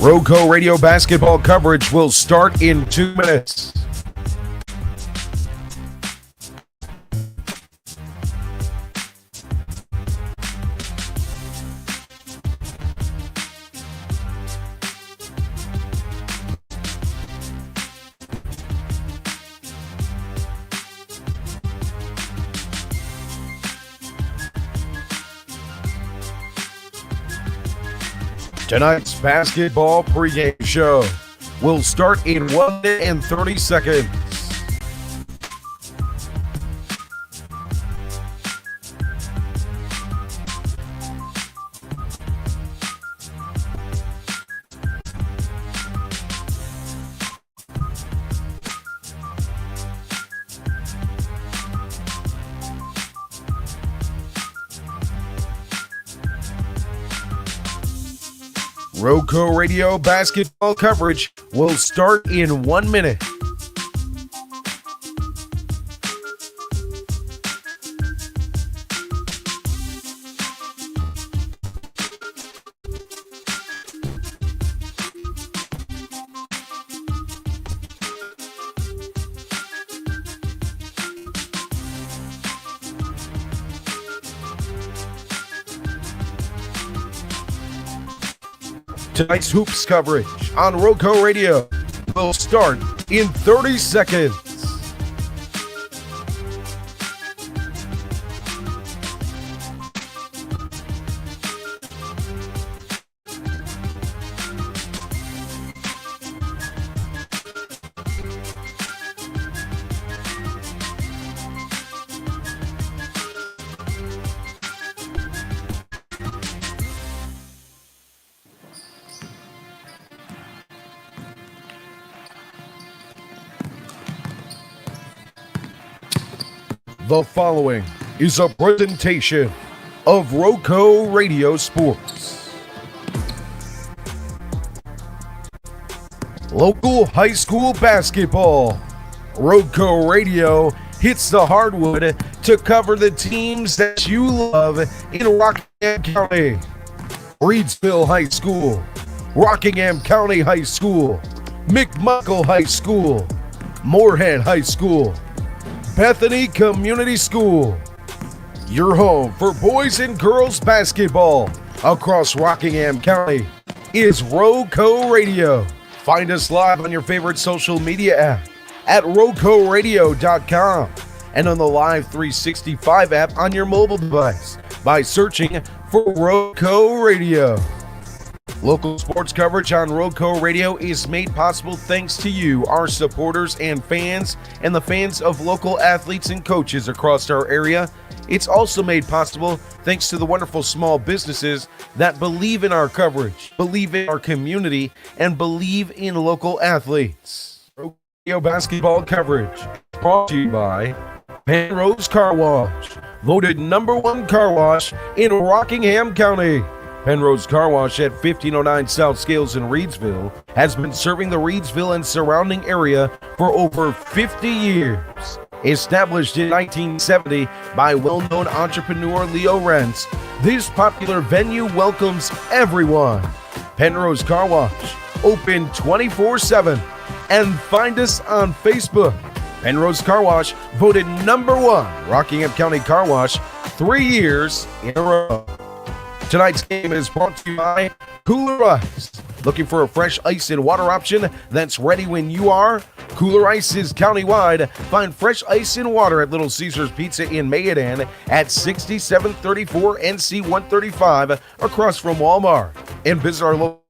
RoCo Radio basketball coverage will start in 2 minutes. Tonight's basketball pregame show will start in 1 minute and 30 seconds. RoCo Radio basketball coverage will start in 1 minute. Tonight's hoops coverage on RoCo Radio will start in 30 seconds. The following is a presentation of RoCo Radio Sports. Local high school basketball. RoCo Radio hits the hardwood to cover the teams that you love in Rockingham County. Reedsville High School, Rockingham County High School, McMichael High School, Morehead High School, Bethany Community School. Your home for boys and girls basketball across Rockingham County is RoCo Radio. Find us live on your favorite social media app at RoCoRadio.com and on the Live 365 app on your mobile device by searching for RoCo Radio. Local sports coverage on RoCo Radio is made possible thanks to you, our supporters and fans, and the fans of local athletes and coaches across our area. It's also made possible thanks to the wonderful small businesses that believe in our coverage, believe in our community, and believe in local athletes. RoCo Radio basketball coverage brought to you by Penrose Car Wash, voted #1 car wash in Rockingham County. Penrose Car Wash at 1509 South Scales in Reedsville has been serving the Reedsville and surrounding area for over 50 years. Established in 1970 by well-known entrepreneur Leo Rentz, this popular venue welcomes everyone. Penrose Car Wash, open 24/7, and find us on Facebook. Penrose Car Wash, voted #1 Rockingham County Car Wash 3 years in a row. Tonight's game is brought to you by Kooler Ice. Looking for a fresh ice and water option that's ready when you are? Kooler Ice is countywide. Find fresh ice and water at Little Caesars Pizza in Mayodan at 6734 NC 135 across from Walmart. And visit our local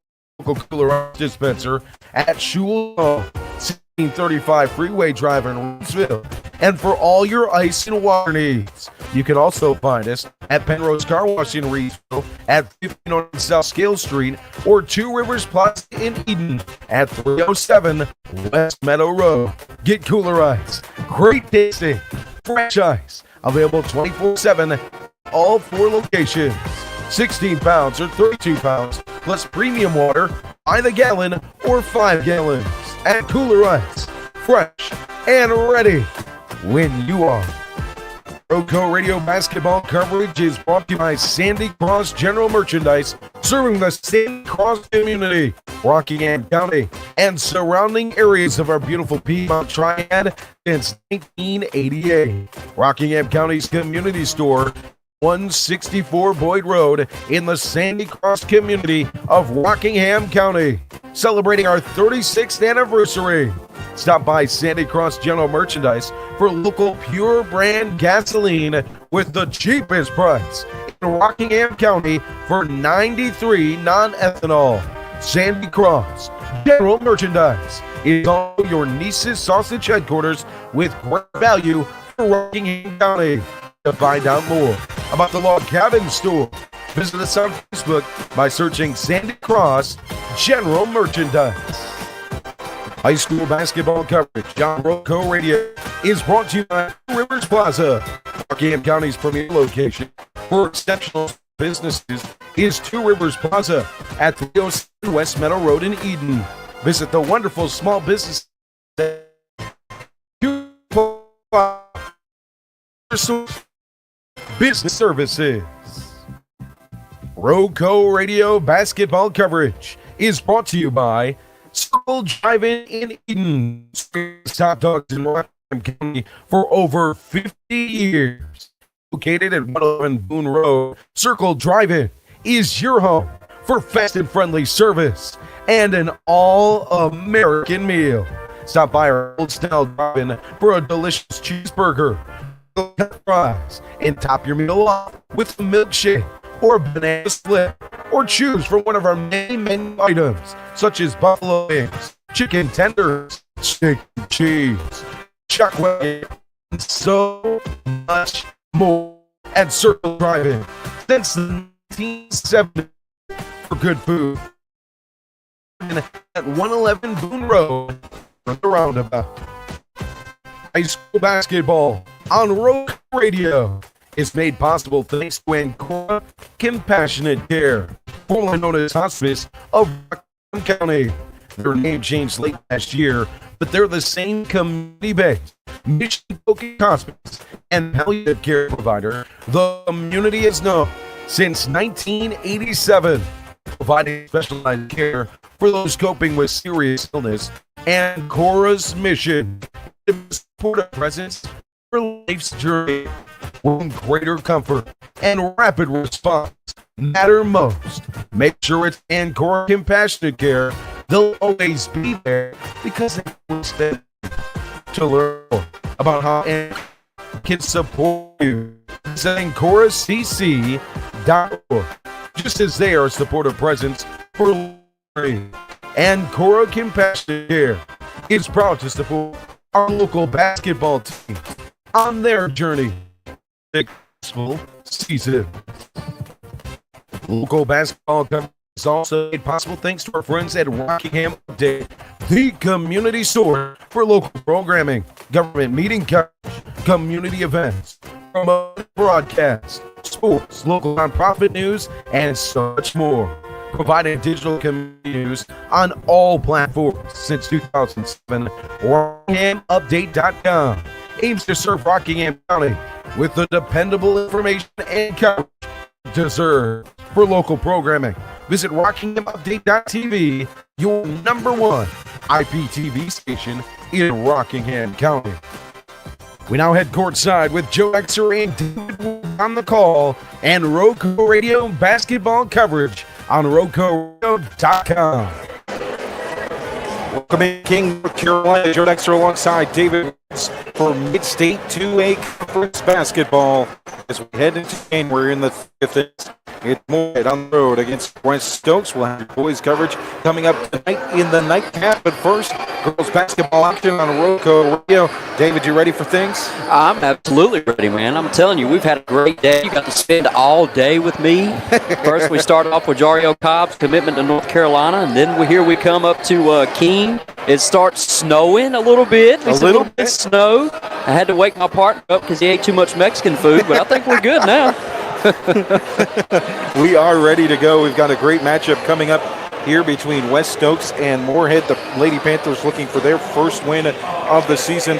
Kooler Ice dispenser at Shule 1635 Freeway Drive in Reedsville. And for all your ice and water needs, you can also find us at Penrose Car Wash in Reedsville at 1509 South Scale Street or Two Rivers Plaza in Eden at 307 West Meadow Road. Get Kooler Ice, great tasting, fresh ice, available 24/7, all 4 locations. 16 pounds or 32 pounds, plus premium water by the gallon or 5 gallons. At Kooler Ice, fresh and ready when you are. RoCo Radio basketball coverage is brought to you by Sandy Cross General Merchandise, serving the Sandy Cross community, Rockingham County, and surrounding areas of our beautiful Piedmont Triad since 1988. Rockingham County's community store, 164 Boyd Road in the Sandy Cross community of Rockingham County, celebrating our 36th anniversary. Stop by Sandy Cross General Merchandise for local pure brand gasoline with the cheapest price in Rockingham County for 93 non-ethanol. Sandy Cross General Merchandise is also your niece's sausage headquarters with great value for Rockingham County. To find out more about the Log Cabin Store, visit us on Facebook by searching Sandy Cross General Merchandise. High school basketball coverage on RoCo Radio is brought to you by Two Rivers Plaza. Rockingham County's premier location for exceptional businesses is Two Rivers Plaza at 307 West Meadow Road in Eden. Visit the wonderful small business business services. RoCo Radio basketball coverage is brought to you by Circle Drive-In in Eden, top dogs in Rockingham County for over 50 years. Located at 111 Boone Road, Circle Drive-In is your home for fast and friendly service and an all-American meal. Stop by our old-style drive-in for a delicious cheeseburger, fries, and top your meal off with a milkshake or a banana split, or choose from one of our many menu items such as buffalo wings, chicken tenders, steak and cheese, chuck wagon, and so much more at Circle Drive-In since the 1970s for good food. And at 111 Boone Road from the roundabout. High school basketball on RoCo Radio is made possible thanks to Ancora Compassionate Care, formerly known as Hospice of Rockingham County. Their name changed late last year, but they're the same community-based, mission-focused hospice and palliative care provider the community has known since 1987, providing specialized care for those coping with serious illness. Ancora's mission is to support a presence for life's journey when greater comfort and rapid response matter most. Make sure it's Ancora Compassionate Care. They'll always be there because they want to learn more about how Ancora can support you. Visit AncoraCC.org. Just as they are a supportive presence for learning, Ancora Compassionate Care is proud to support our local basketball team on their journey to successful season. Local basketball coverage is also made possible thanks to our friends at Rockingham Update, the community store for local programming, government meeting coverage, community events, promoted broadcasts, sports, local nonprofit news, and so much more. Providing digital community news on all platforms since 2007, RockinghamUpdate.com aims to serve Rockingham County with the dependable information and coverage deserved for local programming. Visit RockinghamUpdate.tv, your #1 IPTV station in Rockingham County. We now head courtside with Joe Dexter and David Woods on the call and RoCo Radio basketball coverage on RoCoRadio.com. Welcome in King, North Carolina. Joe Dexter alongside David Woods for Mid-State 2A Conference basketball. As we head into the game, we're in the fifth. It's Morehead on the road against West Stokes. We'll have your boys coverage coming up tonight in the nightcap. But first, girls basketball action on RoCo Radio. David, you ready for things? I'm absolutely ready, man. I'm telling you, we've had a great day. You got to spend all day with me. First, we started off with Jario Cobb's commitment to North Carolina, and then here we come up to Keene. It starts snowing a little bit. It's a little bit snow. I had to wake my partner up because he ate too much Mexican food, but I think we're good now. We are ready to go. We've got a great matchup coming up here between West Stokes and Morehead. The Lady Panthers looking for their first win of the season.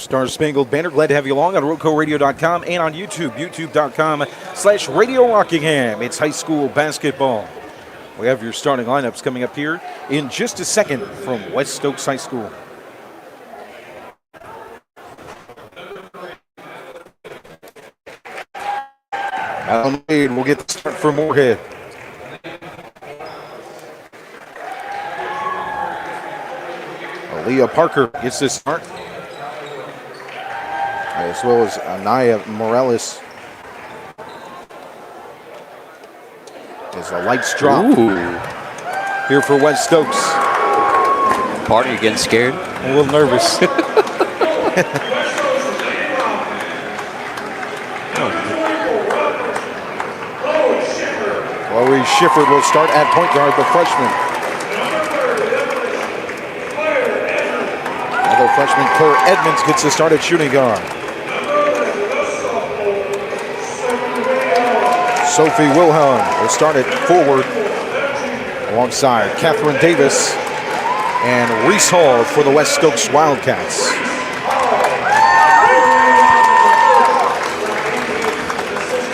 Star Spangled Banner. Glad to have you along on RoCoRadio.com and on YouTube, youtube.com/Radio Rockingham. It's high school basketball. We have your starting lineups coming up here in just a second from West Stokes High School. Alan Wade will get the start for Morehead. Aaliyah Parker gets this start, as well as Anaya Morales. As the lights drop here for West Stokes. Partner, you getting scared? I'm a little nervous. Chloe Schiffer will start at point guard, the freshman. Another freshman, Claire Edmonds, gets the start at shooting guard. Sophie Wilhelm will start at forward alongside Catherine Davis and Reese Hall for the West Stokes Wildcats.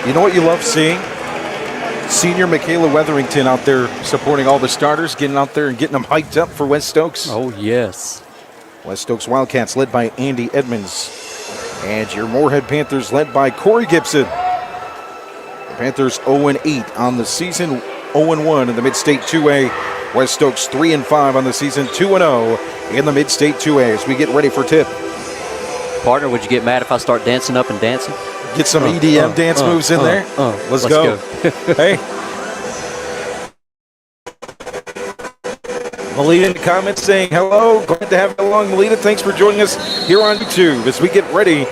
You know what you love seeing? Senior Michaela Weatherington out there supporting all the starters, getting out there and getting them hyped up for West Stokes. Oh, yes. West Stokes Wildcats led by Andy Edmonds. And your Morehead Panthers led by Corey Gibson. The Panthers 0-8 on the season, 0-1 in the Mid-State 2A. West Stokes 3-5 on the season, 2-0 in the Mid-State 2A as we get ready for tip. Partner, would you get mad if I start dancing up and dancing? Get some EDM dance moves in there. Let's go. Hey. Melita in the comments saying hello. Glad to have you along, Melita. Thanks for joining us here on YouTube as we get ready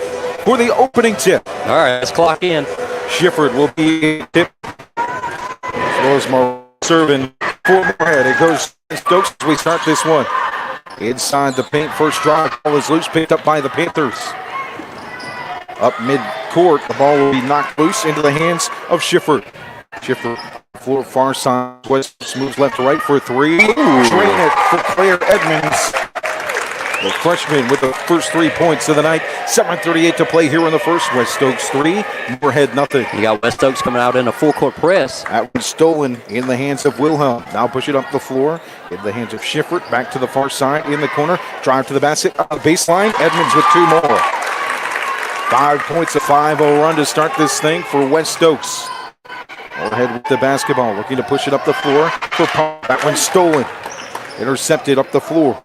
for the opening tip. All right, let's clock in. Shifford will be tip. As well as more serving for Morehead. It goes to Stokes as we start this one. Inside the paint, first drive. Ball is loose, picked up by the Panthers. Up mid-court, the ball will be knocked loose into the hands of Schiffer. Schiffer, floor far side, West moves left to right for a three. Drain it for Claire Edmonds. The freshman with the first 3 points of the night. 7:38 to play here in the first. West Stokes 3, Morehead nothing. You got West Stokes coming out in a full-court press. That was stolen in the hands of Wilhelm. Now push it up the floor in the hands of Schiffer. Back to the far side in the corner. Drive to the basket, up the baseline. Edmonds with 2 more. 5 points, a 5-0 run to start this thing for West Stokes. Morehead with the basketball, looking to push it up the floor for Paul. That one's stolen. Intercepted up the floor.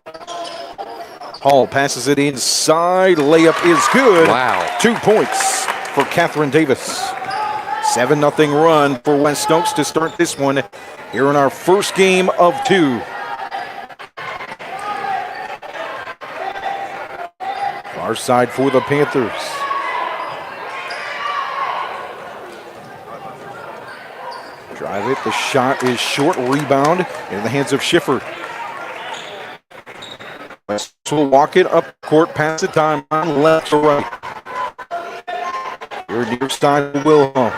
Hall passes it inside. Layup is good. Wow. 2 points for Catherine Davis. 7-0 run for West Stokes to start this one here in our first game of 2. Far side for the Panthers. Drive it. The shot is short. Rebound in the hands of Schiffer. West will walk it up court, pass the time on left to right. Here near side Wilhelm.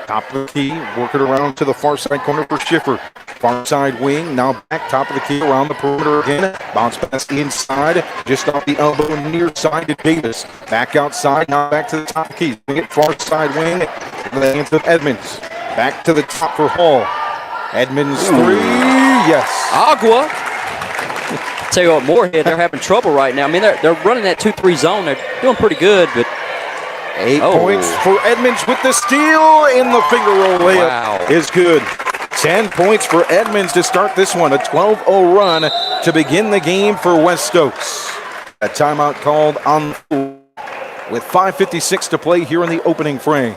Top of the key, work it around to the far side corner for Schiffer. Far side wing, now back top of the key around the perimeter again. Bounce pass inside, just off the elbow near side to Davis. Back outside, now back to the top of the key. Bring it far side wing in the hands of Edmonds. Back to the top for Hall. Edmonds 3, yes. Agua. Tell you what, Morehead, they're having trouble right now. I mean, they're running that 2-3 zone. They're doing pretty good, but 8 points for Edmonds with the steal, in the finger roll layup is good. 10 points for Edmonds to start this one. A 12-0 run to begin the game for West Stokes. A timeout called on the floor with 5:56 to play here in the opening frame.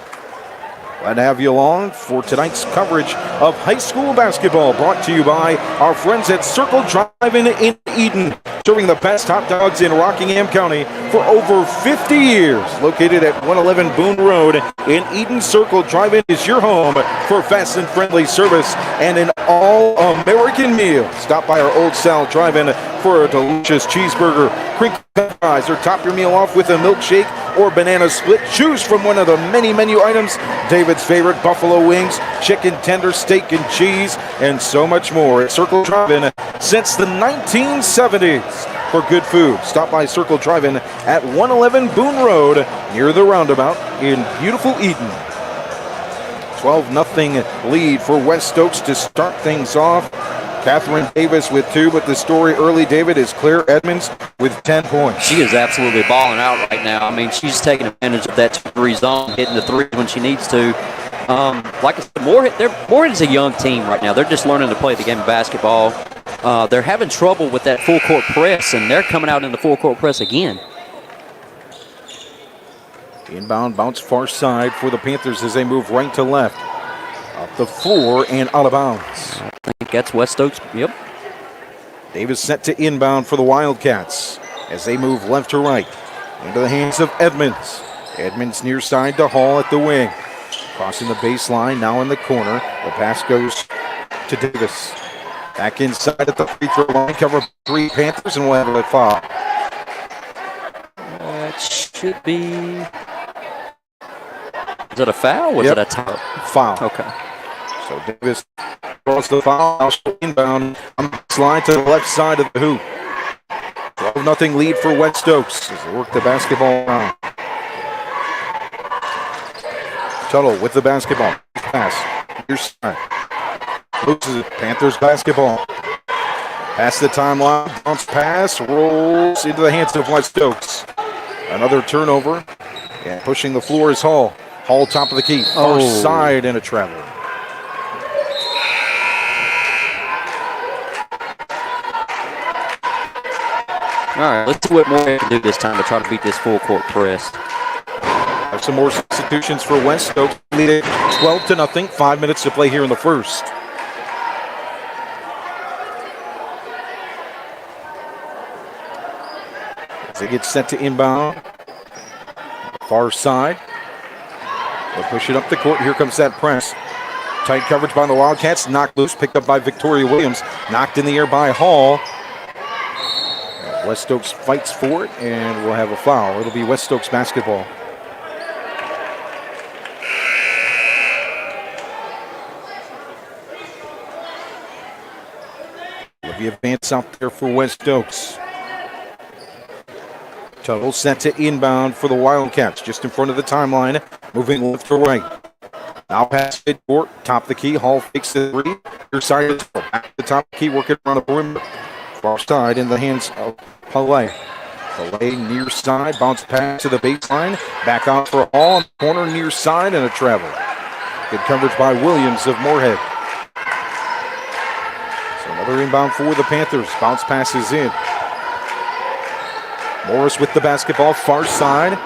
Glad to have you along for tonight's coverage of high school basketball, brought to you by our friends at Circle Drive-In in Eden, serving the best hot dogs in Rockingham County for over 50 years. Located at 111 Boone Road in Eden, Circle Drive-In is your home for fast and friendly service and an all-American meal. Stop by our Old Sal Drive-In for a delicious cheeseburger, crinkle fries, or top your meal off with a milkshake or banana split. Choose from one of the many menu items. David's favorite buffalo wings, chicken tender, steak and cheese, and so much more at Circle Drive-In since the 1970s. for good food. Stop by Circle Drive-In at 111 Boone Road near the roundabout in beautiful Eden. 12-0 lead for West Stokes to start things off. Catherine Davis with 2, but the story early, David, is Claire Edmonds with 10 points. She is absolutely balling out right now. I mean, she's taking advantage of that 2-3 zone, hitting the 3 when she needs to. Like I said, Morehead is a young team right now. They're just learning to play the game of basketball. They're having trouble with that full court press, and they're coming out in the full court press again. Inbound bounce far side for the Panthers as they move right to left. Up the floor and out of bounds. I think that's West Stokes. Yep. Davis set to inbound for the Wildcats as they move left to right. Into the hands of Edmonds. Edmonds near side to Hall at the wing. Crossing the baseline, now in the corner. The pass goes to Davis. Back inside at the free throw line. Cover 3 Panthers, and we'll have a foul. That should be... Is it a foul or was it a tie? Foul. Okay. So Davis draws the foul. Now she'll inbound. Slide to the left side of the hoop. 12-0 lead for West Stokes as they work the basketball around. Tuttle with the basketball. Pass. Near side. Loses it. Panthers basketball. Past the timeline. Bounce pass. Rolls into the hands of West Stokes. Another turnover. And pushing the floor is Hall. Hall top of the key. Far side and a travel. All right, let's see what Morehead can do this time to try to beat this full court press. Have some more substitutions for West Stokes. Lead it 12-0. 5 minutes to play here in the first. As they get set to inbound. Far side. They'll push it up the court. Here comes that press. Tight coverage by the Wildcats. Knocked loose. Picked up by Victoria Williams. Knocked in the air by Hall. West Stokes fights for it, and we'll have a foul. It'll be West Stokes basketball. Olivia Vance out there for West Stokes. Tuttle set to inbound for the Wildcats, just in front of the timeline, moving left to right. Now pass midcourt, top of the key. Hall fakes the 3. Your side is back to the top of the key, working around the perimeter. Far side in the hands of Palais. Palais near side, bounce pass to the baseline. Back out for Hall, corner near side, and a travel. Good coverage by Williams of Morehead. So another inbound for the Panthers. Bounce passes in. Morris with the basketball, far side.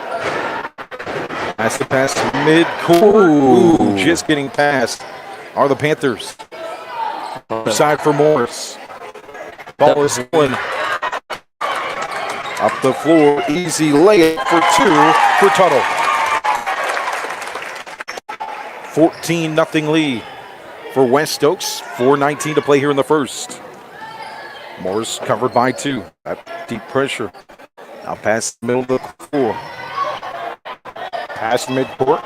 Pass the pass mid-court. Ooh, just getting past are the Panthers. Side for Morris. Ball is stolen. Up the floor, easy layup for 2 for Tuttle. 14-0 lead for West Stokes. 4:19 to play here in the first. Morris covered by 2. That deep pressure. Now pass the middle of the floor. Pass midcourt.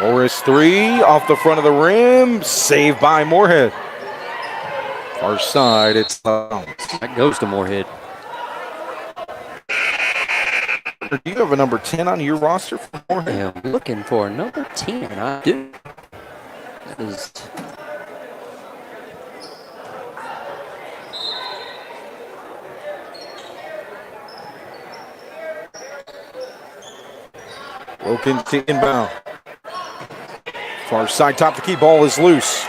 Morris 3 off the front of the rim. Saved by Morehead. Far side, it's that goes to Morehead. Do you have a number 10 on your roster for Morehead? Yeah, I'm looking for a number 10. I do. That is... Wilkins to inbound. Far side, top of the key, ball is loose.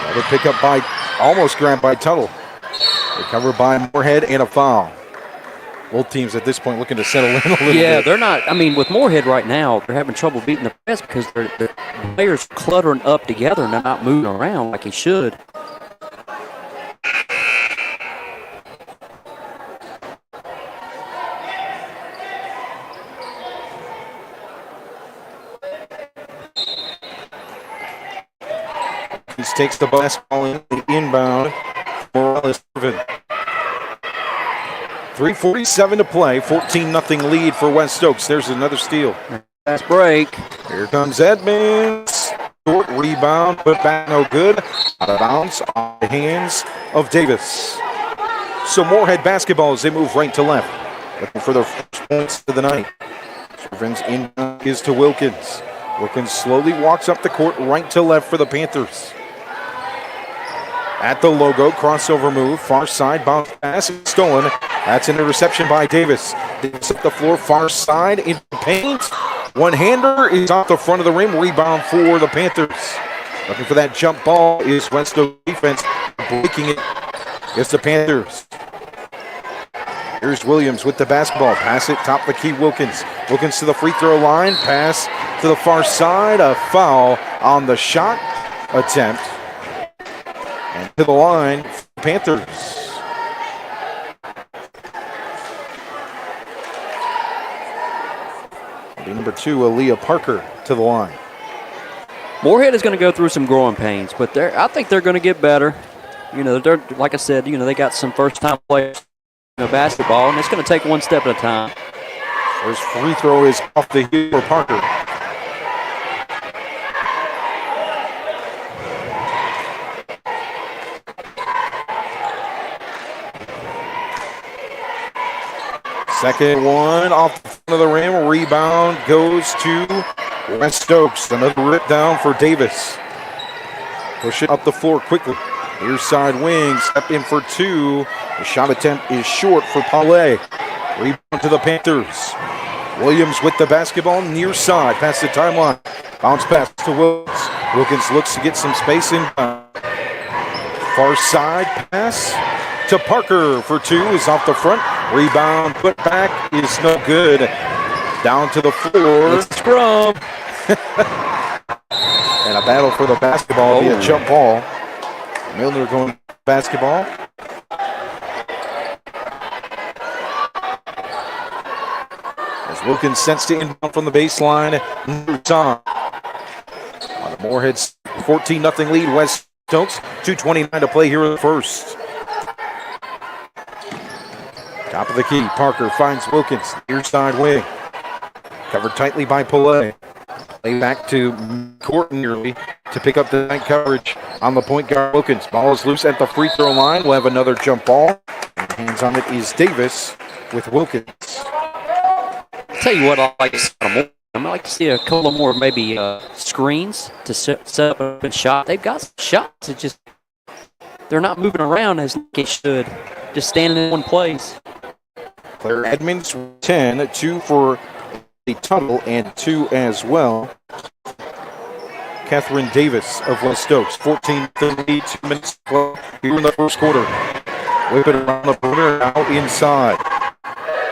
Another pickup by, almost grabbed by Tuttle. Recovered by Morehead and a foul. Both teams at this point looking to settle in a little bit. Yeah, they're not, I mean, with Morehead right now, they're having trouble beating the press because the players cluttering up together and they're not moving around like he should. Takes the basketball in the inbound. Morales. 3:47 to play. 14-0 lead for West Stokes. There's another steal. Fast break. Here comes Edmonds. short rebound, but back no good. Out of bounds on the hands of Davis. So Morehead basketball as they move right to left. Looking for their first points of the night. Servants in is to Wilkins. Wilkins slowly walks up the court right to left for the Panthers. At the logo, crossover move, far side, bounce pass, stolen. That's an interception by Davis. Davis up the floor, far side, into the paint. One-hander is off the front of the rim, rebound for the Panthers. Looking for that jump ball is West Stokes defense, breaking it. It's the Panthers. Here's Williams with the basketball. Pass it, top of the key, Wilkins. Wilkins to the free throw line. Pass to the far side. A foul on the shot attempt. And to the line, Panthers. Number 2, Aaliyah Parker to the line. Morehead is going to go through some growing pains, but I think they're going to get better. You know, they're, like I said, you know, they got some first-time players in basketball, and it's going to take one step at a time. First free throw is off the heel for Parker. Second one off the front of the rim. Rebound goes to West Stokes. Another rip down for Davis. Push it up the floor quickly. Near side wing. Step in for 2. The shot attempt is short for Paulet. Rebound to the Panthers. Williams with the basketball near side. Past the timeline. Bounce pass to Wilkins. Wilkins looks to get some space in. Far side pass to Parker for 2 is off the front. Rebound put back is no good. Down to the floor. It's scrum. And a battle for the basketball via jump ball. Milner going basketball. As Wilkins sends to inbound from the baseline. On the Morehead's 14-0 lead, West Stokes. 2:29 to play here in the first. Top of the key, Parker finds Wilkins, near side wing. Covered tightly by Paulet. Play back to court nearly to pick up the night coverage on the point guard Wilkins. Ball is loose at the free throw line. We'll have another jump ball. And hands on it is Davis with Wilkins. I'll tell you what I like to see. I'd like to see a couple more maybe screens to set up a shot. They've got some shots. It just they're not moving around as they should. Just standing in one place. Claire Edmonds, 10, 2 for the tunnel, and 2 as well. Catherine Davis of West Stokes, 14 to lead, 2 minutes here in the first quarter. Whip it around the perimeter, out inside.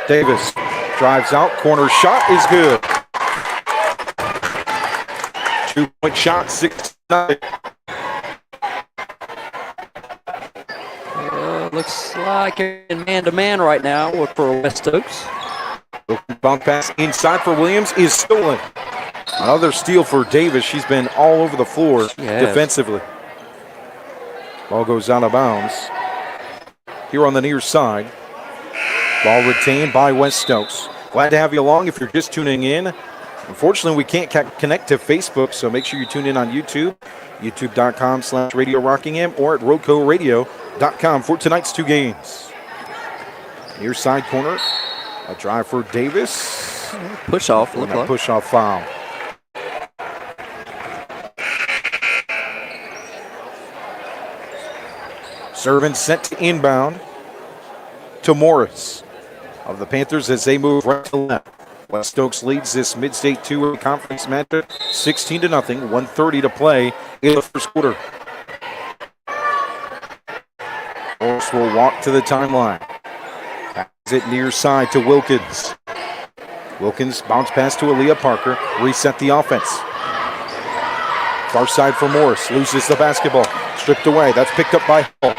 Davis drives out, corner shot is good. 2-point shot, 6-9. Looks like in man-to-man right now for West Stokes. Bounce pass inside for Williams is stolen. Another steal for Davis. She's been all over the floor defensively. Ball goes out of bounds. Here on the near side. Ball retained by West Stokes. Glad to have you along if you're just tuning in. Unfortunately, we can't connect to Facebook, so make sure you tune in on YouTube, youtube.com/Radio Rockingham, or at RoCo Radio.com for tonight's 2 games. Near side corner, a drive for Davis. Push off, and a push off foul. Servant sent to inbound to Morris of the Panthers as they move right to left. West Stokes leads this Mid-State 2A conference matchup 16-0, 1:30 to play in the first quarter. Morris will walk to the timeline. Passes it near side to Wilkins. Wilkins bounce pass to Aaliyah Parker. Reset the offense. Far side for Morris. Loses the basketball. Stripped away. That's picked up by Hall.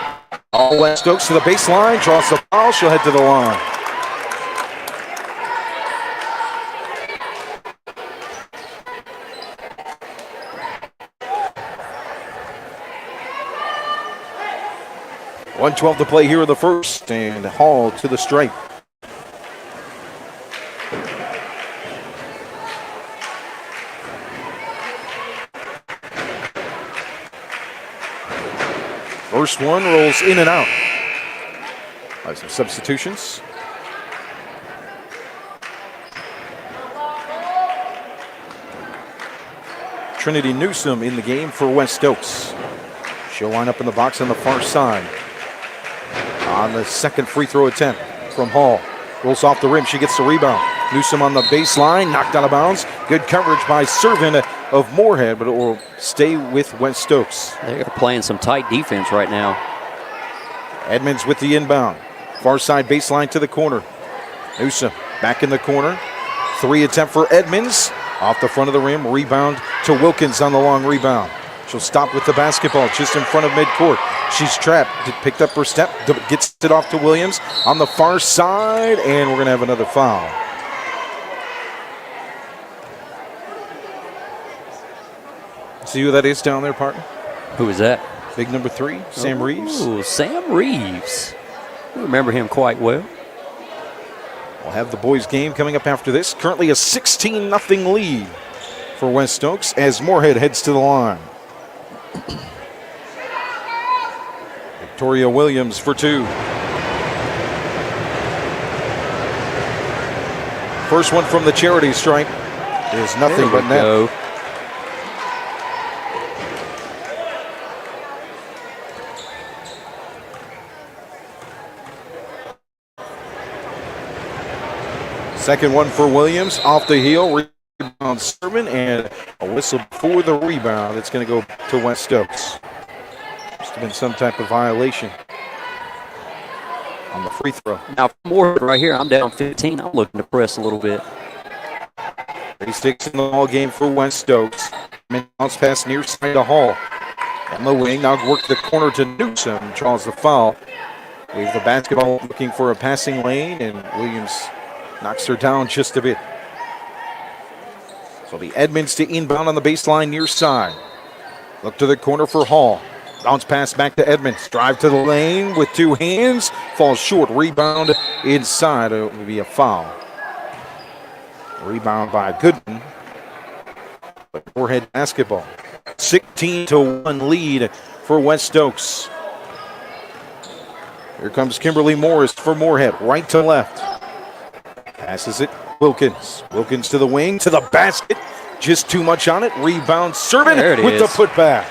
All West Stokes to the baseline. Draws the foul. She'll head to the line. .112 to play here in the first, and Hall to the stripe. First one rolls in and out. Some substitutions. Trinity Newsom in the game for West Stokes. She'll line up in the box on the far side. On the second free throw attempt from Hall. Rolls off the rim. She gets the rebound. Newsom on the baseline. Knocked out of bounds. Good coverage by Servin of Morehead, but it will stay with West Stokes. They are playing some tight defense right now. Edmonds with the inbound. Far side baseline to the corner. Newsom back in the corner. Three attempt for Edmonds. Off the front of the rim. Rebound to Wilkins on the long rebound. She'll stop with the basketball just in front of midcourt. She's trapped. Picked up her step. Gets it off to Williams on the far side. And we're going to have another foul. See who that is down there, partner? Who is that? Big number 3, Sam Reeves. Ooh, Sam Reeves. I remember him quite well. We'll have the boys' game coming up after this. Currently a 16-0 lead for West Stokes as Morehead heads to the line. Victoria Williams for 2. First one from the charity stripe is nothing but net. Go. Second one for Williams, off the heel, rebound Sermon, and a whistle for the rebound. It's going to go to West Stokes. Must have been some type of violation on the free throw. Now, more right here, I'm down 15. I'm looking to press a little bit. 36 in the ball game for West Stokes. Bounce pass near side to Hall. On the wing, now work the corner to Newsom, draws the foul. We have the basketball looking for a passing lane, and Williams knocks her down just a bit. So the Edmonds to inbound on the baseline near side. Look to the corner for Hall. Bounce pass back to Edmonds. Drive to the lane with 2 hands. Falls short. Rebound inside. It will be a foul. Rebound by Gooden. But Morehead basketball. 16-1 lead for West Stokes. Here comes Kimberly Morris for Morehead. Right to left. Passes it, Wilkins. Wilkins to the wing, to the basket. Just too much on it. Rebound, Servin with the putback.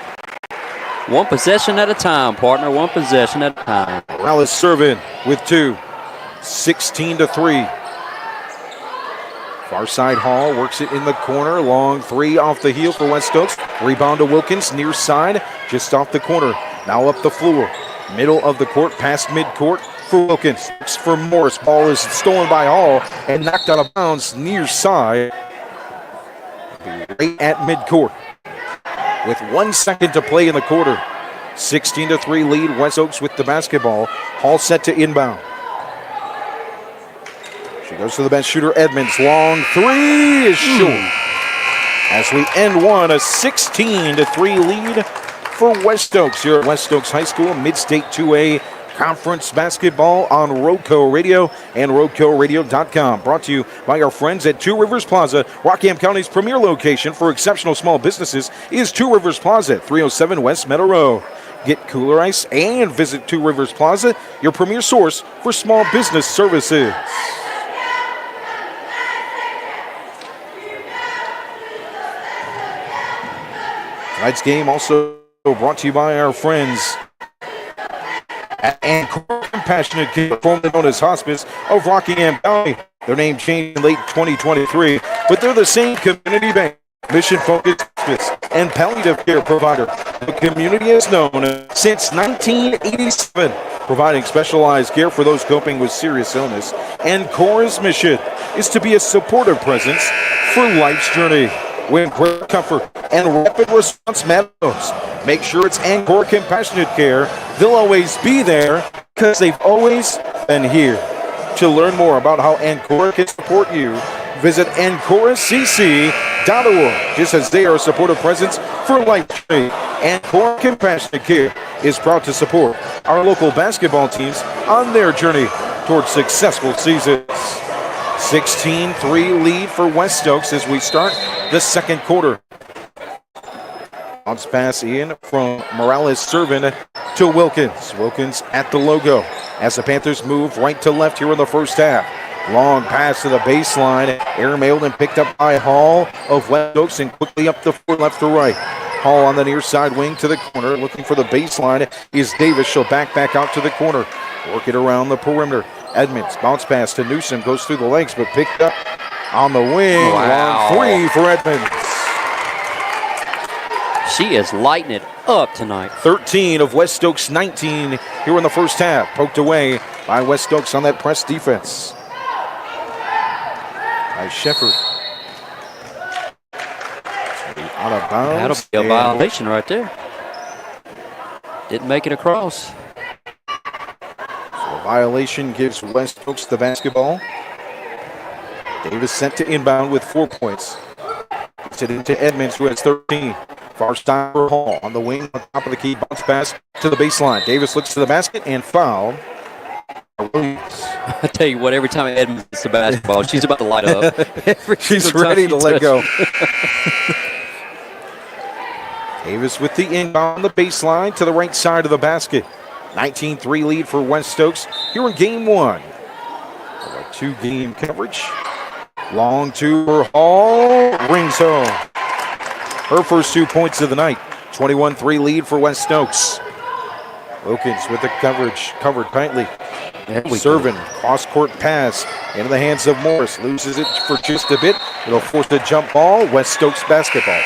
One possession at a time, partner. One possession at a time. Morales Servin with 2. 16-3. Far side Hall works it in the corner. Long 3 off the heel for West Stokes. Rebound to Wilkins, near side, just off the corner. Now up the floor. Middle of the court, past midcourt. For Wilkins, for Morris. Ball is stolen by Hall and knocked out of bounds near side. Right at midcourt. With 1 second to play in the quarter. 16-3 lead, West Stokes with the basketball. Hall set to inbound. She goes to the bench shooter, Edmonds. Long 3 is short. As we end one, a 16-3 lead for West Stokes here at West Stokes High School, Mid-State 2A Conference Basketball on RoCo Radio and RoCoRadio.com. Brought to you by our friends at Two Rivers Plaza. Rockingham County's premier location for exceptional small businesses is Two Rivers Plaza, 307 West Meadow Road. Get Kooler Ice and visit Two Rivers Plaza, your premier source for small business services. Tonight's game also brought to you by our friends at Ancora Compassionate Care, formerly known as Hospice of Rockingham County. Their name changed in late 2023, but they're the same community bank, mission-focused hospice and palliative care provider the community has known since 1987, providing specialized care for those coping with serious illness. Ancora's mission is to be a supportive presence for life's journey. When great comfort and rapid response matters, make sure it's Ancora Compassionate Care. They'll always be there because they've always been here. To learn more about how Ancora can support you, visit AncoraCC.org. Just as they are a supportive presence for life journey, Ancora Compassionate Care is proud to support our local basketball teams on their journey towards successful seasons. 16-3 lead for West Stokes as we start the second quarter. Bounce pass in from Morales serving to Wilkins. Wilkins at the logo as the Panthers move right to left here in the first half. Long pass to the baseline. Airmailed and picked up by Hall of West Stokes and quickly up the floor left to right. Hall on the near side wing to the corner. Looking for the baseline is Davis. She'll back out to the corner. Work it around the perimeter. Edmonds, bounce pass to Newsom. Goes through the legs but picked up on the wing. Wow. Long three for Edmonds. She is lighting it up tonight. 13 of West Stokes' 19 here in the first half. Poked away by West Stokes on that press defense. By Shepard. Out of bounds. That'll be a violation right there. Didn't make it across. So a violation gives West Stokes the basketball. Davis sent to inbound with 4 points. Gets it into Edmonds, who has 13. Far side for Hall on the wing, on top of the key, bounce pass to the baseline. Davis looks to the basket and foul. I tell you what, every time Edmonds gets the basketball, she's about to light up. She's ready to let go. Davis with the inbound on the baseline to the right side of the basket. 19-3 lead for West Stokes here in game one. A 2-game coverage. Long two for Hall. Rings home. Her first 2 points of the night. 21-3 lead for West Stokes. Wilkins with the coverage, covered tightly. Serving, cross-court pass into the hands of Morris. Loses it for just a bit. It'll force a jump ball. West Stokes basketball.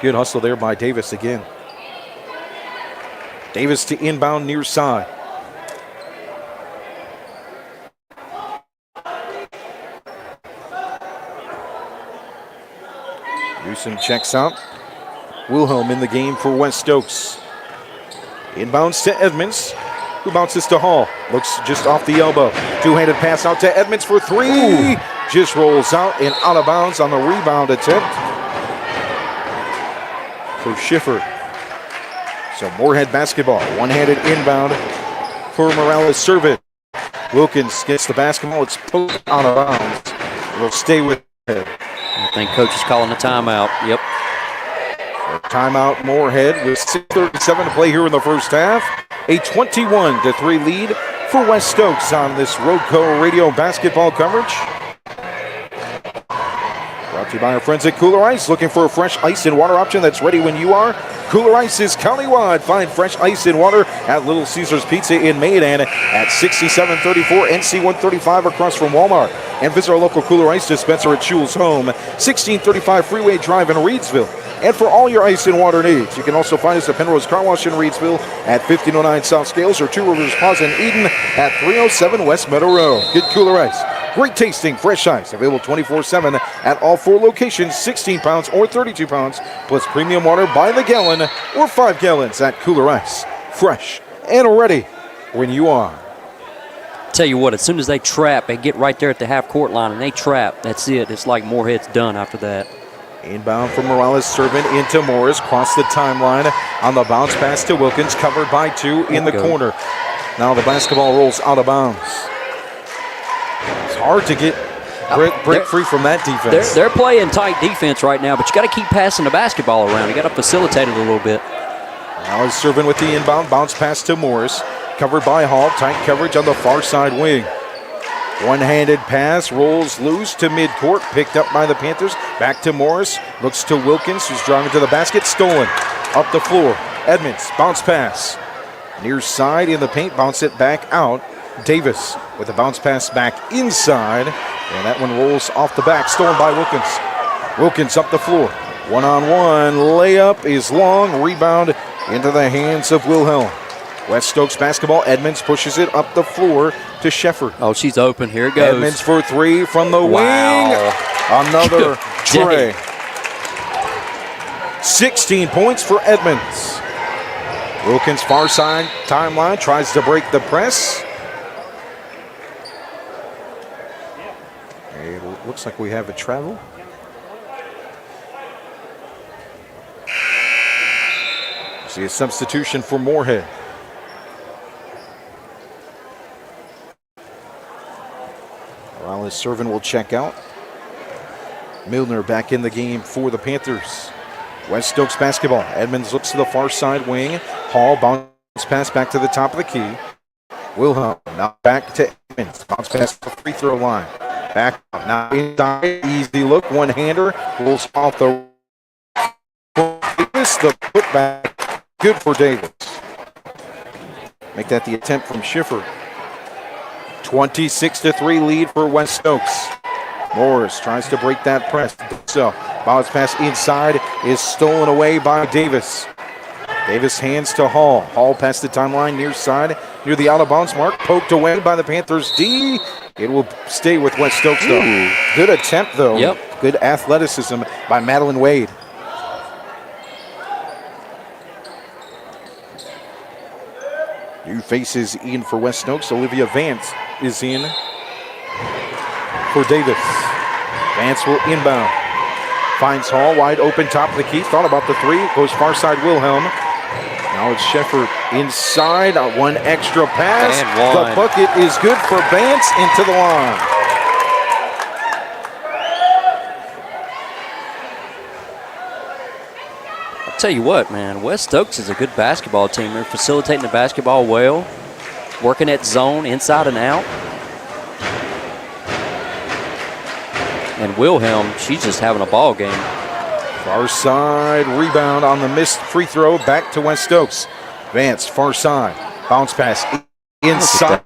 Good hustle there by Davis again. Davis to inbound near side. Newsom checks out. Wilhelm in the game for West Stokes. Inbounds to Edmonds, who bounces to Hall. Looks just off the elbow. Two-handed pass out to Edmonds for three. Ooh. Just rolls out and out of bounds on the rebound attempt. For Schiffer. So Morehead basketball. One-handed inbound for Morales. Serve it. Wilkins gets the basketball. It's poked out of bounds. It'll stay with him. I think coach is calling a timeout. Yep. Timeout Morehead with 6:37 to play here in the first half. A 21-3 lead for West Stokes on this RoCo Radio basketball coverage. Brought to you by our friends at Kooler Ice. Looking for a fresh ice and water option that's ready when you are? Kooler Ice is countywide. Find fresh ice and water at Little Caesars Pizza in Mayodan at 6734 NC 135 across from Walmart. And visit our local Kooler Ice dispenser at Schul's Home, 1635 Freeway Drive in Reedsville. And for all your ice and water needs, you can also find us at Penrose Car Wash in Reedsville at 1509 South Scales or Two Rivers Plaza in Eden at 307 West Meadow Road. Good Kooler Ice. Great tasting, fresh ice. Available 24/7 at all 4 locations, 16 pounds or 32 pounds, plus premium water by the gallon or 5 gallons at Kooler Ice. Fresh and ready when you are. Tell you what, as soon as they trap, they get right there at the half-court line and they trap. That's it. It's like Morehead's done after that. Inbound from Morales, serving into Morris, cross the timeline on the bounce pass to Wilkins, covered by 2 in the corner. Now the basketball rolls out of bounds. It's hard to get break free from that defense. They're playing tight defense right now, but you got to keep passing the basketball around. You got to facilitate it a little bit. Now he's serving with the inbound bounce pass to Morris, covered by Hall. Tight coverage on the far side wing. One-handed pass rolls loose to midcourt, picked up by the Panthers. Back to Morris, looks to Wilkins, who's driving to the basket, stolen. Up the floor, Edmonds, bounce pass. Near side in the paint, bounce it back out. Davis with a bounce pass back inside, and that one rolls off the back, stolen by Wilkins. Wilkins up the floor, one-on-one, layup is long, rebound into the hands of Wilhelm. West Stokes basketball. Edmonds pushes it up the floor to Shefford. Oh, she's open. Here it goes. Edmonds for 3 from the wing. Another tray. 16 points for Edmonds. Wilkins far side timeline, tries to break the press. It looks like we have a travel. See a substitution for Morehead. Morales serving will check out. Milner back in the game for the Panthers. West Stokes basketball. Edmonds looks to the far side wing. Hall bounce pass back to the top of the key. Wilhelm now back to Edmonds. Bounce pass to the free throw line. Back up. Now inside. Easy look. One-hander. Rolls off the Davis. The putback. Good for Davis. Make that the attempt from Schiffer. 26-3 lead for West Stokes. Morris tries to break that press. So bounce pass inside is stolen away by Davis. Davis hands to Hall. Hall past the timeline near side, near the out of bounds mark. Poked away by the Panthers D. It will stay with West Stokes though. Ooh. Good attempt though. Yep. Good athleticism by Madeline Wade. New faces in for West Stokes. Olivia Vance is in for Davis. Vance will inbound. Finds Hall wide open top of the key. Thought about the three. Goes far side Wilhelm. Now it's Shepard inside. One extra pass. And one. The bucket is good for Vance into the line. I'll tell you what, man. West Stokes is a good basketball team. They're facilitating the basketball well. Working that zone inside and out. And Wilhelm, she's just having a ball game. Far side rebound on the missed free throw. Back to West Stokes. Vance, far side. Bounce pass inside.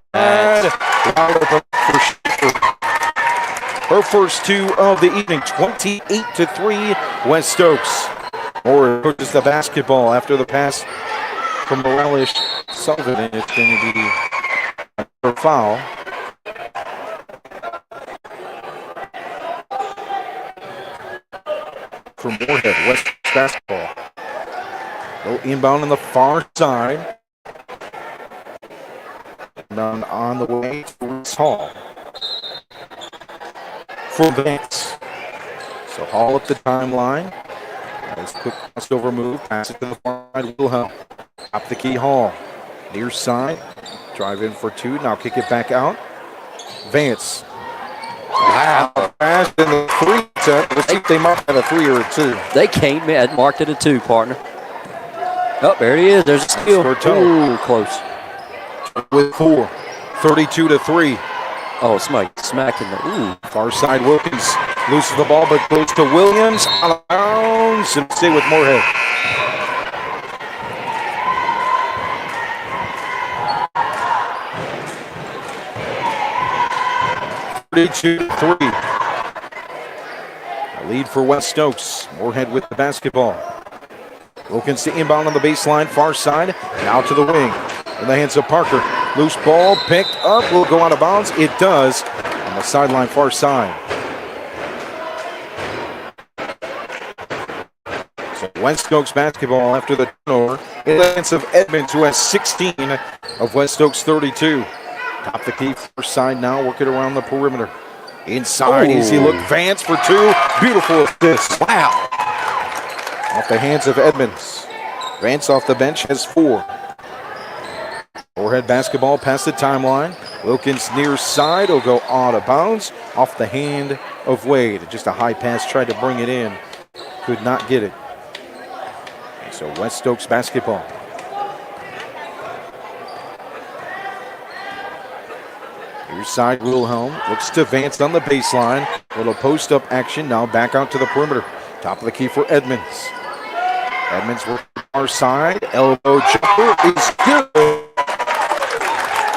Her first two of the evening. 28-3 West Stokes. Moore pushes the basketball after the pass from Morales Sullivan. And it's going to be a foul. From Morehead, West basketball. Go inbound on the far side. Down on the way to Hall. For Vance. So Hall up the timeline. Nice quick crossover move. Pass it to the far side. Wilhelm. Top the key Hall. Near side. Drive in for two. Now kick it back out. Vance. Wow. Pass in the three set. Let's see if they might have a three or a two. They came in, marked it a two, partner. Oh, there it is. There's a steal. Ooh, close. With 4. 32-3. Oh, somebody smacking the, ooh. Far side Wilkins loses the ball, but goes to Williams. Out of bounds and stay with Morehead. A lead for West Stokes. Morehead with the basketball. Wilkins to inbound on the baseline, far side. Now to the wing. In the hands of Parker. Loose ball picked up. Will go out of bounds. It does. On the sideline, far side. So West Stokes basketball after the turnover. In the hands of Edmonds, who has 16 of West Stokes 32. Top the key, far side now, working around the perimeter. Inside, easy look, Vance for two. Beautiful assist. Wow. Off the hands of Edmonds. Vance off the bench has 4. Morehead basketball past the timeline. Wilkins near side will go out of bounds. Off the hand of Wade. Just a high pass, tried to bring it in. Could not get it. And so West Stokes basketball. Near side Wilhelm looks to Vance on the baseline. Little post-up action. Now back out to the perimeter. Top of the key for Edmonds. Edmonds works our side. Elbow jumper is good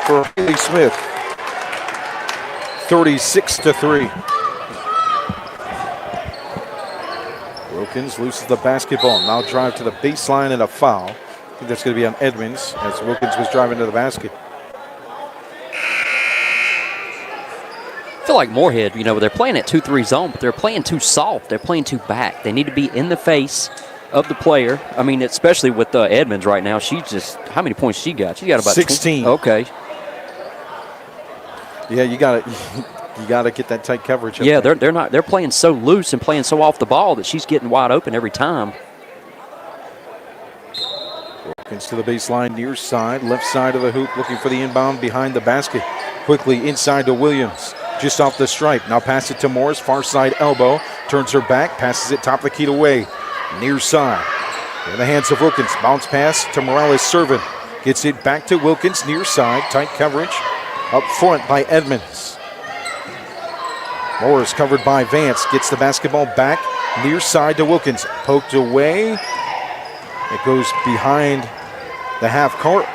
for Haley Smith. 36-3. Wilkins loses the basketball. Now drive to the baseline and a foul. I think that's going to be on Edmonds as Wilkins was driving to the basket. I feel like Morehead, they're playing at 2-3 zone, but they're playing too soft. They're playing too back. They need to be in the face of the player. I mean, especially with Edmonds right now. She just, how many points she got? She got about 16. 20. Okay. Yeah, you got to get that tight coverage. Yeah, they're playing so loose and playing so off the ball that she's getting wide open every time. Wilkins to the baseline, near side, left side of the hoop, looking for the inbound behind the basket. Quickly inside to Williams. Just off the stripe. Now pass it to Morris. Far side elbow. Turns her back. Passes it top of the key to Wade. Near side. In the hands of Wilkins. Bounce pass to Morales serving. Gets it back to Wilkins. Near side. Tight coverage. Up front by Edmonds. Morris covered by Vance. Gets the basketball back. Near side to Wilkins. Poked away. It goes behind the half-court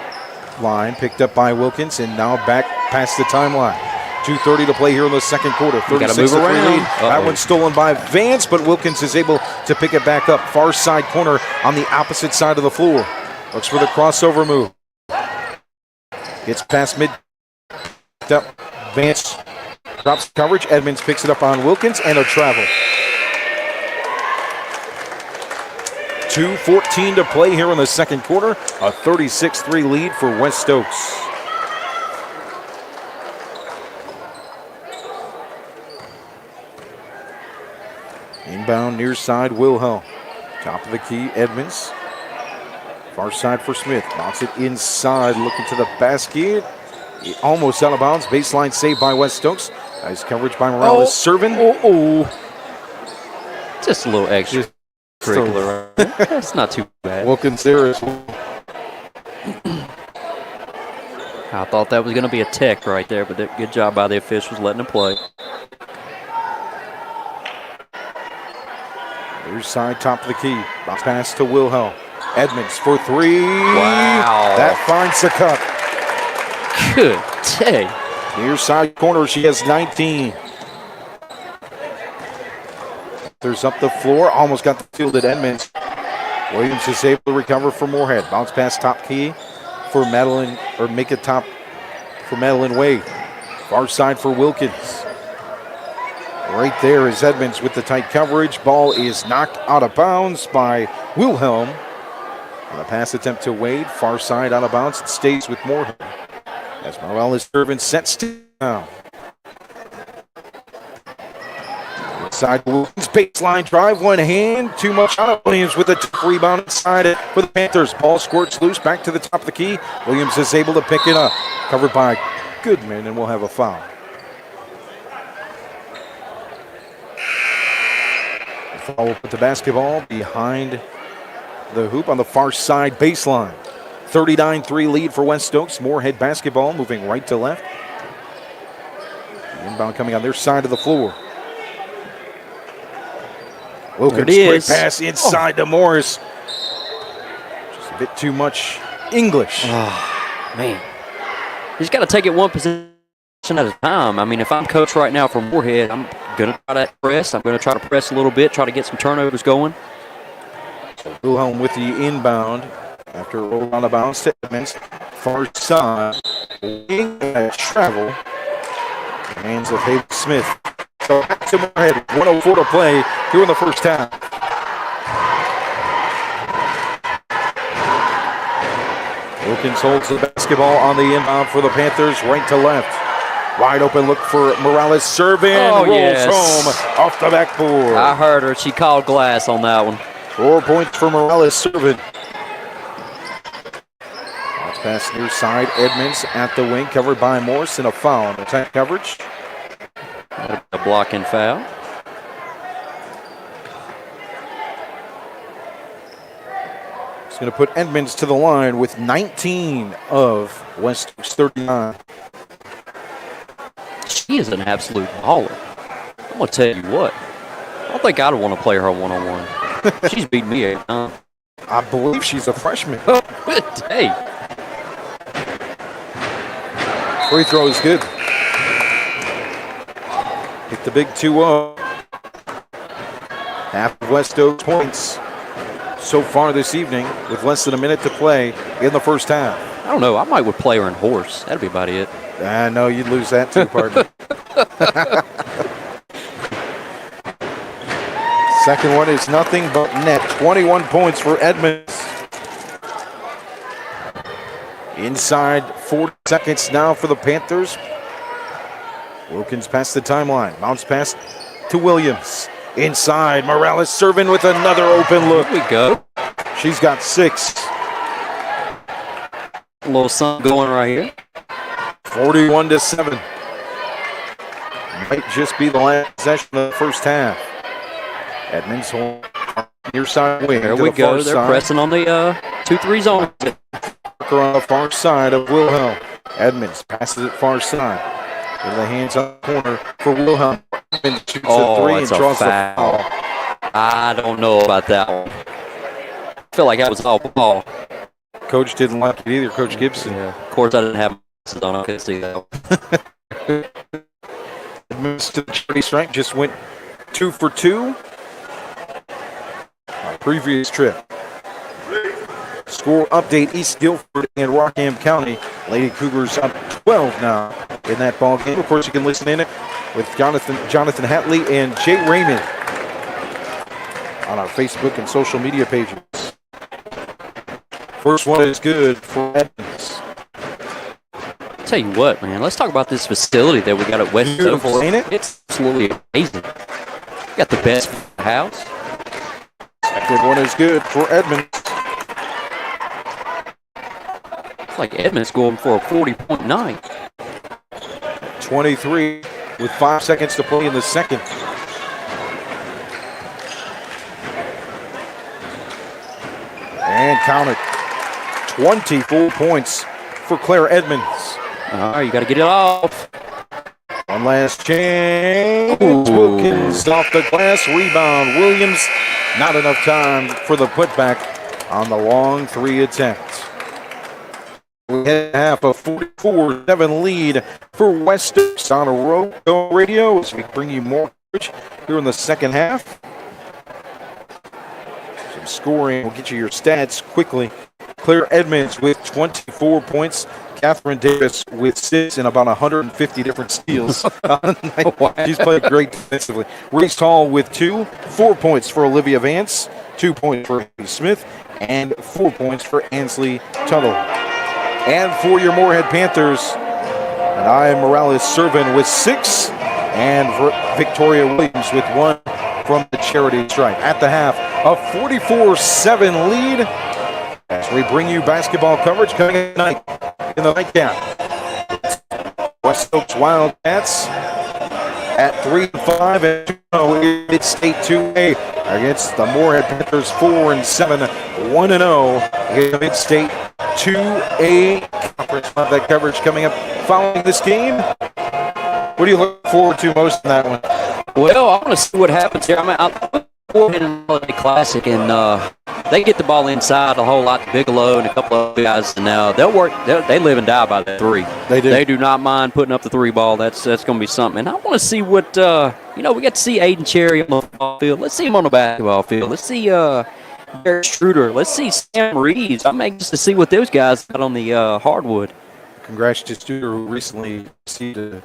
line. Picked up by Wilkins. And now back past the timeline. 2:30 to play here in the second quarter. 36-3 lead. That one's stolen by Vance, but Wilkins is able to pick it back up. Far side corner on the opposite side of the floor. Looks for the crossover move. Gets past mid. Vance drops coverage. Edmonds picks it up on Wilkins and a travel. 2:14 to play here in the second quarter. A 36-3 lead for West Stokes. Inbound near side, Wilhelm. Top of the key, Edmonds. Far side for Smith. Bounce it inside, looking to the basket. Almost out of bounds. Baseline saved by West Stokes. Nice coverage by Morales. Serving. Just a little extra. Curricular. That's not too bad. Wilkins there as well. I thought that was going to be a tech right there, but good job by the officials letting him play. Near side, top of the key. Bounce pass to Wilhelm. Edmonds for three. Wow. That finds the cup. Good day. Near side corner, she has 19. There's up the floor. Almost got the field at Edmonds. Williams is able to recover for Morehead. Bounce pass top key for Madeline, or make it top for Madeline Wade. Far side for Wilkins. Right there is Edmonds with the tight coverage. Ball is knocked out of bounds by Wilhelm. On a pass attempt to Wade. Far side out of bounds. It stays with Morehead. As Morales serving sets down. Inside Williams. Baseline drive. One hand. Too much out of Williams with a rebound inside for the Panthers. Ball squirts loose. Back to the top of the key. Williams is able to pick it up. Covered by Goodman, and we'll have a foul. Foul will put the basketball behind the hoop on the far side baseline. 39-3 lead for West Stokes. Morehead basketball moving right to left. The inbound coming on their side of the floor. Wilkins, great pass inside to Morris. Just a bit too much English. Oh, man. He's got to take it one position at a time. I mean, if I'm coach right now for Morehead, I'm going to try to press. I'm going to try to press a little bit, try to get some turnovers going. Wilhelm with the inbound after a roll on the bounce to Edmonds. Far side. Travel. Hands of Haley Smith. So back to Morehead. 1:04 to play here in the first half. Wilkins holds the basketball on the inbound for the Panthers, right to left. Wide open look for Morales. Serving, rolls home off the backboard. I heard her. She called glass on that one. 4 points for Morales serving. Bounce pass near side. Edmonds at the wing, covered by Morris, and a foul. Attack coverage. A blocking foul. It's going to put Edmonds to the line with 19 of West Stokes 39. She is an absolute baller. I'm going to tell you what. I don't think I'd want to play her one-on-one. She's beaten me 8 times. I believe she's a freshman. Good day. Free throw is good. Hit the big 2-0. Half of West Stokes points so far this evening with less than a minute to play in the first half. I don't know. I might would play her in horse. That'd be about it. I know you'd lose that too, partner. Second one is nothing but net. 21 points for Edmonds. Inside 4 seconds now for the Panthers. Wilkins past the timeline. Bounce pass to Williams. Inside, Morales serving with another open look. Here we go. She's got 6. A little something going right here. 41-7. Might just be the last possession of the first half. Edmonds Near side wing. There we go. They're pressing on the 2-3 zone. Parker on the far side of Wilhelm. Edmonds passes it far side. In the hands on the corner for Wilhelm. Edmonds shoots a three and draws the foul. I don't know about that one. I feel like that was all ball. Coach didn't like it either, Coach Gibson. Yeah. Of course, I didn't have my on. I couldn't see that. Edmonds to the charity stripe, just went 2 for 2. Our previous trip. Score update: East Guilford and Rockham County. Lady Cougars up 12 now in that ball game. Of course, you can listen in it with Jonathan Hatley and Jay Raymond on our Facebook and social media pages. First one is good for Edmonds. Tell you what, man. Let's talk about this facility that we got at West Stokes. Beautiful, ain't it? It's absolutely amazing. We got the best house. Second one is good for Edmonds. It's like Edmonds going for a 40-point night. 23 with 5 seconds to play in the second. And count it. 24 points for Claire Edmonds. All right, you got to get it off. One last chance. Wilkins off the glass. Rebound. Williams. Not enough time for the putback on the long 3 attempt. We had half a 44-7 lead for West Stokes on RoCo Radio as we bring you more coverage here in the second half. Some scoring. We'll get you your stats quickly. Claire Edmonds with 24 points. Catherine Davis with 6 and about 150 different steals. She's played great defensively. Reese Hall with 2. 4 points for Olivia Vance. 2 points for Haley Smith. And 4 points for Ansley Tuttle. And for your Morehead Panthers, and I, Morales Servin, with 6. And Victoria Williams with 1 from the charity stripe. At the half, a 44-7 lead. As we bring you basketball coverage coming in tonight in the nightcap. West Stokes Wildcats at 3-5 and 2-0 Mid-State 2A against the Morehead Panthers 4-7, 1-0 in Mid-State 2A conference. That coverage coming up following this game. What do you look forward to most in that one? Well, I want to see what happens here. I'm in a Holiday Classic, and they get the ball inside a whole lot. Bigelow and a couple of guys, and they'll work. They live and die by that 3. They do. They do not mind putting up the 3 ball. That's going to be something. And I want to see what we got to see Aiden Cherry on the football field. Let's see him on the basketball field. Let's see Derek Struder. Let's see Sam Reeves. I'm anxious to see what those guys got on the hardwood. Congrats to Struder, who recently received an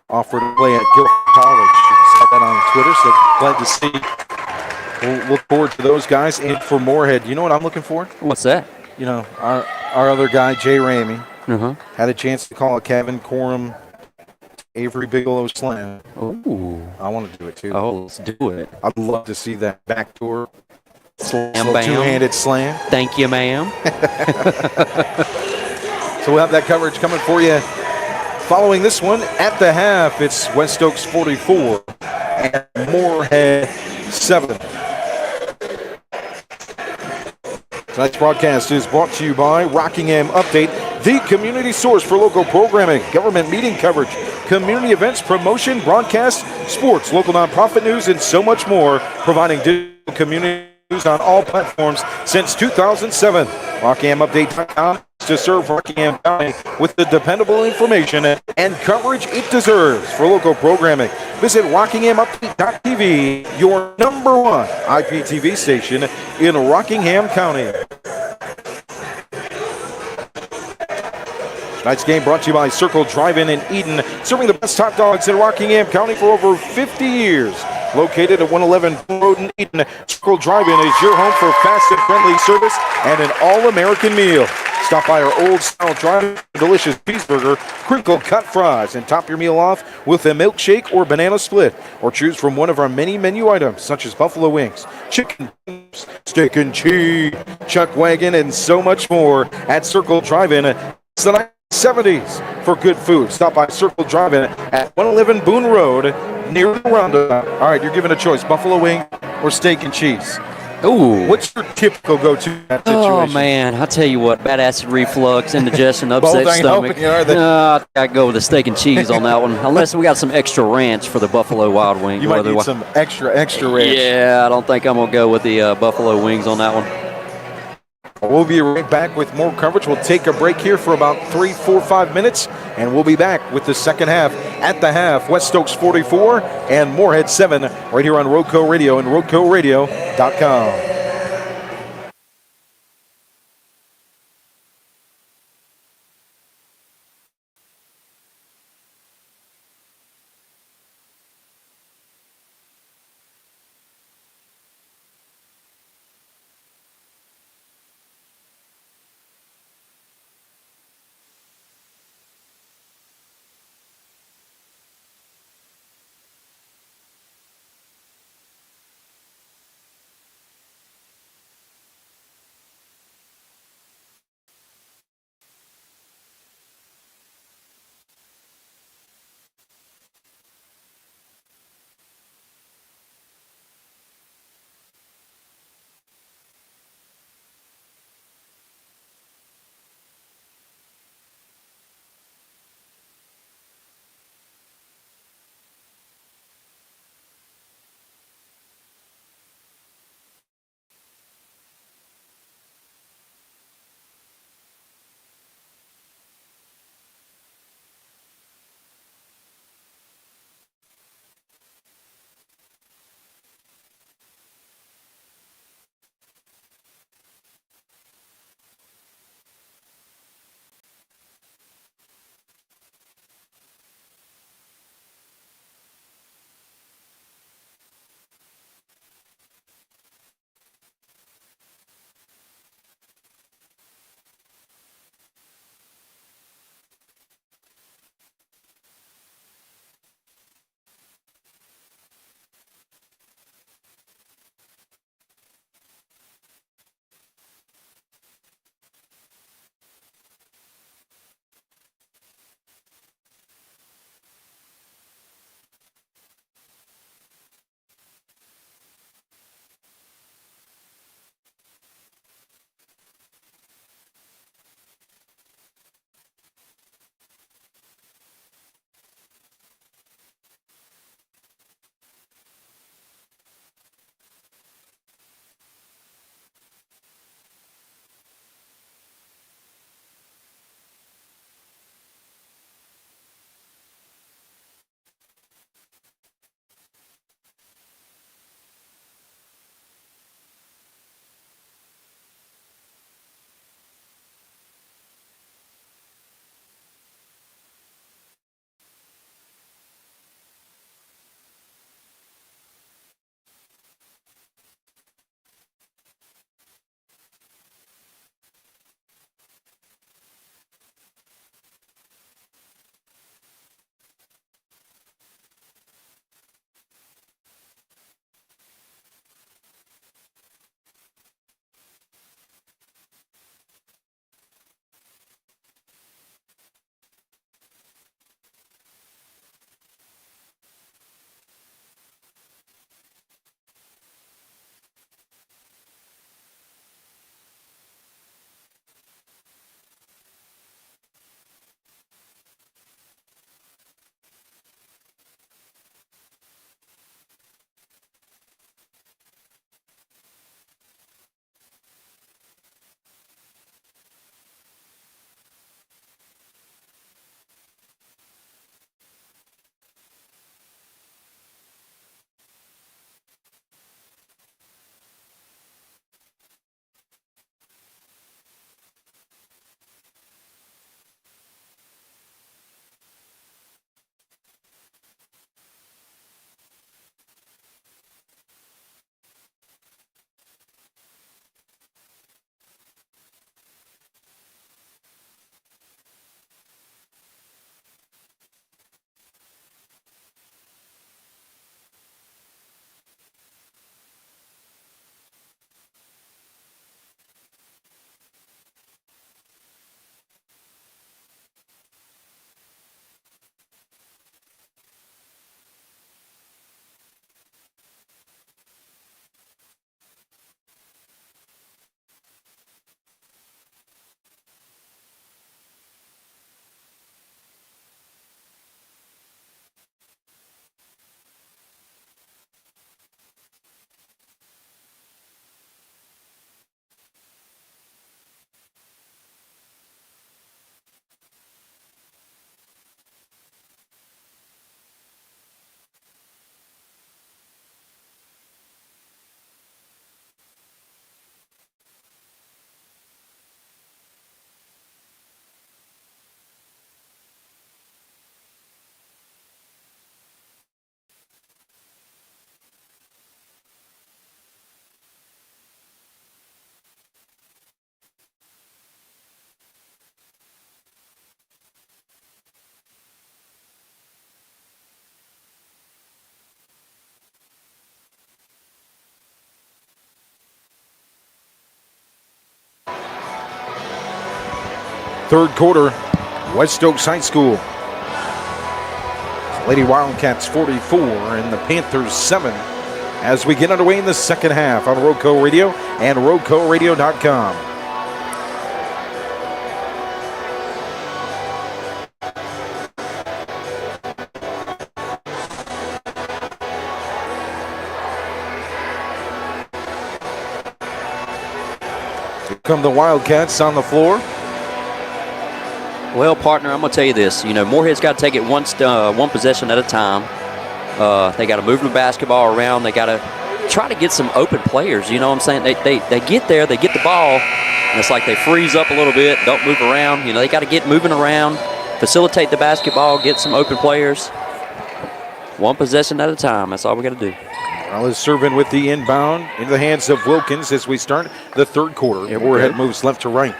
offer to play at Guilford College. You saw that on Twitter, so glad to see. We'll look forward to those guys. And for Morehead, you know what I'm looking for? What's that? You know, our other guy, Jay Ramey, had a chance to call a Kevin Corum, Avery Bigelow slam. Ooh. I want to do it, too. Oh, let's do it. I'd love to see that backdoor slam, bam. Two-handed slam. Thank you, ma'am. So we'll have that coverage coming for you. Following this one, at the half, it's West Stokes 44 and Morehead 7. Tonight's broadcast is brought to you by Rockingham Update, the community source for local programming, government meeting coverage, community events, promotion, broadcast, sports, local nonprofit news, and so much more, providing digital community news on all platforms since 2007. RockinghamUpdate.com to serve Rockingham County with the dependable information and coverage it deserves for local programming. Visit RockinghamUpdate.tv, your #1 IPTV station in Rockingham County. Tonight's game brought to you by Circle Drive-In in Eden, serving the best hot dogs in Rockingham County for over 50 years. Located at 111 Road in Eden, Circle Drive-In is your home for fast and friendly service and an all-American meal. Stop by our old-style drive-in, delicious cheeseburger, crinkle cut fries, and top your meal off with a milkshake or banana split. Or choose from one of our many menu items, such as buffalo wings, chicken, steak and cheese, chuck wagon, and so much more at Circle Drive-In. It's the 70s for good food. Stop by Circle Drive-In at 111 Boone Road near the roundabout. All right, you're given a choice: buffalo wing, or steak and cheese? Ooh. What's your typical go-to in that situation? Oh, man. I tell you what, bad acid reflux, indigestion, upset Both ain't stomach. helping you, are they? I got to go with the steak and cheese on that one, unless we got some extra ranch for the Buffalo Wild Wings. You might need some extra ranch. Yeah, I don't think I'm going to go with the Buffalo Wings on that one. We'll be right back with more coverage. We'll take a break here for about 3, 4, 5 minutes, and we'll be back with the second half. At the half, West Stokes 44 and Morehead 7 right here on RoCo Radio and RoCoRadio.com. third quarter. West Stokes High School. Lady Wildcats 44 and the Panthers 7 as we get underway in the second half on RoCo Radio and RoCoRadio.com. Here come the Wildcats on the floor. Well, partner, I'm going to tell you this. You know, Morehead's got to take it one possession at a time. They got to move the basketball around. They got to try to get some open players. You know what I'm saying? They get there, they get the ball, and it's like they freeze up a little bit, don't move around. You know, they got to get moving around, facilitate the basketball, get some open players. One possession at a time. That's all we got to do. Morales serving with the inbound into the hands of Wilkins as we start the third quarter. Morehead moves left to right.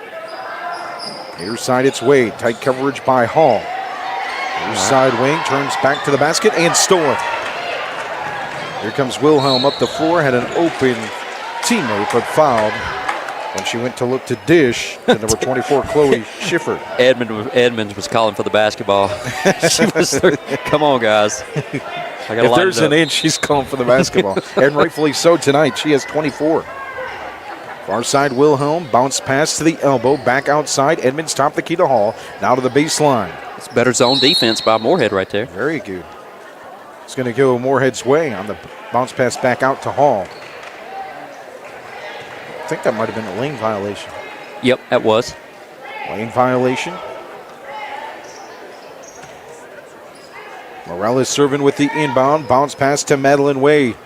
Near side, it's Wade. Tight coverage by Hall. Near side wing, turns back to the basket and stolen. Here comes Wilhelm up the floor. Had an open teammate, but fouled when she went to look to dish to number 24, Chloe Schiffer. Edmonds was calling for the basketball. She was, come on, guys. If there's an inch, she's calling for the basketball. And rightfully so tonight. She has 24. Far side, Wilhelm, bounce pass to the elbow, back outside. Edmonds top the key to Hall. Now to the baseline. It's better zone defense by Morehead right there. Very good. It's going to go Morehead's way on the bounce pass back out to Hall. I think that might have been a lane violation. Yep, that was. Lane violation. Morales serving with the inbound. Bounce pass to Madeline Wade.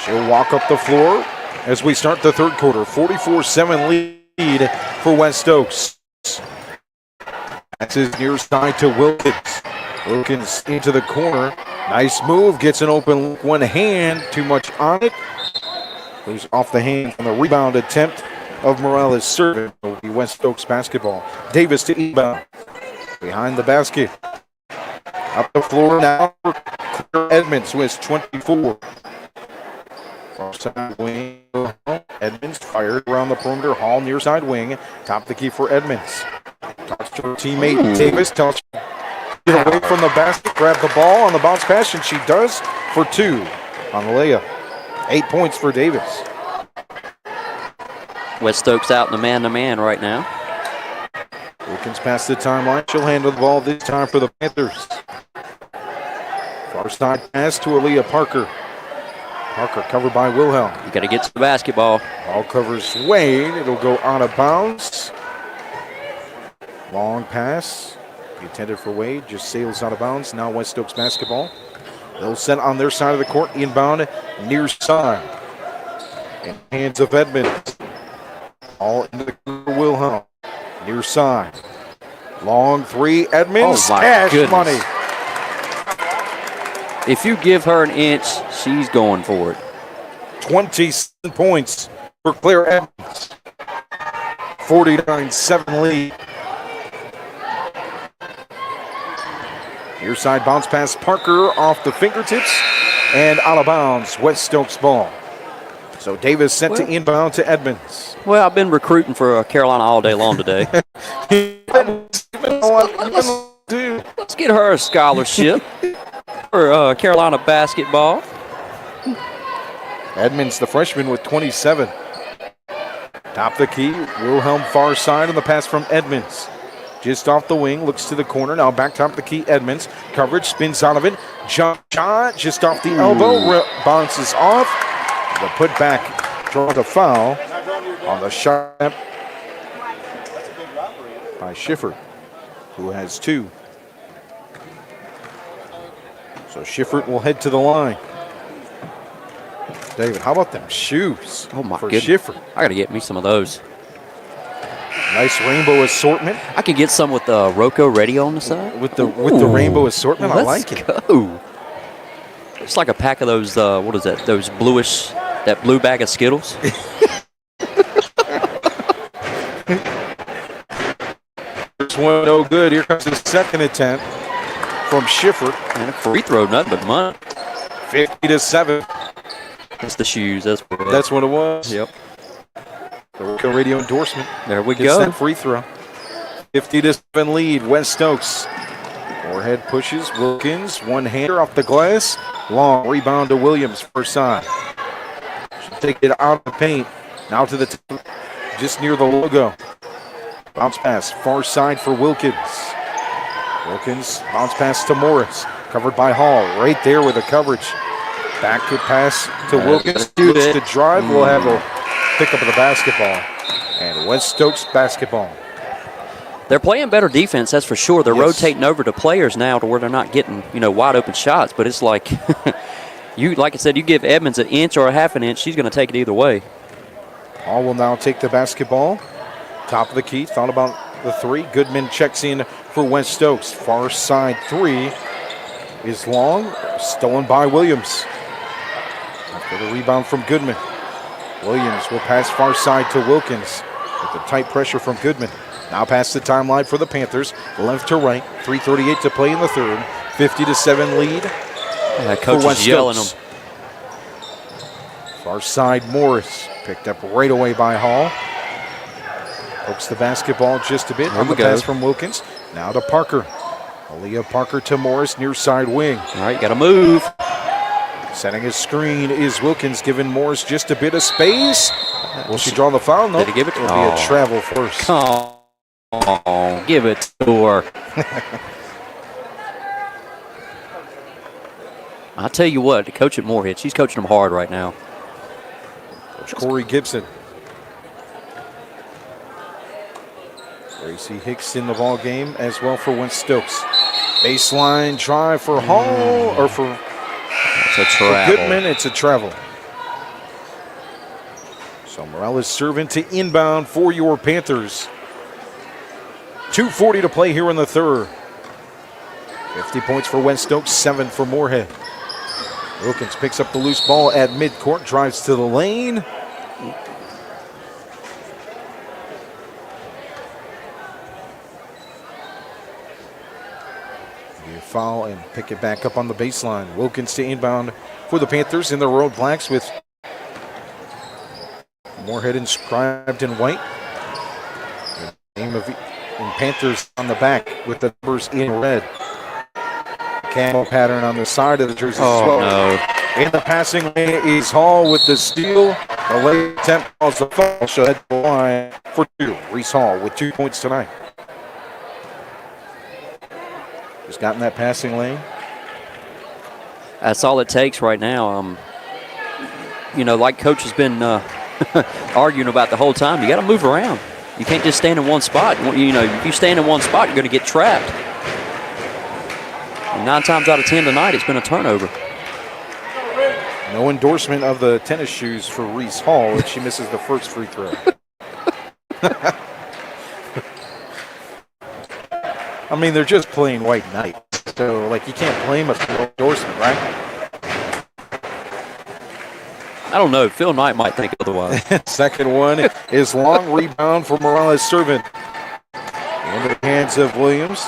She'll walk up the floor as we start the third quarter. 44-7 lead for West Stokes. That's his near side to Wilkins. Wilkins into the corner. Nice move. Gets an open look. One hand. Too much on it. Goes off the hand from the rebound attempt of Morales serving. Will be West Stokes basketball. Davis to inbound. Behind the basket. Up the floor now for Edmonds, who has 24. Far side wing. Edmonds fired around the perimeter. Hall near side wing. Top the key for Edmonds. Talks to her teammate Davis. Tells her to get away from the basket. Grab the ball on the bounce pass, and she does for two on the layup. 8 points for Davis. West Stokes out in the man-to-man right now. Wilkins past the timeline. She'll handle the ball this time for the Panthers. Far side pass to Aaliyah Parker. Parker covered by Wilhelm. You got to get to the basketball. Ball covers Wade. It'll go out of bounds. Long pass. Intended for Wade. Just sails out of bounds. Now West Stokes basketball. They'll set on their side of the court. Inbound near side. In hands of Edmonds. All into the corner. Wilhelm. Near side. Long three. Edmonds. Oh, my cash goodness. money. If you give her an inch, she's going for it. 27 points for Claire Edmonds. 49-7 lead. Near side bounce pass. Parker off the fingertips and out of bounds. West Stokes ball. So Davis sent to inbound to Edmonds. Well, I've been recruiting for Carolina all day long today. Let's get her a scholarship for Carolina basketball. Edmonds, the freshman, with 27. Top the key. Wilhelm far side on the pass from Edmonds. Just off the wing, looks to the corner. Now back top the key, Edmonds. Coverage, spins out of it. Jump shot, just off the elbow. Bounces off. The putback draws a foul on the shot by Schiffer, who has two. So Schiffer will head to the line. David, how about them shoes? Oh my for goodness. Schiffer? I got to get me some of those. Nice rainbow assortment. I could get some with the RoCo Radio on the side. With the rainbow assortment, I like it. Let's go. It's like a pack of those, what is that? Those bluish, that blue bag of Skittles. First one, no good. Here comes the second attempt from Schiffer. And a free throw, nothing but money. 50-7. It's the shoes. That's what it was. Yep. The RoCo Radio endorsement. There we Gets go. that free throw. 50-7 lead, West Stokes. Morehead pushes, Wilkins, one-hander off the glass. Long rebound to Williams, first side. She'll take it out of the paint. Now to the top, just near the logo. Bounce pass, far side for Wilkins. Wilkins, bounce pass to Morris. Covered by Hall, right there with the coverage. Back to pass to Wilkins. Looks to drive. We'll have a pick up of the basketball. And West Stokes basketball. They're playing better defense, that's for sure. They're Yes. rotating over to players now to where they're not getting, wide open shots. But it's like, like I said, you give Edmonds an inch or a half an inch, she's going to take it either way. Hall will now take the basketball. Top of the key, thought about the three. Goodman checks in for West Stokes. Far side three is long, stolen by Williams. After the rebound from Goodman. Williams will pass far side to Wilkins with the tight pressure from Goodman. Now past the timeline for the Panthers, left to right. 3:38 to play in the third. 50-7 lead. Coach for West is yelling Stokes. them. Far side Morris picked up right away by Hall. Pokes the basketball just a bit. There On we the go. pass from Wilkins. Now to Parker. Aaliyah Parker to Morris, near side wing. All right, got to move. Setting a screen is Wilkins, giving Morris just a bit of space. Will she draw the foul? No. Did he give it? It'll be a travel first. Come on, give it to her. I'll tell you what, the coach at Morehead, she's coaching them hard right now. Coach Corey Gibson. Gracie Hicks in the ball game as well for West Stokes. Baseline drive for Hall, or for It's a travel. Goodman. It's a travel. So Morales serving to inbound for your Panthers. 2:40 to play here in the third. 50 points for West Stokes, 7 for Morehead. Wilkins picks up the loose ball at midcourt, drives to the lane. Foul and pick it back up on the baseline. Wilkins to inbound for the Panthers in the road blacks with Morehead inscribed in white. The name of in Panthers on the back with the numbers in red. Camo pattern on the side of the jersey as well. No. In the passing lane is Hall with the steal. The late attempt calls the foul. She'll head to the line for two. Reese Hall with 2 points tonight. Just got in that passing lane. That's all it takes right now. Like Coach has been arguing about the whole time, you got to move around. You can't just stand in one spot. If you stand in one spot, you're going to get trapped. And 9 times out of 10 tonight, it's been a turnover. No endorsement of the tennis shoes for Reese Hall if she misses the first free throw. I mean, they're just plain white knight. So, you can't blame us for endorsement, right? I don't know. Phil Knight might think otherwise. Second one is long rebound for Morales serving. In the hands of Williams.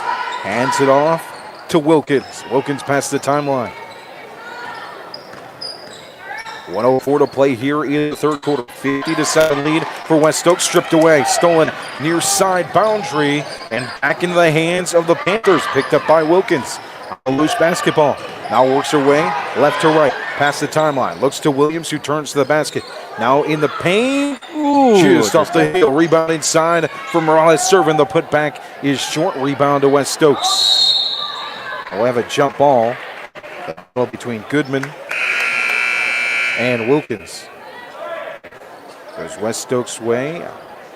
Hands it off to Wilkins. Wilkins past the timeline. 1:04 to play here in the third quarter. 50-7 lead for West Stokes. Stripped away. Stolen near side boundary. And back into the hands of the Panthers. Picked up by Wilkins. A loose basketball. Now works her way left to right. Past the timeline. Looks to Williams, who turns to the basket. Now in the paint. Just off the heel. Rebound inside for Morales serving. The putback is short. Rebound to West Stokes. We'll have a jump ball between Goodman and Wilkins. Goes West Stokes' way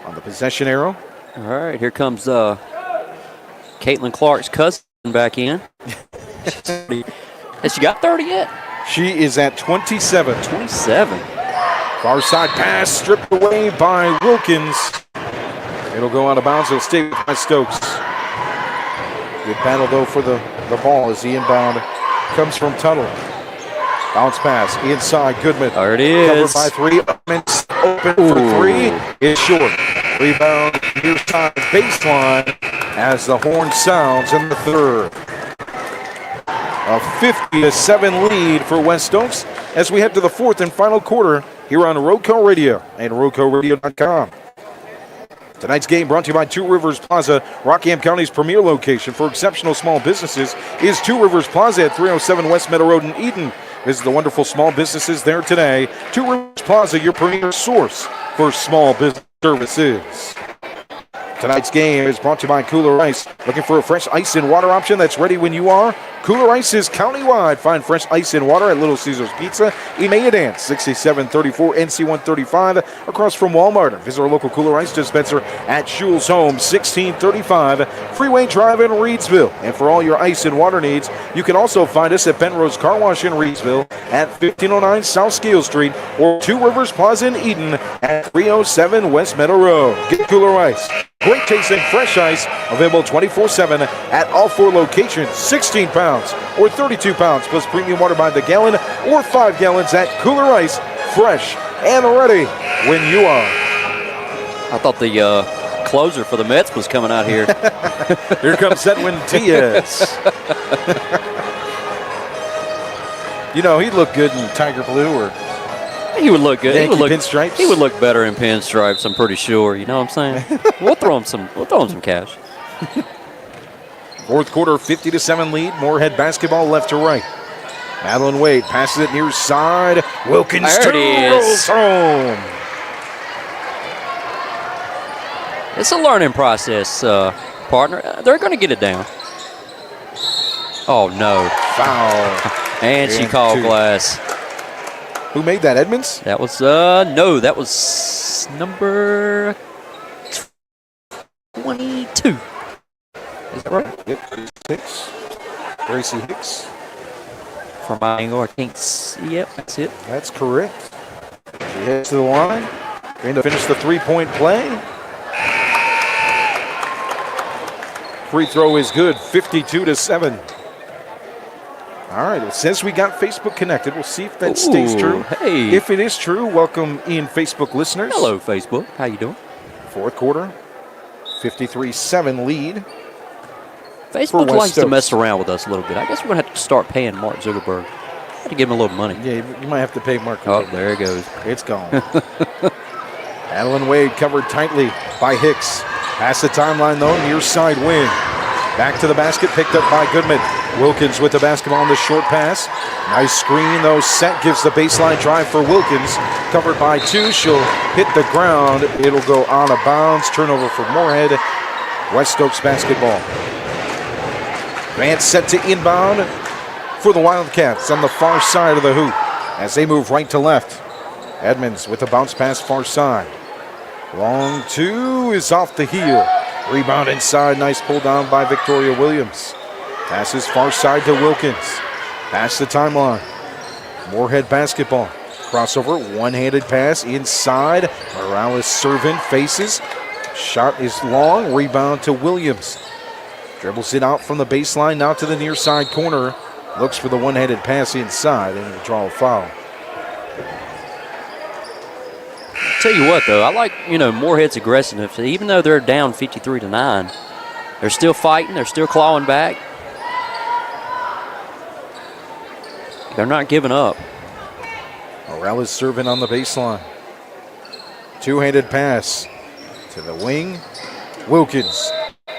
on the possession arrow. All right, here comes Caitlin Clark's cousin back in. Has she got 30 yet? She is at 27. 27. Far side pass stripped away by Wilkins. It'll go out of bounds. It'll stay with West Stokes. Good battle, though, for the ball as the inbound comes from Tuttle. Bounce pass inside Goodman. There it is. Covered by three. Open for three. It's short. Rebound near side baseline as the horn sounds in the third. A 50-7 lead for West Stokes as we head to the fourth and final quarter here on RoCo Radio and RoCoRadio.com. Tonight's game brought to you by Two Rivers Plaza, Rockingham County's premier location for exceptional small businesses is Two Rivers Plaza at 307 West Meadow Road in Eden. Visit the wonderful small businesses there today. Two Rivers Plaza, your premier source for small business services. Tonight's game is brought to you by Kooler Ice. Looking for a fresh ice and water option that's ready when you are? Kooler Ice is countywide. Find fresh ice and water at Little Caesars Pizza, Emea Dance, 6734 NC 135, across from Walmart. Visit our local Kooler Ice dispenser at Schul's Home, 1635 Freeway Drive in Reedsville. And for all your ice and water needs, you can also find us at Penrose Car Wash in Reedsville at 1509 South Scale Street or Two Rivers Plaza in Eden at 307 West Meadow Road. Get Kooler Ice. Great tasting fresh ice, available 24/7 at all 4 locations, 16 pounds or 32 pounds, plus premium water by the gallon or 5 gallons at Kooler Ice, fresh and ready when you are. I thought the closer for the Mets was coming out here. Here comes Edwin Diaz. You know, he'd look good in tiger blue or He would look good. Yankee pinstripes. He would look better in pinstripes, I'm pretty sure. You know what I'm saying? We'll throw him some cash. Fourth quarter, 50-7 lead. Morehead basketball left to right. Madeline Wade passes it near side. Wilkins There it is. rolls home. It's a learning process, partner. They're going to get it down. Oh, no. Foul. And she And called 2. glass. Who made that, Edmonds? That was, no, that was number 22. Is that right? Yep, Hicks. Gracie Hicks. From my angle, I can't see. Yep, that's it. That's correct. She heads to the line. Going to finish the three-point play. Free throw is good, 52-7. All right, well, since we got Facebook connected, we'll see if that stays true. Hey. If it is true, welcome in Facebook listeners. Hello, Facebook. How you doing? Fourth quarter, 53-7 lead. Facebook West likes to Stokes. mess around with us a little bit. I guess we're going to have to start paying Mark Zuckerberg. Have to give him a little money. Yeah, you might have to pay Mark. Oh, there it goes. It's gone. Madeline Wade covered tightly by Hicks. Past the timeline, though, near side wing. Back to the basket, picked up by Goodman. Wilkins with the basketball on the short pass. Nice screen, though, set. Gives the baseline drive for Wilkins. Covered by 2. She'll hit the ground. It'll go out of bounds. Turnover for Morehead. West Stokes basketball. Grant set to inbound for the Wildcats on the far side of the hoop as they move right to left. Edmonds with the bounce pass far side. Long 2 is off the heel. Rebound inside. Nice pull down by Victoria Williams. Passes far side to Wilkins. Past the timeline. Morehead basketball. Crossover. One-handed pass inside. Morales serving. Faces. Shot is long. Rebound to Williams. Dribbles it out from the baseline. Now to the near side corner. Looks for the one-handed pass inside and will draw a foul. Tell you what, though, I like, Morehead's aggressiveness. Even though they're down 53-9, they're still fighting. They're still clawing back. They're not giving up. Morales serving on the baseline. Two-handed pass to the wing. Wilkins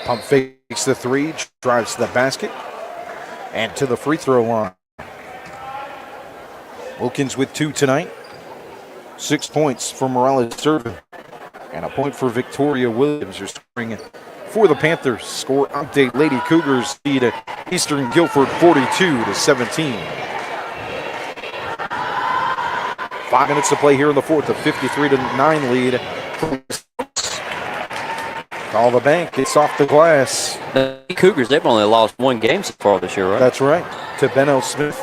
pump fakes the 3, drives to the basket and to the free throw line. Wilkins with 2 tonight. 6 points for Morales serving and a point for Victoria Williams. You're scoring for the Panthers. Score update: Lady Cougars lead Eastern Guilford 42-17. 5 minutes to play here in the fourth. A 53-9 lead. Call the bank. It's off the glass. The Cougars, they've only lost 1 game so far this year, right? That's right. To Ben L. Smith.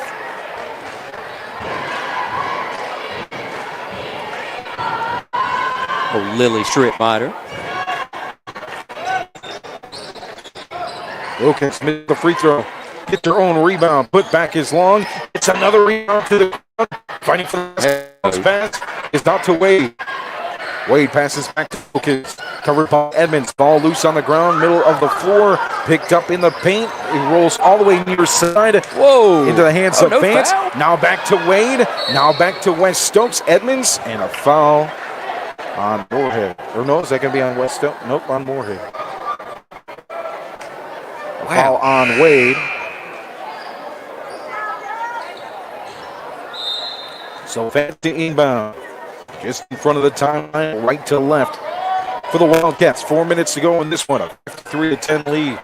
Oh, Lily Strittmeyer. Wilkins missed the free throw. Gets her own rebound. Put back is long. It's another rebound to the ground. Fighting for the pass. It's out to Wade. Wade passes back to Wilkins. Covered by Edmonds. Ball loose on the ground. Middle of the floor. Picked up in the paint. It rolls all the way near side. Whoa. Into the hands of no Vance. foul. Now back to Wade. Now back to West Stokes. Edmonds. And a foul on Morehead. Or no, is that going to be on West Stokes? Nope, on Morehead. Foul on Wade. So fast to inbound. Just in front of the timeline, right to left for the Wildcats. 4 minutes to go in this one. A 53-10 lead.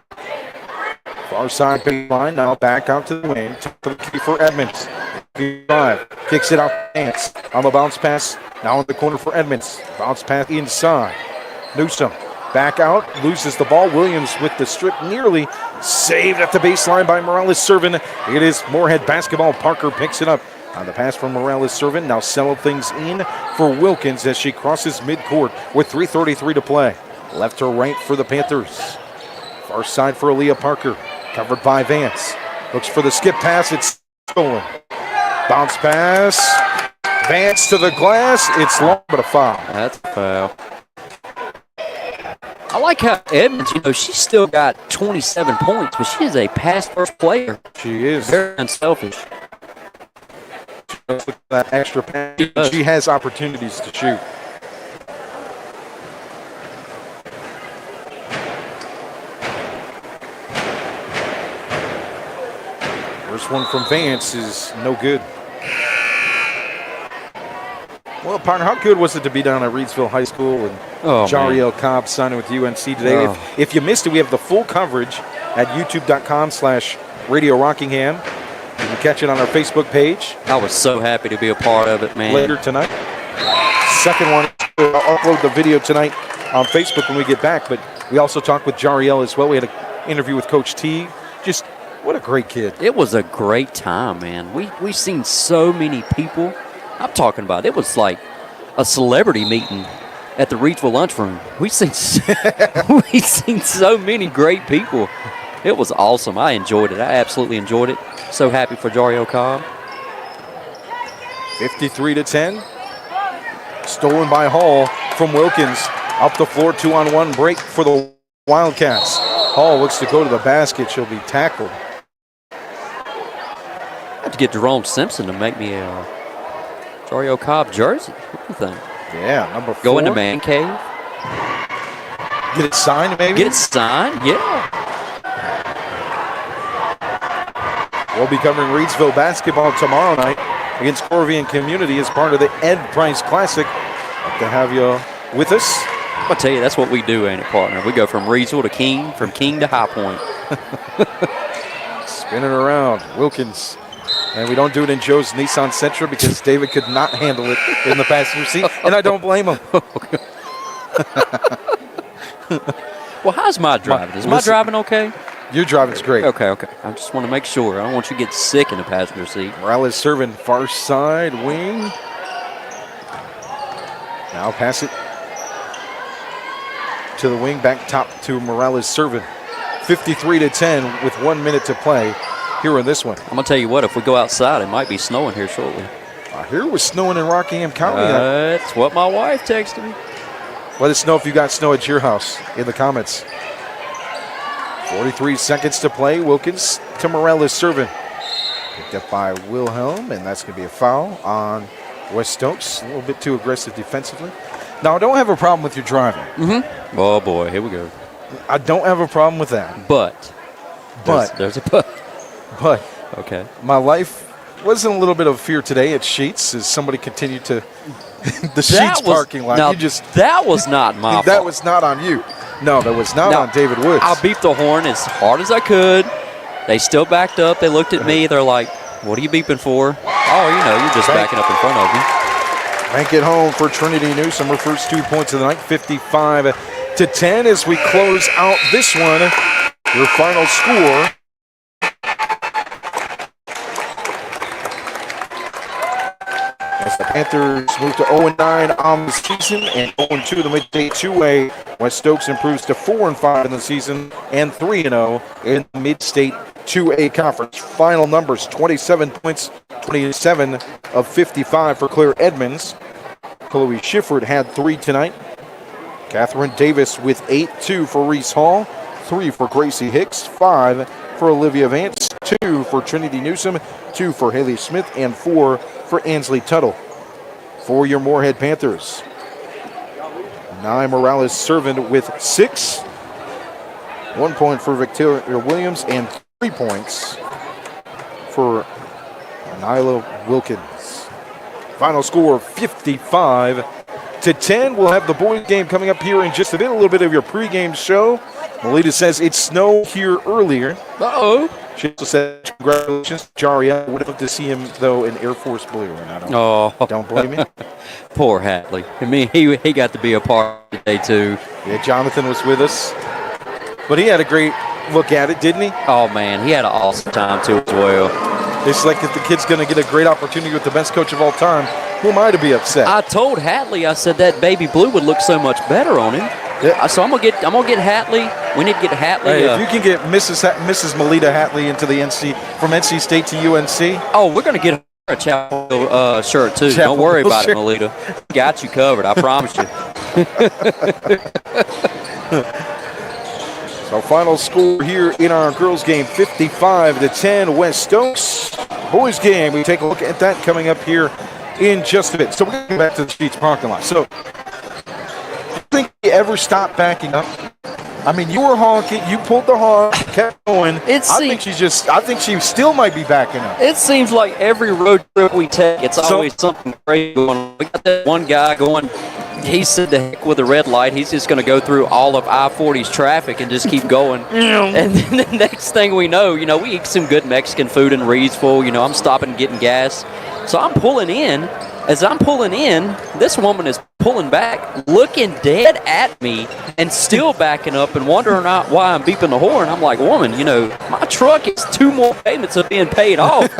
Far side baseline, now back out to the wing. For the key for Edmonds. 5 kicks it out to Vance. On the bounce pass, now in the corner for Edmonds. Bounce pass inside. Newsom back out, loses the ball. Williams with the strip, nearly saved at the baseline by Morales-Servin. It is Morehead basketball. Parker picks it up. On the pass from Morales-Servin, now settle things in for Wilkins as she crosses midcourt with 3:33 to play. Left to right for the Panthers. Far side for Aaliyah Parker, covered by Vance. Looks for the skip pass, it's stolen. Bounce pass, Vance to the glass, it's long but a foul. That's a foul. I like how Edmonds, she's still got 27 points, but she is a pass-first player. She is. Very unselfish. With that extra pass, she has opportunities to shoot. First one from Vance is no good. Well, partner, how good was it to be down at Reedsville High School and Jariel Cobb signing with UNC today? If you missed it, we have the full coverage at youtube.com/Radio Rockingham. You can catch it on our Facebook page. I was so happy to be a part of it, man. Later tonight. Second one, I'll upload the video tonight on Facebook when we get back, but we also talked with Jariel as well. We had an interview with Coach T. Just what a great kid. It was a great time, man. We've seen so many people. I'm talking about it was like a celebrity meeting at the Reedsville lunchroom. We've seen so many great people. It was awesome. I enjoyed it. I absolutely enjoyed it. So happy for Jariel Cobb. 53-10. Stolen by Hall from Wilkins. Up the floor, 2-on-1 break for the Wildcats. Hall looks to go to the basket. She'll be tackled. I have to get Jerome Simpson to make me a Jariel Cobb jersey. What do you think? Yeah, number 4. Go into man cave. Get it signed, maybe? Get it signed, yeah. We'll be covering Reedsville basketball tomorrow night against Corvian Community as part of the Ed Price Classic. Hope to have you with us. I'll tell you, that's what we do, ain't it, partner? We go from Reedsville to King, from King to High Point. Spinning around, Wilkins. And we don't do it in Joe's Nissan Sentra because David could not handle it in the passenger seat, and I don't blame him. Well, how's my driving? Is my driving okay? Your driving's great. Okay. I just want to make sure. I don't want you to get sick in the passenger seat. Morales-Servin, far side wing. Now pass it to the wing, back top to Morales-Servin. 53-10 with 1 minute to play here in this one. I'm going to tell you what, if we go outside, it might be snowing here shortly. I hear it was snowing in Rockingham County. That's what my wife texted me. Let us know if you got snow at your house in the comments. 43 seconds to play. Wilkins to Morales-Servin. Picked up by Wilhelm, and that's going to be a foul on West Stokes. A little bit too aggressive defensively. Now, I don't have a problem with your driving. Mm-hmm. Oh, boy, here we go. I don't have a problem with that. But. There's a but. But. Okay. My life was in a little bit of fear today at Sheets as somebody continued to the Sheets parking lot. Now, that was not my fault. That was not on you. No, that was not on David Woods. I beeped the horn as hard as I could. They still backed up. They looked at me. They're like, what are you beeping for? Oh, you're just backing up in front of me. Bank it home for Trinity Newsom. Her first 2 points of the night, 55-10 as we close out this one. Your final score. As the Panthers move to 0-9 on the season and 0-2 the midday 2A, West Stokes improves to 4-5 in the season and 3-0 in the mid-state 2A conference. Final numbers: 27 points, 27 of 55 for Claire Edmonds. Chloe Schifford had 3 tonight. Catherine Davis with 8, 2 for Reese Hall, 3 for Gracie Hicks, 5 for Olivia Vance, 2 for Trinity Newsom, 2 for Haley Smith, and 4 for Ansley Tuttle. For your Morehead Panthers, Nye Morales serving with 6. 1 point for Victoria Williams and 3 points for Nyla Wilkins. Final score 55-10. We'll have the boys game coming up here in just a bit. A little bit of your pregame show. Melita says it snowed here earlier. Uh-oh. She also said congratulations to Jariel. Would have loved to see him, though, in Air Force Blue. And I don't blame him. Poor Hatley. I mean, he got to be a part today, too. Yeah, Jonathan was with us. But he had a great look at it, didn't he? Oh, man, he had an awesome time, too, as well. It's like if the kid's going to get a great opportunity with the best coach of all time, who am I to be upset? I told Hatley, I said that baby blue would look so much better on him. Yeah. So I'm gonna get Hatley. We need to get Hatley. Hey, if you can get Mrs. Melita Hatley into the from NC State to UNC. Oh, we're gonna get her a Chapel shirt too. Don't worry about it, Melita. Got you covered. I promise you. So final score here in our girls game, 55-10, West Stokes. Boys game, we take a look at that coming up here in just a bit. So we're going to go back to the Sheets parking lot. So, do you think you ever stopped backing up? I mean, you were honking, you pulled the honk, kept going. I think she still might be backing up. It seems like every road trip we take, it's always something crazy going on. We got that one guy going, he said the heck with a red light. He's just going to go through all of I-40's traffic and just keep going. And then the next thing we know, we eat some good Mexican food in Reedsville. I'm stopping and getting gas. So I'm pulling in. As I'm pulling in, this woman is pulling back, looking dead at me, and still backing up and wondering why I'm beeping the horn. I'm like, woman, my truck is 2 more payments of being paid off.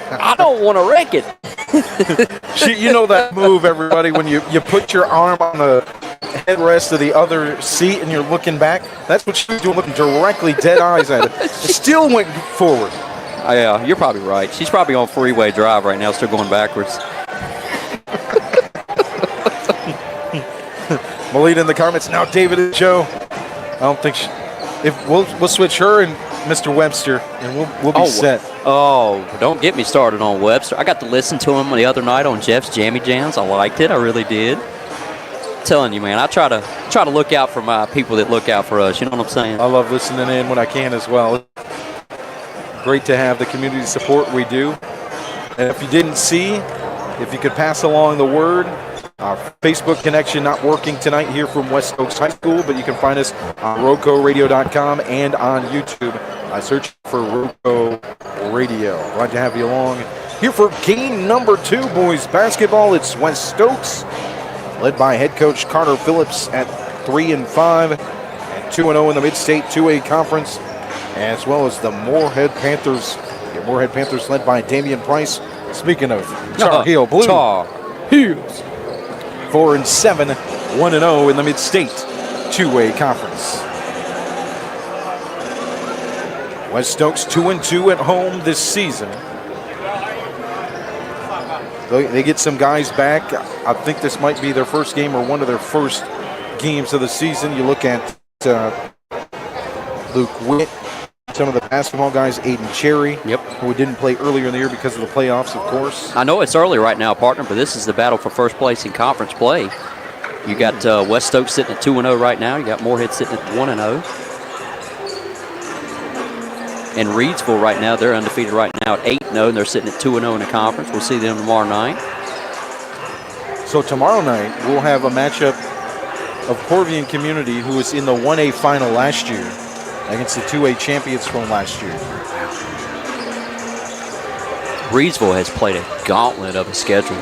I don't want to wreck it. You know that move, everybody, when you put your arm on the headrest of the other seat and you're looking back? That's what she was doing, looking directly dead eyes at it. It still went forward. Yeah, you're probably right. She's probably on freeway drive right now, still going backwards. Melita in the comments. Now David and Joe. I don't think we'll switch her and Mr. Webster, and we'll be set. Oh, don't get me started on Webster. I got to listen to him the other night on Jeff's Jammy Jams. I liked it. I really did. I'm telling you, man, I try to look out for my people that look out for us. You know what I'm saying? I love listening in when I can as well. Great to have the community support we do. And if you didn't see, if you could pass along the word, our Facebook connection not working tonight here from West Stokes High School, but you can find us on RoCoRadio.com and on YouTube. Search for RoCo Radio. Glad to have you along here for game number 2, boys basketball. It's West Stokes, led by head coach Carter Phillips at 3-5 and 2-0 in the Mid-State 2A Conference, as well as the Morehead Panthers. The Morehead Panthers led by Damian Price. Speaking of Tar Heel Blue. Tar Heels. 4-7, 1-0 in the Mid-State 2A Conference. West Stokes 2-2 at home this season. They get some guys back. I think this might be their first game or one of their first games of the season. You look at Luke Witt, some of the basketball guys, Aiden Cherry, who didn't play earlier in the year because of the playoffs, of course. I know it's early right now, partner, but this is the battle for first place in conference play. You got West Stokes sitting at 2-0 right now. You got Morehead sitting at 1-0. And Reedsville right now, they're undefeated right now at 8-0, and they're sitting at 2-0 in the conference. We'll see them tomorrow night. So tomorrow night, we'll have a matchup of Corvian Community, who was in the 1A final last year, against the 2A champions from last year. Reedsville has played a gauntlet of a schedule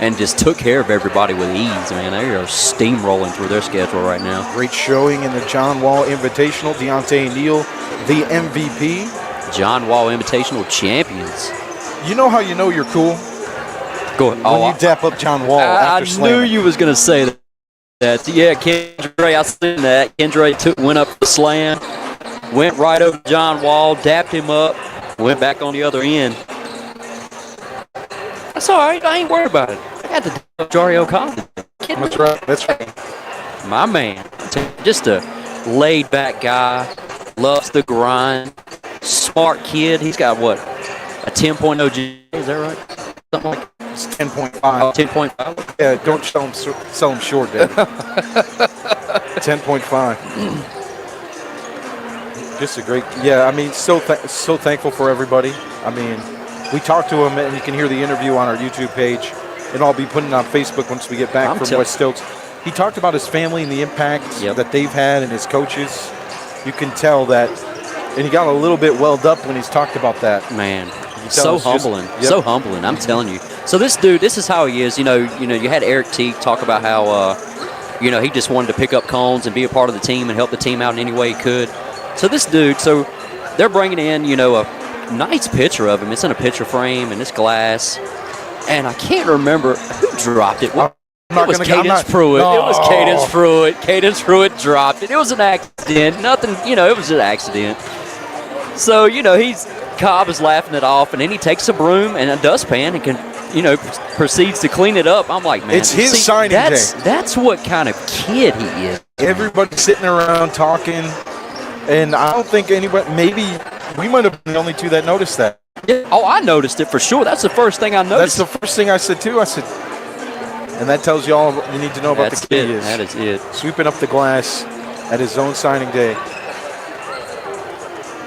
and just took care of everybody with ease, man. They are steamrolling through their schedule right now. Great showing in the John Wall Invitational. Deontay Neal, the MVP. John Wall Invitational champions. You know how you know you're cool? Go ahead. When you dap up John Wall after slamming. I knew you was going to say that. Yeah, Kendra, I seen that. Kendra went up the slam, went right over John Wall, dapped him up, went back on the other end. That's all right. I ain't worried about it. I got the Jario Collins. That's right. That's right. My man. Just a laid-back guy. Loves the grind. Smart kid. He's got, what, a 10.0 G? Is that right? Something like that? It's 10.5. Oh, 10.5? Yeah, don't sell him short, Dad. 10.5. Just a great, I mean, so thankful for everybody. I mean, we talked to him, and you can hear the interview on our YouTube page, and I'll be putting it on Facebook once we get back from West Stokes. He talked about his family and the impact that they've had and his coaches. You can tell that, and he got a little bit welled up when he's talked about that. Man, so humbling, so humbling. I'm telling you. So this dude, this is how he is. You had Eric Teague talk about how, he just wanted to pick up cones and be a part of the team and help the team out in any way he could. So this dude, they're bringing in, a nice picture of him. It's in a picture frame and it's glass. And I can't remember who dropped it. It was Cadence Pruitt. No. It was Cadence Pruitt. Cadence Pruitt dropped it. It was an accident. Nothing, it was an accident. So, Cobb is laughing it off, and then he takes a broom and a dustpan and proceeds to clean it up. I'm like, man. It's his signing day. That's what kind of kid he is. Everybody's sitting around talking, and I don't think anybody, maybe we might have been the only two that noticed that. Yeah. Oh, I noticed it for sure. That's the first thing I noticed. That's the first thing I said, too. And that tells you all you need to know about the kid. That is it. Sweeping up the glass at his own signing day.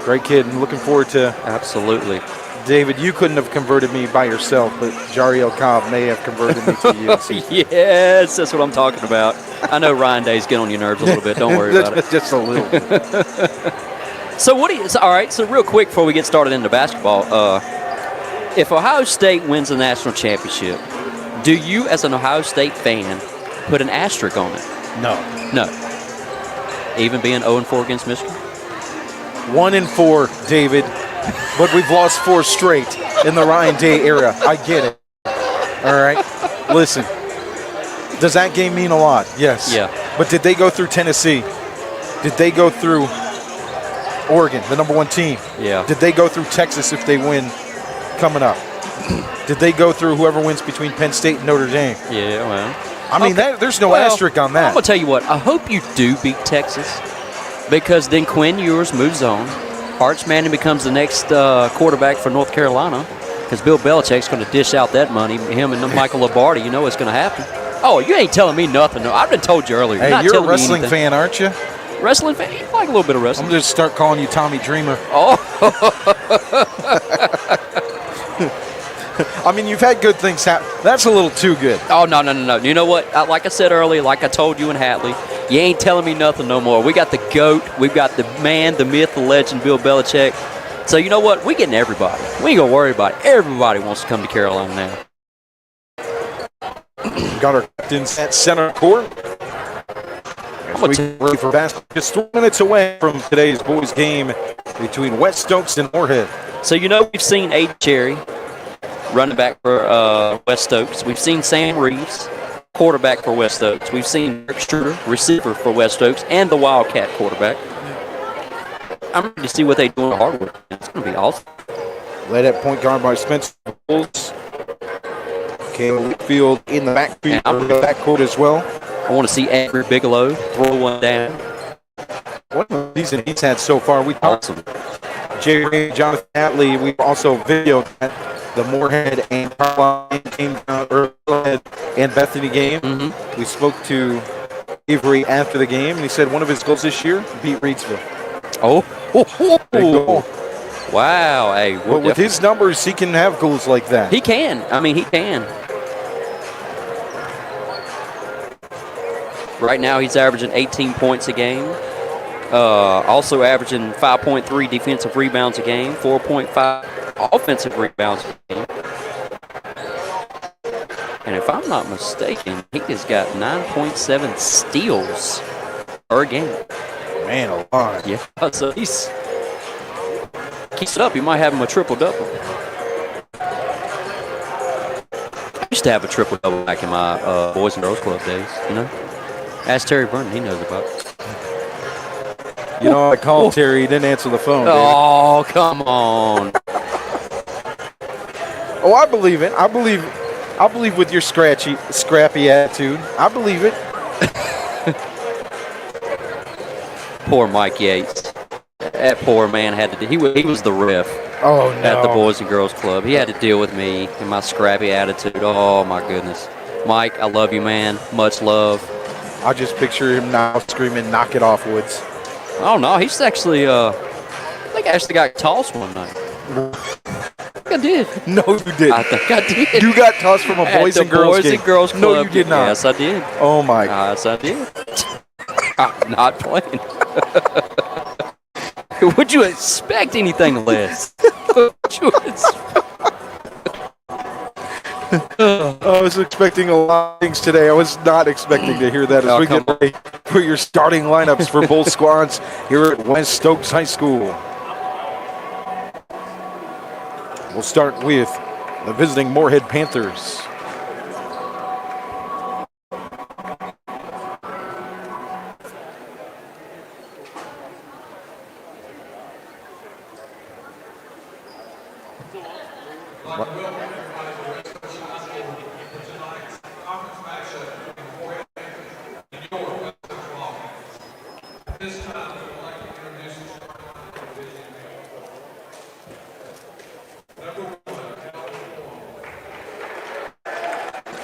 Great kid, and looking forward to. Absolutely. David, you couldn't have converted me by yourself, but Jariel Cobb may have converted me to you. Yes, that's what I'm talking about. I know Ryan Day's getting on your nerves a little bit. Don't worry about it. Just a little. So all right, so real quick before we get started into basketball, if Ohio State wins the national championship, do you as an Ohio State fan put an asterisk on it? No. Even being 0-4 against Michigan? 1-4, David, but we've lost 4 straight in the Ryan Day era. I get it. All right? Listen, does that game mean a lot? Yes. Yeah. But did they go through Tennessee? Did they go through Oregon, the number 1 team? Yeah. Did they go through Texas if they win coming up? Did they go through whoever wins between Penn State and Notre Dame? Yeah, well. I mean, there's no asterisk on that. I'm going to tell you what. I hope you do beat Texas, because then Quinn Ewers moves on. Arch Manning becomes the next quarterback for North Carolina, because Bill Belichick's going to dish out that money. Him and Michael Lombardi, you know what's going to happen. Oh, you ain't telling me nothing. No, I've been told you earlier. Hey, you're a wrestling fan, aren't you? Wrestling fan? You like a little bit of wrestling. I'm going to start calling you Tommy Dreamer. Oh. I mean, you've had good things happen. That's a little too good. Oh, no. You know what? Like I said earlier, like I told you and Hatley, you ain't telling me nothing no more. We got the GOAT. We've got the man, the myth, the legend, Bill Belichick. So you know what? We getting everybody. We ain't going to worry about it. Everybody wants to come to Carolina now. Got our captains at center court. Ready for basketball. Just 3 minutes away from today's boys' game between West Stokes and Morehead. So we've seen Aiden Cherry, running back for West Stokes. We've seen Sam Reeves, quarterback for West Stokes. We've seen Eric Schroeder, receiver for West Stokes, and the Wildcat quarterback. I'm ready to see what they do in Hardwood. It's going to be awesome. Led at point guard by Spencer Bulls. Caleb Whitfield in the backcourt as well. I want to see Avery Bigelow throw one down. What a season he's had so far. We talked to Jay Ray, Jonathan Hatley. We also videoed the Morehead and Carlisle game and Bethany game. Mm-hmm. We spoke to Avery after the game, and he said one of his goals this year, beat Reidsville. Oh. Wow. Hey, well, with his numbers, he can have goals like that. He can. I mean, he can. Right now, he's averaging 18 points a game. Also averaging 5.3 defensive rebounds a game, 4.5 offensive rebounds a game. And if I'm not mistaken, he has got 9.7 steals per game. Man alive. Yeah. So he's keeps it up. He might have him a triple-double. I used to have a triple-double back in my Boys and Girls Club days, Ask Terry Vernon. He knows about it. I called Terry. He didn't answer the phone. Oh, come on. Oh, I believe it. I believe with your scrappy attitude. I believe it. Poor Mike Yates. That poor man had to. He was the ref. Oh no. At the Boys and Girls Club, he had to deal with me and my scrappy attitude. Oh my goodness, Mike, I love you, man. Much love. I just picture him now screaming, "Knock it off, Woods." Oh, no, he's actually, I think I actually got tossed one night. I think I did. No, you didn't. I think I did. You got tossed from a boys and girls game. Club. No, you did not. Yes, I did. Oh, my God. Yes, I did. I'm not playing. Would you expect anything less? Would you I was expecting a lot of things today. I was not expecting to hear that as we get ready for your starting lineups for both squads here at West Stokes High School. We'll start with the visiting Morehead Panthers.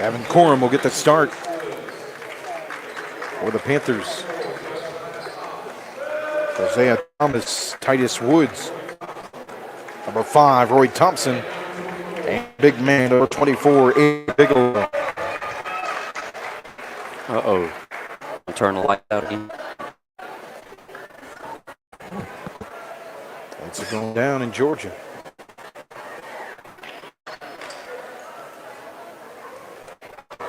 Ancora will get the start for the Panthers. Isaiah Thomas, Titus Woods, number 5, Roy Thompson, and big man, number 24, A. Bigelow. Uh-oh. I'll turn the light out again. Lights are going down in Georgia.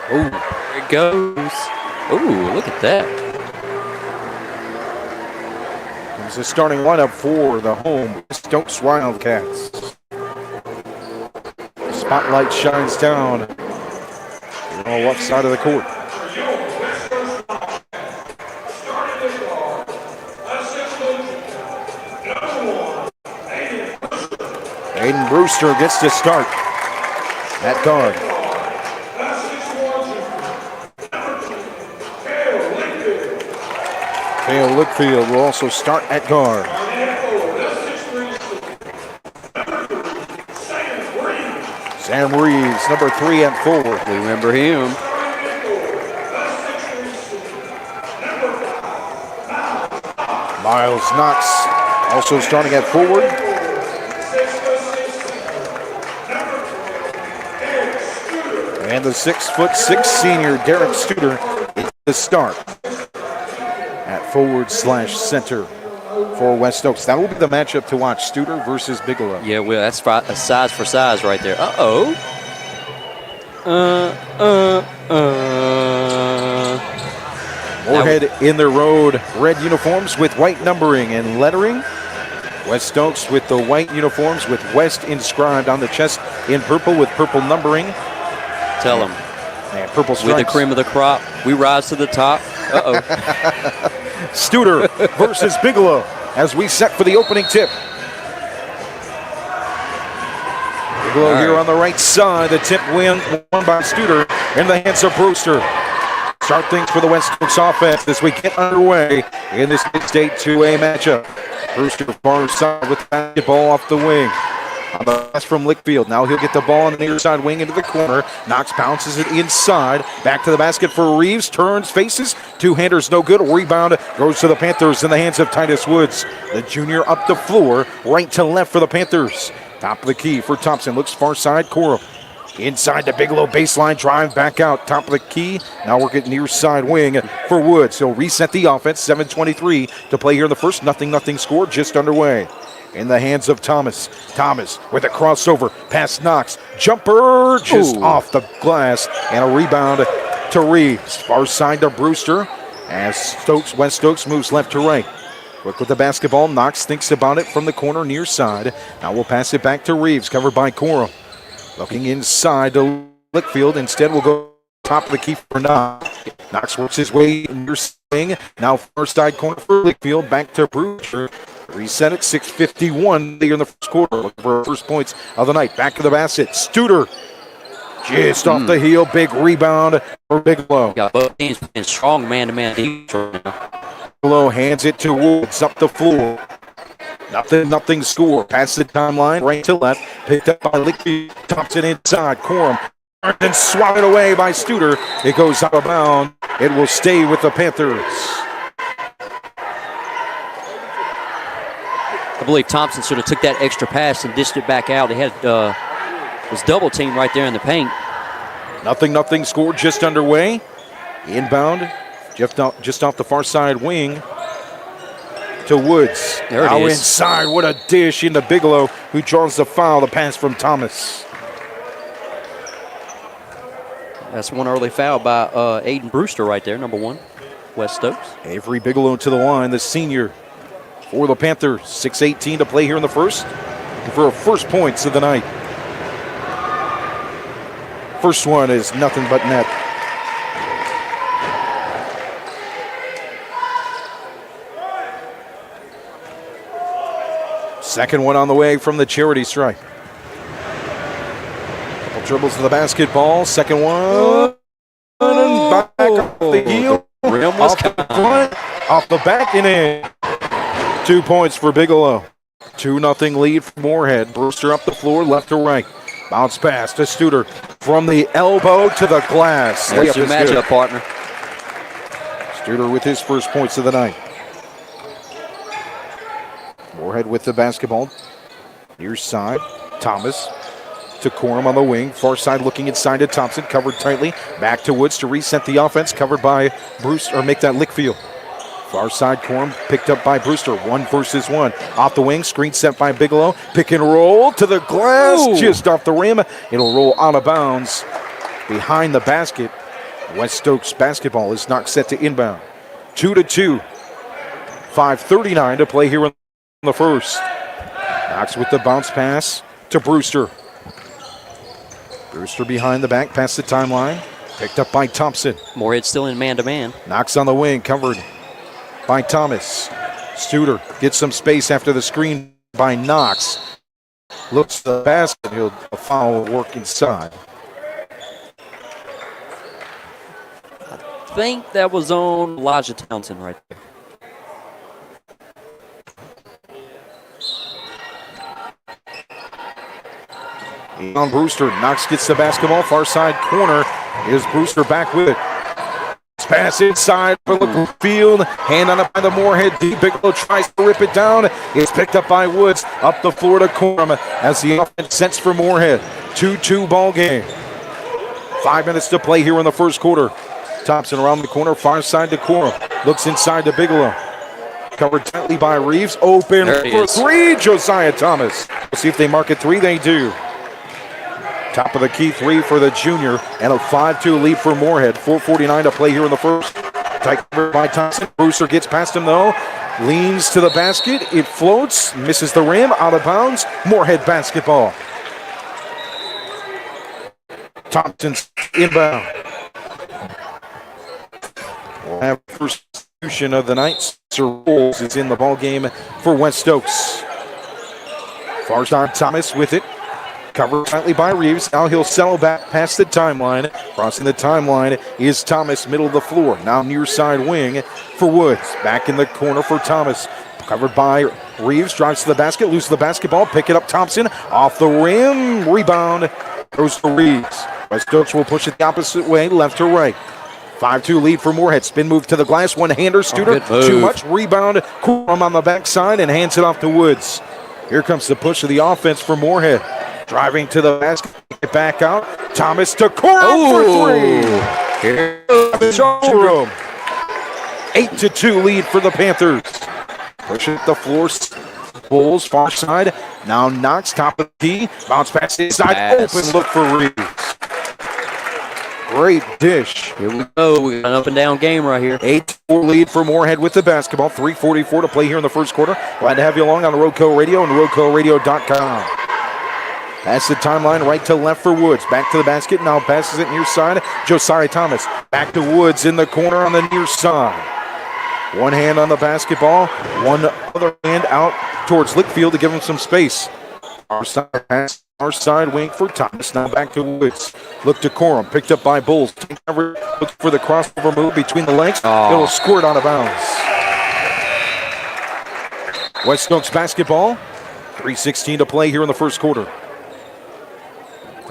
Oh, there it goes. Oh, look at that. Here's the starting lineup for the home Stokes Wildcats. Spotlight shines down on the left side of the court. Aiden Brewster gets to start at guard. Cale Lickfield will also start at guard. Sam Reeves, number 3 and 4. We remember him. Miles Knox also starting at forward. And the 6'6" senior Derek Studer is the start at forward/center for West Stokes. That will be the matchup to watch, Studer versus Bigelow. Yeah, well, that's a size for size right there. Uh-oh. Morehead in their road red uniforms with white numbering and lettering. West Stokes with the white uniforms with West inscribed on the chest in purple with purple numbering. Tell them. And purple stripes. With the cream of the crop, we rise to the top. Uh-oh. Studer versus Bigelow as we set for the opening tip. Bigelow here on the right side. The tip won by Studer in the hands of Brewster. Start things for the West Stokes offense as we get underway in this Mid-State 2A matchup. Brewster far side with the basketball off the wing. On the pass from Lickfield. Now he'll get the ball on the near side wing into the corner. Knox bounces it inside. Back to the basket for Reeves. Turns, faces. Two-handers no good. Rebound goes to the Panthers in the hands of Titus Woods. The junior up the floor. Right to left for the Panthers. Top of the key for Thompson. Looks far side. Coral. Inside the Bigelow baseline. Drive back out. Top of the key. Now we're getting near side wing for Woods. He'll reset the offense. 7:23 to play here in the first. 0-0 score just underway. In the hands of Thomas. Thomas with a crossover. Past Knox. Jumper just off the glass. And a rebound to Reeves. Far side to Brewster. As West Stokes moves left to right. Quick with the basketball. Knox thinks about it from the corner near side. Now we'll pass it back to Reeves. Covered by Coral. Looking inside to Lickfield. Instead we'll go top of the key for Knox. Knox works his way near swing. Now first side corner for Lickfield. Back to Brewster. Reset at 6:51 here in the first quarter. Looking for first points of the night. Back to the basket. Studer just off the heel. Big rebound for Bigelow. Got both teams playing strong man-to-man defense right now. Bigelow hands it to Woods up the floor. Nothing score. Past the timeline, right to left. Picked up by Lickfield. Thompson inside. Corum and swatted away by Studer. It goes out of bounds. It will stay with the Panthers. I believe Thompson sort of took that extra pass and dished it back out. He had his double team right there in the paint. 0-0 score just underway. Inbound, just off the far side wing to Woods. There it now is. Inside, what a dish into Bigelow, who draws the foul. The pass from Thomas. That's one early foul by Aiden Brewster right there, number 1, West Stokes. Avery Bigelow to the line, the senior for the Panthers. 6:18 to play here in the first. For her first points of the night. First one is nothing but net. Second one on the way from the charity stripe. Couple dribbles to the basketball. Second one. And back off the heel. Rim was Off the front. Off the back and in. 2 points for Bigelow. 2-0 lead for Morehead. Brewster up the floor, left to right. Bounce pass to Studer from the elbow to the glass. There's your matchup, partner. Studer with his first points of the night. Morehead with the basketball. Near side. Thomas to Corum on the wing. Far side looking inside to Thompson. Covered tightly. Back to Woods to reset the offense. Covered by Brewster, or make that Lickfield. Far side, Corum picked up by Brewster. 1 versus 1. Off the wing, screen set by Bigelow. Pick and roll to the glass. Ooh. Just off the rim. It'll roll out of bounds behind the basket. West Stokes basketball is not set to inbound. 2-2. 5:39 to play here in the first. Knox with the bounce pass to Brewster. Brewster behind the back, past the timeline. Picked up by Thompson. Morehead still in man-to-man. Knox on the wing, covered by Thomas. Studer gets some space after the screen by Knox. Looks to the basket. He'll a foul work inside. I think that was on Elijah Townsend right there. On Brewster. Knox gets the basketball. Far side corner. Is Brewster back with it. Pass inside for the field. Hand on it by the Morehead D. Bigelow tries to rip it down. It's picked up by Woods. Up the floor to Corum as the offense sets for Morehead. 2-2 ball game. 5 minutes to play here in the first quarter. Thompson around the corner. Far side to Corum. Looks inside to Bigelow. Covered tightly by Reeves. Open for 3. Josiah Thomas. We'll see if they mark it 3. They do. Top of the key 3 for the junior, and a 5-2 lead for Morehead. 4:49 to play here in the first. Tight cover by Thompson. Brewster gets past him though. Leans to the basket. It floats. Misses the rim. Out of bounds. Morehead basketball. Thompson's inbound. We'll have first substitution of the night. Sir Rolls is in the ball game for West Stokes. Far side Thomas with it. Covered tightly by Reeves. Now he'll settle back past the timeline. Crossing the timeline is Thomas, middle of the floor. Now near side wing for Woods. Back in the corner for Thomas. Covered by Reeves. Drives to the basket. Loses the basketball. Pick it up Thompson. Off the rim. Rebound. Goes to Reeves. West Stokes will push it the opposite way. Left to right. 5-2 lead for Morehead. Spin move to the glass. One-hander. Studer. Too much. Rebound. Corum on the backside and hands it off to Woods. Here comes the push of the offense for Morehead. Driving to the basket, back out. Thomas to Corum for 3. Here's the 8-2 lead for the Panthers. Pushing the floor. Bulls far side. Now Knox top of the key. Bounce pass inside. Open look for Reeves. Great dish. Here we go. We got an up and down game right here. 8-4 lead for Morehead with the basketball. 3:44 to play here in the first quarter. Glad to have you along on RoCo Radio and RoCoRadio.com. That's the timeline right to left for Woods. Back to the basket. Now passes it near side. Josiah Thomas. Back to Woods in the corner on the near side. One hand on the basketball. One other hand out towards Lickfield to give him some space. Our side pass. Our side wing for Thomas. Now back to Woods. Look to Corum. Picked up by Bulls. Look for the crossover move between the legs. It'll squirt out of bounds. West Stokes basketball. 3:16 to play here in the first quarter.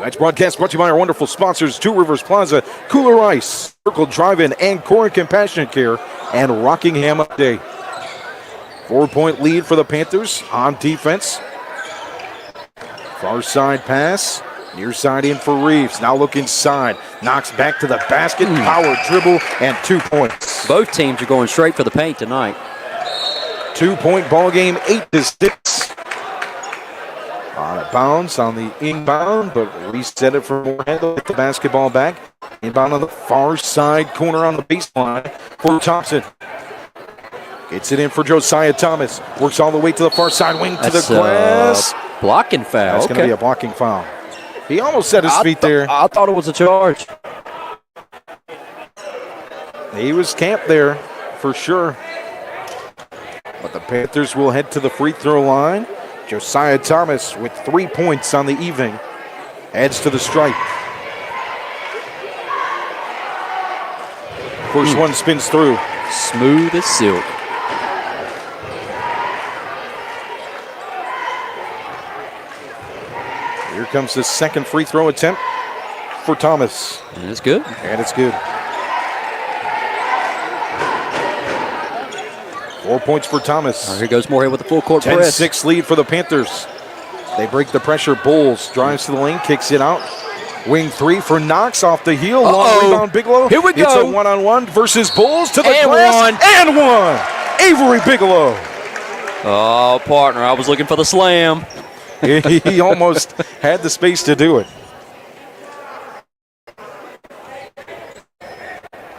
Tonight's broadcast brought to you by our wonderful sponsors, Two Rivers Plaza, Kooler Ice, Circle Drive-In, Ancora Compassionate Care, and Rockingham Update. 4-point lead for the Panthers on defense. Far side pass, near side in for Reeves. Now look inside, knocks back to the basket, power dribble, and 2 points. Both teams are going straight for the paint tonight. 2-point ball game, 8-6. Out of bounds on the inbound, but reset it for Morehead. They'll get the basketball back. Inbound on the far side corner on the baseline for Thompson. Gets it in for Josiah Thomas. Works all the way to the far side wing to the glass. Blocking foul. That's going to be a blocking foul. He almost set his feet there. I thought it was a charge. He was camped there for sure. But the Panthers will head to the free throw line. Josiah Thomas with 3 points on the evening. Heads to the stripe. First one spins through. Smooth as silk. Here comes the second free throw attempt for Thomas. And it's good. And it's good. 4 points for Thomas. Here goes Morehead with the full court press. 10-6 lead for the Panthers. They break the pressure. Bulls drives to the lane, kicks it out. Wing three for Knox off the heel. Long rebound, Bigelow. Here we go. It's a one-on-one versus Bulls to the And glass. one. And one. Avery Bigelow. Oh, partner, I was looking for the slam. He almost had the space to do it.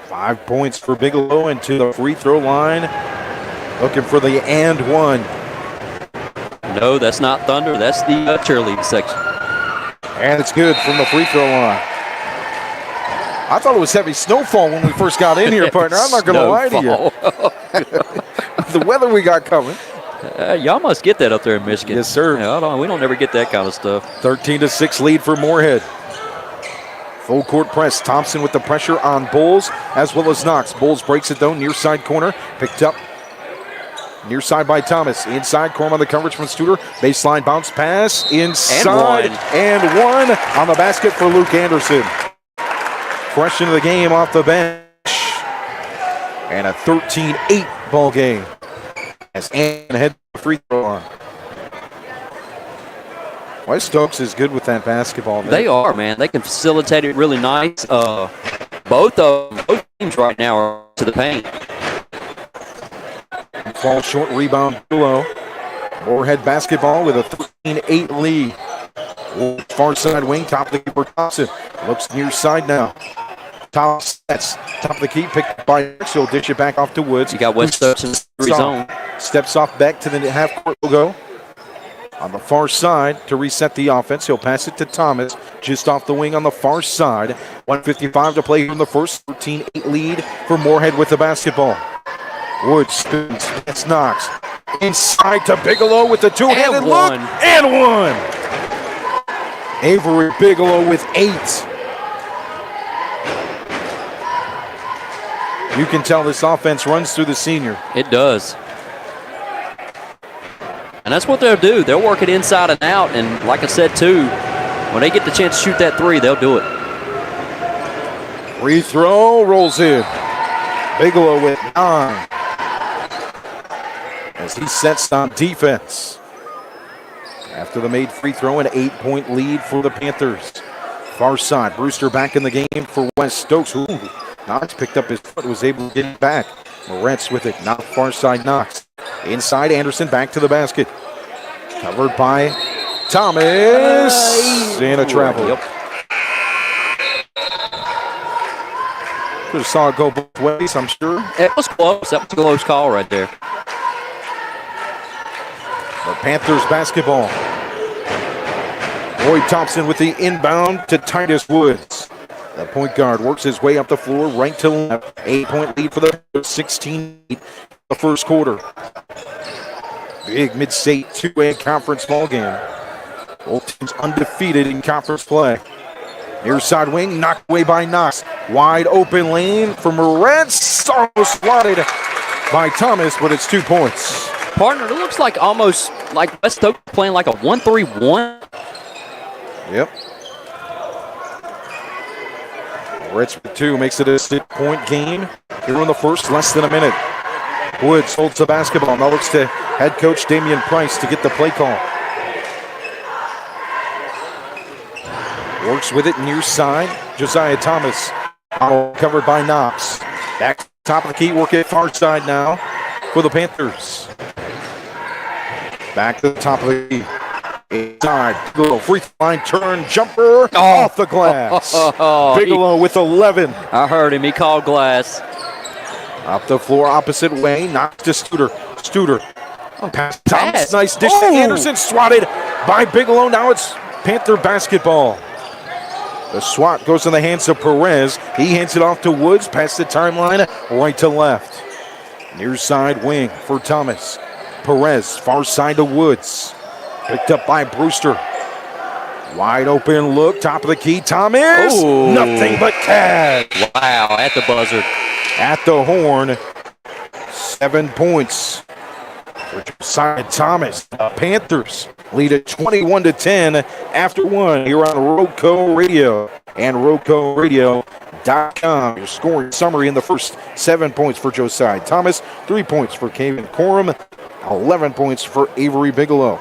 5 points for Bigelow and to the free throw line. Looking for the and one. No, that's not Thunder. That's the cheerleading section. And it's good from the free throw line. I thought it was heavy snowfall when we first got in here, partner. I'm not going to lie to you. The weather we got coming. Y'all must get that up there in Michigan. Yes, sir. Yeah, we don't ever get that kind of stuff. 13-6 lead for Morehead. Full court press. Thompson with the pressure on Bulls as well as Knox. Bulls breaks it though. Near side corner. Picked up. Near side by Thomas. Inside corner on the coverage from Studer. Baseline bounce pass. Inside. And one on the basket for Luke Anderson. Question of the game off the bench. And a 13-8 ball game. As Anderson head to the free throw line. West Stokes is good with that basketball. Man. They are, man. They can facilitate it really nice. Both teams right now are to the paint. Fall short, rebound below. Morehead basketball with a 13-8 lead. Far side wing, top of the key for Thompson. Looks near side now. Thomas sets, top of the key, picked up by Eric. He'll dish it back off to Woods. You got West Stokes in the zone. Steps off back to the half court logo. On the far side to reset the offense. He'll pass it to Thomas, just off the wing on the far side. 1:55 to play in the first. 13-8 lead for Morehead with the basketball. Woods spins, it's Knox. Inside to Bigelow with the two-handed look. And one. Avery Bigelow with 8. You can tell this offense runs through the senior. It does. And that's what they'll do. They'll work it inside and out. And like I said, too, when they get the chance to shoot that three, they'll do it. Free throw rolls in. Bigelow with 9. As he sets on defense. After the made free throw, an 8-point lead for the Panthers. Far side, Brewster back in the game for West Stokes. Ooh, Knox picked up his foot, was able to get it back. Moretz with it, now far side Knox. Inside, Anderson back to the basket. Covered by Thomas. And a travel. Yep. Could have saw it go both ways, I'm sure. It was close. That was a close call right there. The Panthers basketball. Roy Thompson with the inbound to Titus Woods. The point guard works his way up the floor, right to left. 8-point lead for the 16 the first quarter. Big mid-state 2A conference ball game. Both teams undefeated in conference play. Near side wing, knocked away by Knox. Wide open lane for Moretz. Almost swatted by Thomas, but it's 2 points. Partner, it looks like almost like West Stokes playing like a 1-3-1. Yep. Moritz with 2 makes it a 6-point game. Here in the first, less than a minute. Woods holds the basketball. Now looks to head coach Damian Price to get the play call. Works with it near side. Josiah Thomas. Covered by Knox. Back to the top of the key. Work it far side now for the Panthers. Back to the top of the key. Inside. Little free throw line turn. Jumper off the glass. Bigelow with 11. I heard him. He called glass. Up the floor, opposite way. Knocks to Studer. Studer. Pass. Thomas. Nice dish to Anderson. Swatted by Bigelow. Now it's Panther basketball. The swat goes in the hands of Perez. He hands it off to Woods. Past the timeline, right to left. Near side wing for Thomas. Perez, far side to Woods. Picked up by Brewster. Wide open look, top of the key. Thomas. Ooh. Nothing but cash. Wow, at the buzzer. At the horn. 7 points for Josiah Thomas. The Panthers lead at 21-10 after 1 here on RoCo Radio and RoCoRadio.com. Your scoring summary in the first: 7 points for Josiah Thomas, 3 points for Kaven Corum, 11 points for Avery Bigelow.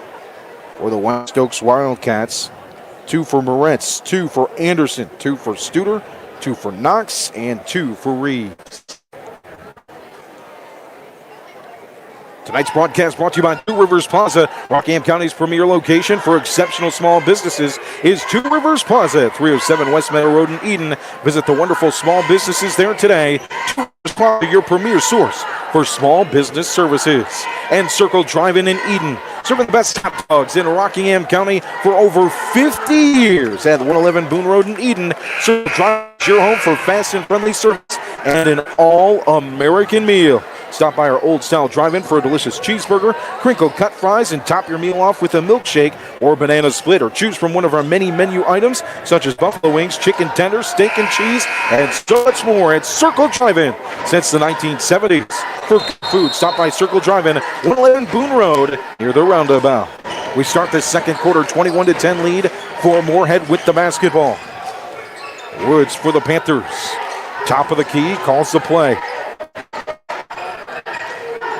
For the West Stokes Wildcats, 2 for Moretz, 2 for Anderson, 2 for Studer, 2 for Knox, and 2 for Reed. Tonight's broadcast brought to you by Two Rivers Plaza. Rockingham County's premier location for exceptional small businesses is Two Rivers Plaza at 307 West Meadow Road in Eden. Visit the wonderful small businesses there today. Two Rivers Plaza, your premier source for small business services. And Circle Drive-In in Eden, serving the best hot dogs in Rockingham County for over 50 years at 111 Boone Road in Eden. Circle Drive-In, your home for fast and friendly service and an all-American meal. Stop by our old-style drive-in for a delicious cheeseburger, crinkle cut fries, and top your meal off with a milkshake or banana split. Or choose from one of our many menu items, such as buffalo wings, chicken tenders, steak and cheese, and so much more at Circle Drive-In since the 1970s. For food, stop by Circle Drive-In, 111 Boone Road, near the roundabout. We start the second quarter, 21-10 lead for Morehead with the basketball. Woods for the Panthers. Top of the key, calls the play.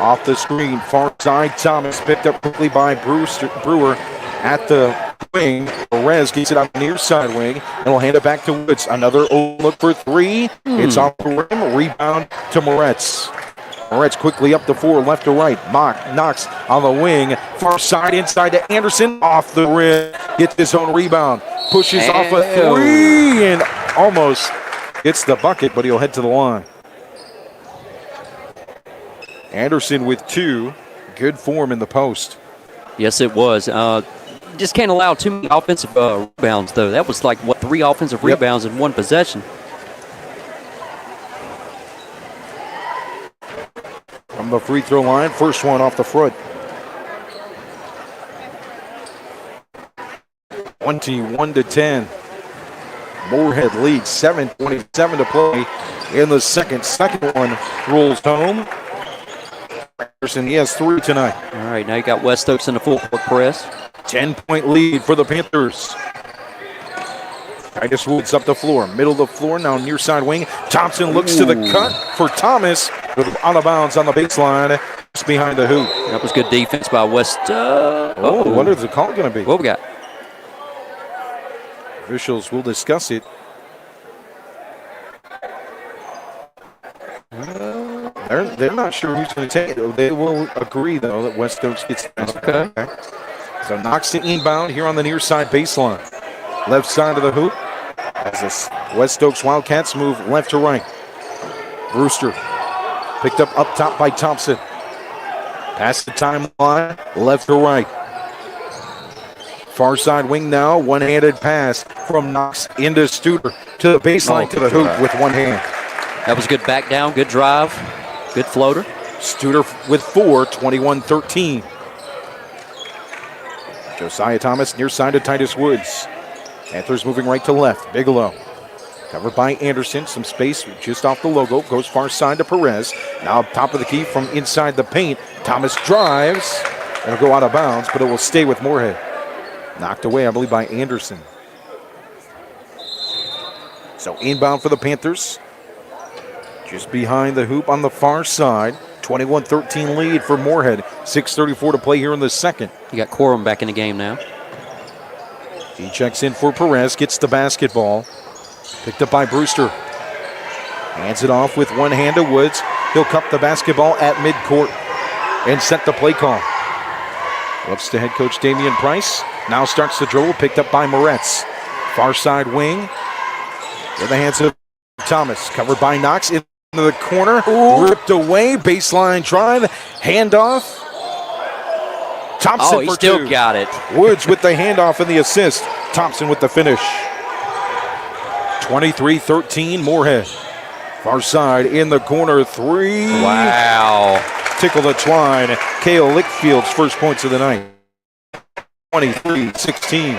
Off the screen, far side, Thomas picked up quickly by Brewer at the wing. Perez gets it on the near side wing and will hand it back to Woods. Another look for 3. It's off the rim. Rebound to Moretz. Moretz quickly up the floor, left to right. Knox on the wing. Far side, inside to Anderson. Off the rim. Gets his own rebound. Pushes off a 3 and almost gets the bucket, but he'll head to the line. Anderson with 2. Good form in the post. Yes, it was. Just can't allow too many offensive rebounds, though. That was like, 3 offensive rebounds in one possession. From the free throw line, first one off the front. 21-10. Morehead leads, 7:27 to play in the second. Second one rolls home. He has 3 tonight. All right, now you got West Stokes in the full court press. 10-point lead for the Panthers. Titus Woods up the floor, middle of the floor, now near side wing. Thompson looks to the cut for Thomas. Out of bounds on the baseline, just behind the hoop. That was good defense by West. What is the call going to be? What we got? Officials will discuss it. They're not sure who's going to take it. They will agree, though, that West Stokes gets it. Okay. So knocks it inbound here on the near side baseline. Left side of the hoop as the West Stokes Wildcats move left to right. Brewster picked up top by Thompson. Past the timeline, left to right. Far side wing now, one-handed pass from Knox into Studer to the baseline to the hoop with one hand. That was good back down, good drive, good floater. Studer with 4, 21-13. Josiah Thomas near side to Titus Woods. Panthers moving right to left. Bigelow covered by Anderson. Some space just off the logo. Goes far side to Perez. Now top of the key from inside the paint. Thomas drives. It'll go out of bounds, but it will stay with Morehead. Knocked away, I believe, by Anderson. So inbound for the Panthers. Just behind the hoop on the far side. 21-13 lead for Morehead. 6:34 to play here in the second. You got Quorum back in the game now. He checks in for Perez, gets the basketball. Picked up by Brewster. Hands it off with one hand to Woods. He'll cup the basketball at midcourt and set the play call. Looks to head coach Damian Price. Now starts the dribble, picked up by Moretz. Far side wing. In the hands of Thomas. Covered by Knox into the corner. Ooh. Ripped away. Baseline drive. Handoff. Thompson he for still two. got it. Woods with the handoff and the assist. Thompson with the finish. 23-13 Morehead. Far side in the corner. Three. Wow. Tickle the twine. Cale Lickfield's first points of the night. 23-16.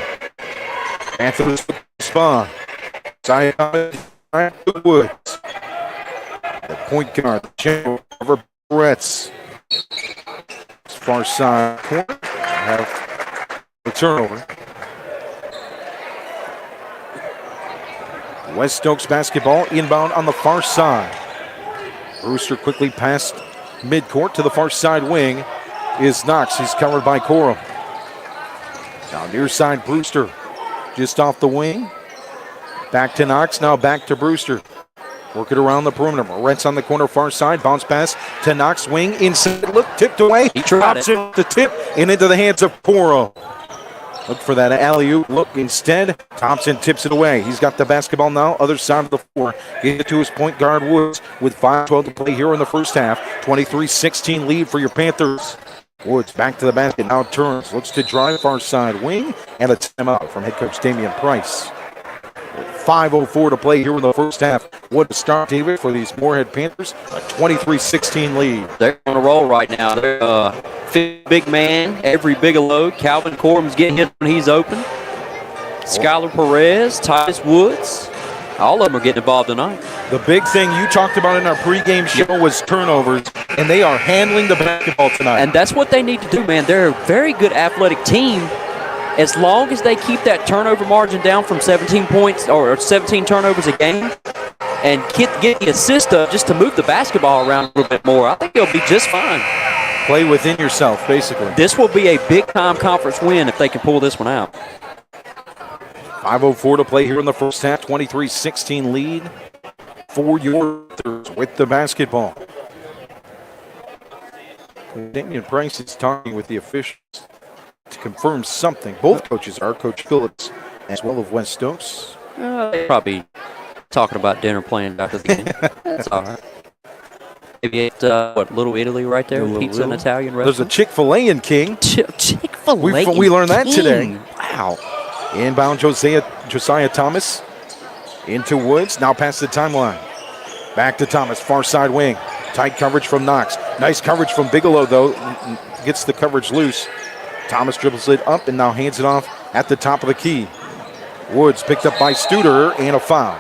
Panthers with the spawn. Woods. The point guard. Over Bretts. Far side corner. Have the turnover. West Stokes basketball inbound on the far side. Brewster quickly passed midcourt to the far side wing is Knox. He's covered by Corum. Now near side Brewster just off the wing. Back to Knox, now back to Brewster. Work it around the perimeter. Moretz on the corner far side. Bounce pass to Knox. Wing inside. Look, tipped away. He tried it. The tip and into the hands of Poro. Look for that alley-oop look instead. Thompson tips it away. He's got the basketball now. Other side of the floor. Get it to his point guard Woods with 5:12 to play here in the first half. 23-16 lead for your Panthers. Woods back to the basket. Now turns. Looks to drive far side wing. And a timeout from head coach Damian Price. 5:04 to play here in the first half. What a start, David, for these Morehead Panthers. A 23-16 lead. They're on a roll right now. They're big man, every Bigelow. Calvin Corum's getting hit when he's open. Skylar Perez, Titus Woods. All of them are getting involved tonight. The big thing you talked about in our pregame show was turnovers, and they are handling the basketball tonight. And that's what they need to do, man. They're a very good athletic team. As long as they keep that turnover margin down from 17 points or 17 turnovers a game and get the assist up just to move the basketball around a little bit more, I think they'll be just fine. Play within yourself, basically. This will be a big-time conference win if they can pull this one out. 5:04 to play here in the first half. 23-16 lead for your Panthers with the basketball. Damian Price is talking with the officials to confirm something. Both coaches are, Coach Phillips as well as West Stokes. They're probably talking about dinner plans after the game. That's all right. Maybe it's, Little Italy right there, pizza and Italian restaurant. There's a Chick-fil-A in King. Chick-fil-A We learned that King. today. Wow. Inbound Josiah Thomas into Woods. Now past the timeline. Back to Thomas, far side wing. Tight coverage from Knox. Nice coverage from Bigelow, though. Gets the coverage loose. Thomas dribbles it up and now hands it off at the top of the key. Woods picked up by Studer and a foul.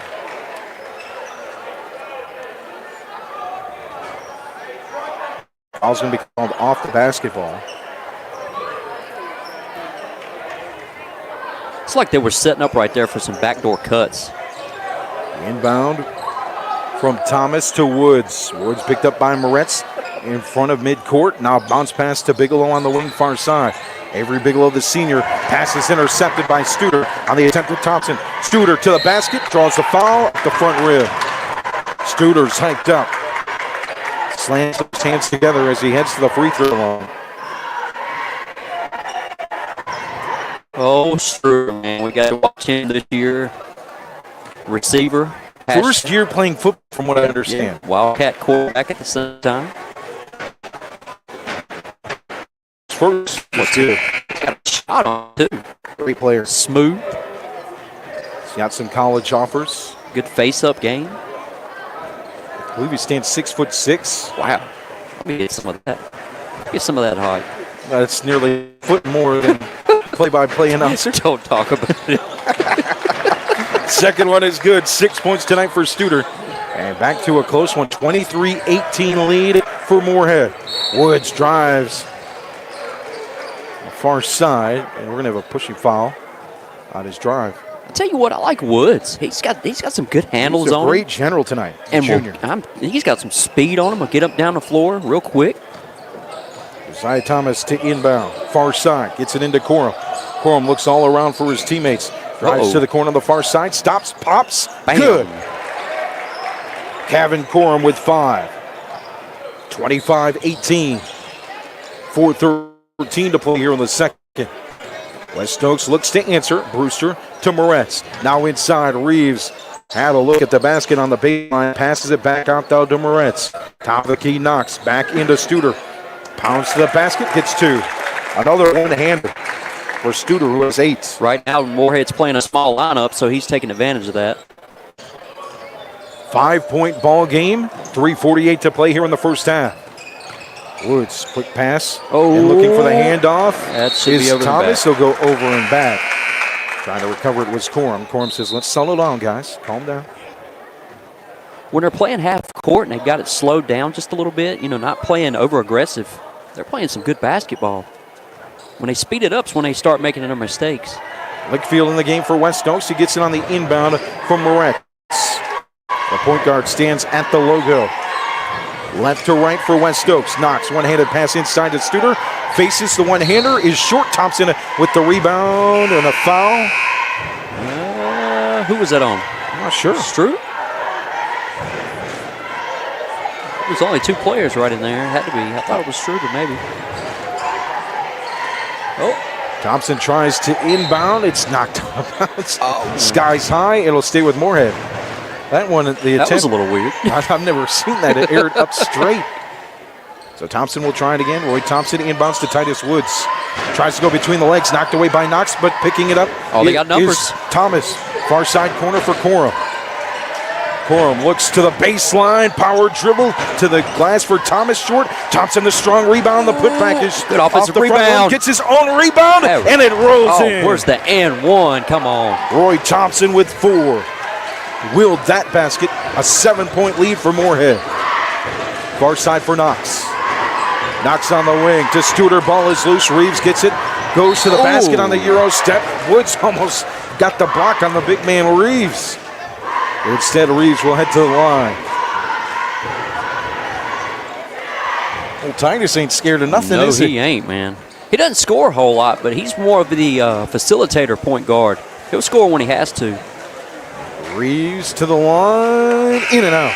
Foul's going to be called off the basketball. It's like they were setting up right there for some backdoor cuts. Inbound from Thomas to Woods. Woods picked up by Moretz in front of midcourt. Now bounce pass to Bigelow on the wing far side. Avery Bigelow, the senior, passes intercepted by Studer on the attempt of Thompson. Studer to the basket, draws the foul at the front rib. Studer's hiked up. Slams his hands together as he heads to the free throw line. Oh, sure, man. We got to watch him this year. Receiver. First year playing football, from what I understand. Yeah. Wildcat quarterback at the same time. First, let's do it. Got a shot on, too. Great player. Smooth. He's got some college offers. Good face-up game. I believe he stands 6'6". Wow. Let me get some of that. Get some of that height. That's nearly a foot more than play-by-play announcer. Don't talk about it. Second one is good. 6 points tonight for Studer. And back to a close one. 23-18 lead for Morehead. Woods drives far side, and we're going to have a pushing foul on his drive. I tell you what, I like Woods. He's got some good handles He's a on great him. general tonight, And junior. he's got some speed on him. He'll get up down the floor real quick. Josiah Thomas to inbound. Far side. Gets it into Corum. Corum looks all around for his teammates. Drives to the corner on the far side. Stops. Pops. Bam. Good. Kevin Corum with 5. 25-18. 4:13 to play here in the second. West Stokes looks to answer. Brewster to Moretz. Now inside. Reeves had a look at the basket on the baseline. Passes it back out though to Moretz. Top of the key. Knocks. Back into Studer. Pounds to the basket. Gets 2. Another one-hander for Studer, who has 8. Right now, Morehead's playing a small lineup, so he's taking advantage of that. 5-point ball game. 3:48 to play here in the first half. Woods, quick pass. And looking for the handoff. That should be over Thomas. the back. He'll go over and back. Trying to recover it was Corum. Corum says, let's settle down, guys. Calm down. When they're playing half court and they've got it slowed down just a little bit, not playing over-aggressive, they're playing some good basketball. When they speed it up is when they start making their mistakes. Lickfield in the game for West Stokes. He gets it on the inbound from Moretz. The point guard stands at the logo. Left to right for West Stokes. Knocks. One-handed pass inside to Studer. Faces the one-hander. Is short. Thompson with the rebound and a foul. Who was that on? I'm not sure. Strute? There's only 2 players right in there. It had to be. I thought it was Strute, but maybe. Oh. Thompson tries to inbound. It's knocked out. Skies high. It'll stay with Morehead. That one, the attempt. That was a little weird. I've never seen that. It aired up straight. So Thompson will try it again. Roy Thompson inbounds to Titus Woods. Tries to go between the legs. Knocked away by Knox, but picking it up. Oh, they got numbers. Is Thomas. Far side corner for Corum. Corum looks to the baseline. Power dribble to the glass for Thomas. Short. Thompson the strong rebound. The putback is good offensive off the front rim. rebound. Gets his own rebound, and it rolls in. Where's the and one? Come on. Roy Thompson with 4. Willed that basket. A 7-point lead for Morehead. Far side for Knox. Knox on the wing to Studer. Ball is loose. Reeves gets it. Goes to the basket on the Euro step. Woods almost got the block on the big man Reeves. Instead, Reeves will head to the line. Well, Titus ain't scared of nothing, is he? No, he ain't, man. He doesn't score a whole lot, but he's more of the facilitator point guard. He'll score when he has to. Reeves to the line. In and out.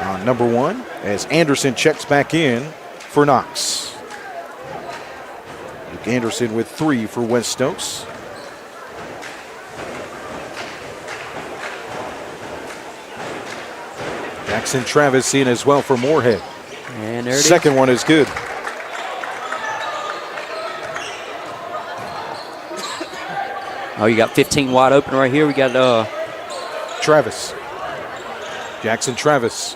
On number 1, as Anderson checks back in for Knox. Luke Anderson with 3 for West Stokes. Jackson Travis in as well for Morehead. And there it is. Second one is good. Oh, you got 15 wide open right here. We got Travis. Jackson Travis.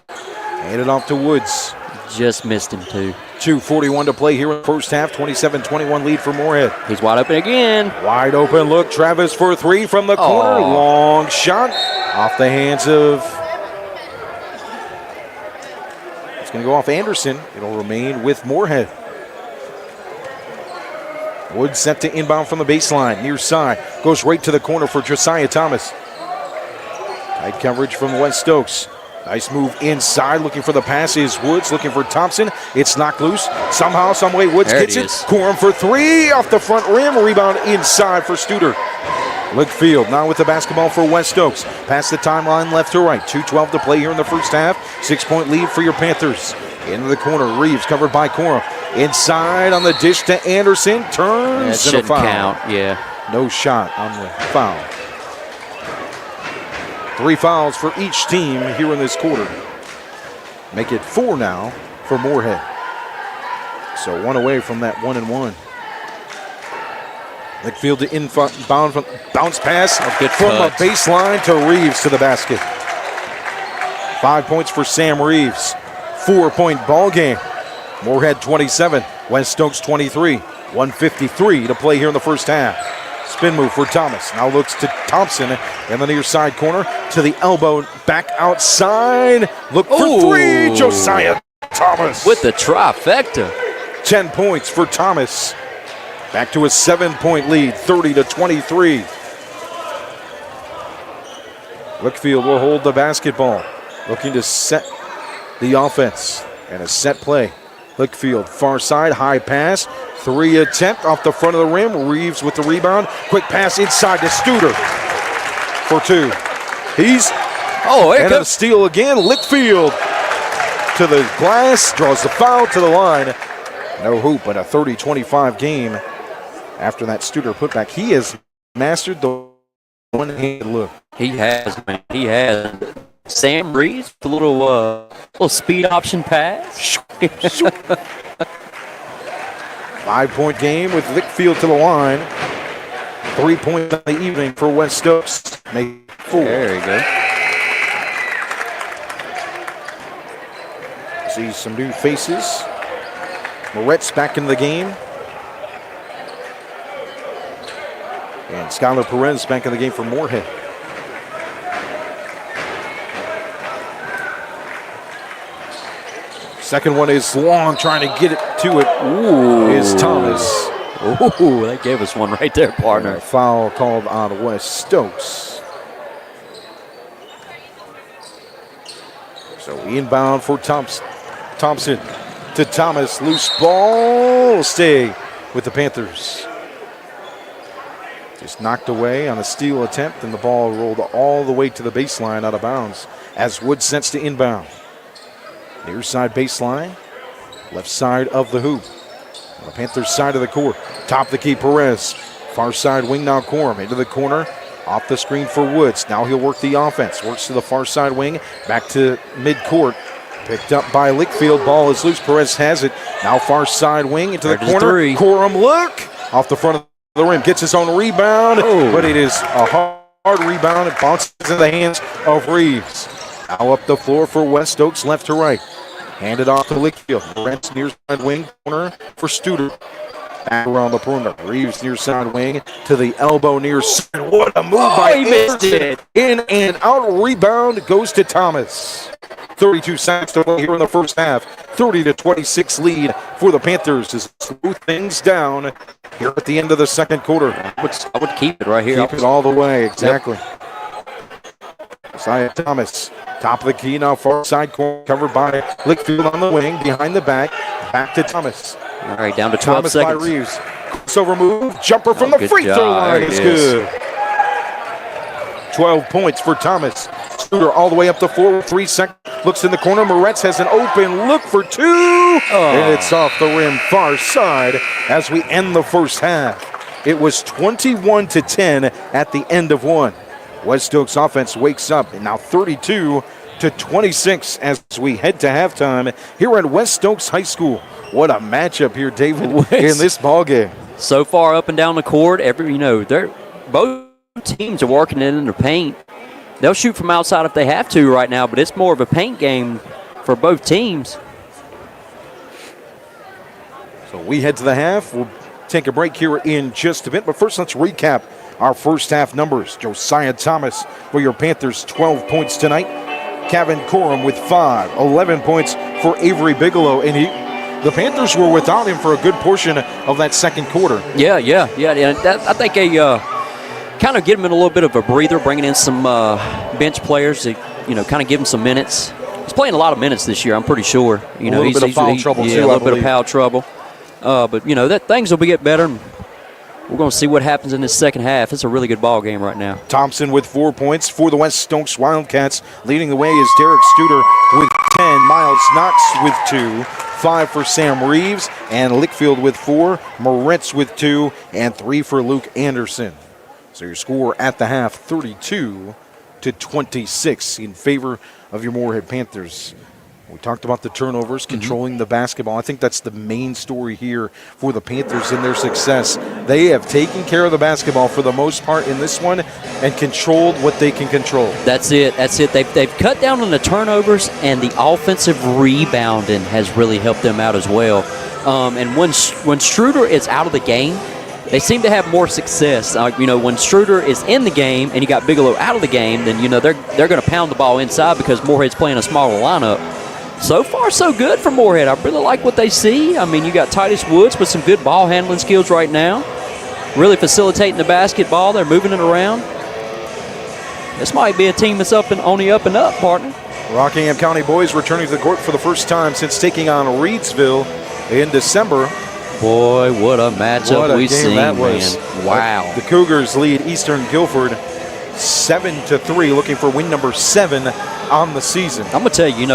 Handed off to Woods. Just missed him, too. 2:41 to play here in the first half. 27-21 lead for Morehead. He's wide open again. Wide open look. Travis for 3 from the corner. Long shot off the hands of... It's going to go off Anderson. It'll remain with Morehead. Woods set to inbound from the baseline. Near side. Goes right to the corner for Josiah Thomas. Tight coverage from West Stokes. Nice move inside. Looking for the pass is Woods. Looking for Thompson. It's knocked loose. Somehow, some way, Woods gets it. Corum for 3 off the front rim. Rebound inside for Studer. Lickfield now with the basketball for West Stokes. Past the timeline left to right. 2:12 to play here in the first half. 6-point lead for your Panthers. Into the corner. Reeves covered by Corum. Inside on the dish to Anderson. Turns that and a foul. Count, yeah. No shot on the foul. 3 fouls for each team here in this quarter. Make it 4 now for Morehead. So 1 away from that 1-1. Lickfield to inbound from bounce pass from a baseline to Reeves to the basket. 5 points for Sam Reeves. 4-point ball game. Morehead 27, West Stokes 23. 1:53 to play here in the first half. Spin move for Thomas. Now looks to Thompson in the near side corner to the elbow. Back outside. Look for 3. Josiah Thomas with the trifecta. 10 points for Thomas. Back to a 7-point lead, 30-23. Lickfield will hold the basketball, looking to set the offense. And a set play. Lickfield, far side, high pass. 3 attempt off the front of the rim. Reeves with the rebound. Quick pass inside to Studer for 2. He's and a steal again. Lickfield to the glass, draws the foul to the line. No hoop, but a 30-25 game after that Studer putback. He has mastered the one-handed look. He has, man. He has. Sam Reeves, a little speed option pass. 5-point game with Lickfield to the line. 3 points on the evening for West Stokes. Make 4. There you go. See some new faces. Moretz back in the game. And Skylar Perez back in the game for Morehead. Second one is long, trying to get it to it. Ooh. Is Thomas. Ooh, that gave us one right there, partner. And a foul called on West Stokes. So inbound for Thompson to Thomas. Loose ball. Stay with the Panthers. Just knocked away on a steal attempt, and the ball rolled all the way to the baseline out of bounds as Woods sets to inbound. Near side baseline, left side of the hoop. On the Panthers side of the court. Top of the key, Perez. Far side wing now, Corum into the corner. Off the screen for Woods. Now he'll work the offense. Works to the far side wing. Back to midcourt. Picked up by Lickfield. Ball is loose. Perez has it. Now far side wing into the corner. Corum look. Off the front of the rim. Gets his own rebound. Oh. But it is a hard rebound. It bounces in the hands of Reeves. Now up the floor for West Stokes, left to right. Handed off to Lickfield. Moretz near side wing corner for Studer. Back around the perimeter. Reeves near side wing to the elbow near side. What a move by Anderson. In and out. Rebound goes to Thomas. 32 seconds to play here in the first half. 30-26 lead for the Panthers to smooth things down here at the end of the second quarter. I would keep it right here. Keep it all the way, exactly. Isaiah Thomas, top of the key now, far side corner, covered by Lickfield on the wing, behind the back to Thomas. All right, down to 12 Thomas seconds. By Reeves. Crossover move, jumper from the free throw line is good. 12 points for Thomas. Studer all the way up the floor, 3 seconds. Looks in the corner. Moretz has an open look for 2. And it's off the rim, far side, as we end the first half. It was 21-10 at the end of 1. West Stokes offense wakes up, and now 32-26 as we head to halftime here at West Stokes High School. What a matchup here, David, in this ballgame. So far up and down the court, both teams are working it in the paint. They'll shoot from outside if they have to right now, but it's more of a paint game for both teams. So we head to the half. We'll take a break here in just a bit, but first let's recap our first half numbers. Josiah Thomas for your Panthers, 12 points tonight. Kevin Corum with 5, 11 points for Avery Bigelow, and the Panthers were without him for a good portion of that second quarter. Yeah. And I think kind of give him a little bit of a breather, bringing in some bench players to, kind of give him some minutes. He's playing a lot of minutes this year, I'm pretty sure. A little bit of foul trouble, too, a little bit of foul trouble. But, that things will get better. We're going to see what happens in this second half. It's a really good ball game right now. Thompson with 4 points for the West Stokes Wildcats. Leading the way is Derek Studer with 10. Miles Knox with 2. 5 for Sam Reeves. And Lickfield with 4. Moretz with 2. And 3 for Luke Anderson. So your score at the half, 32-26 in favor of your Morehead Panthers. We talked about the turnovers, controlling the basketball. I think that's the main story here for the Panthers in their success. They have taken care of the basketball for the most part in this one and controlled what they can control. That's it. They've cut down on the turnovers, and the offensive rebounding has really helped them out as well. And when Struder is out of the game, they seem to have more success. When Struder is in the game and you got Bigelow out of the game, then they're going to pound the ball inside because Morehead's playing a smaller lineup. So far, so good for Morehead. I really like what they see. I mean, you got Titus Woods with some good ball handling skills right now. Really facilitating the basketball. They're moving it around. this might be a team that's on the up and up, partner. Rockingham County boys returning to the court for the first time since taking on Reedsville in December. Boy, what a matchup we've seen, that was. man. Wow. The Cougars lead Eastern Guilford 7-3, looking for win number 7 on the season. I'm going to tell you,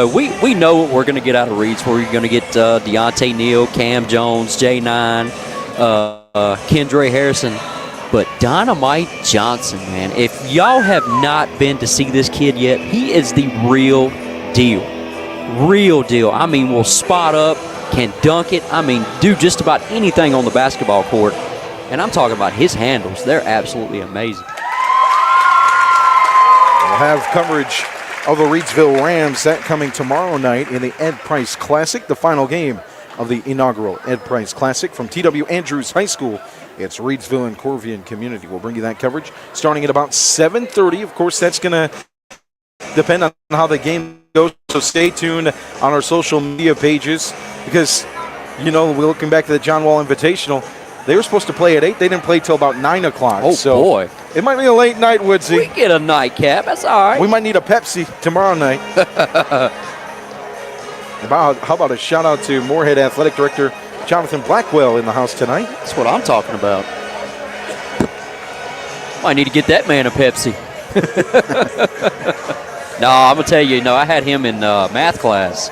we know what we're going to get out of Reedsville. You're going to get Deontay Neal, Cam Jones, J9, Kendra Harrison. But Dynamite Johnson, man, if y'all have not been to see this kid yet, he is the real deal. Real deal. I mean, will spot up, can dunk it. I mean, do just about anything on the basketball court. And I'm talking about his handles. They're absolutely amazing. We'll have coverage of the Reedsville Rams, that coming tomorrow night in the Ed Price Classic, the final game of the inaugural Ed Price Classic from T.W. Andrews High School. It's Reedsville and Corvian Community. We'll bring you that coverage starting at about 7:30. Of course, that's going to depend on how the game goes, so stay tuned on our social media pages because, we're looking back to the John Wall Invitational. They were supposed to play at 8. They didn't play till about 9 o'clock. Oh, so boy. It might be a late night, Woodsy. We get a nightcap. That's all right. We might need a Pepsi tomorrow night. How about a shout-out to Morehead Athletic Director Jonathan Blackwell in the house tonight? That's what I'm talking about. Might need to get that man a Pepsi. No, I'm going to tell you, I had him in math class.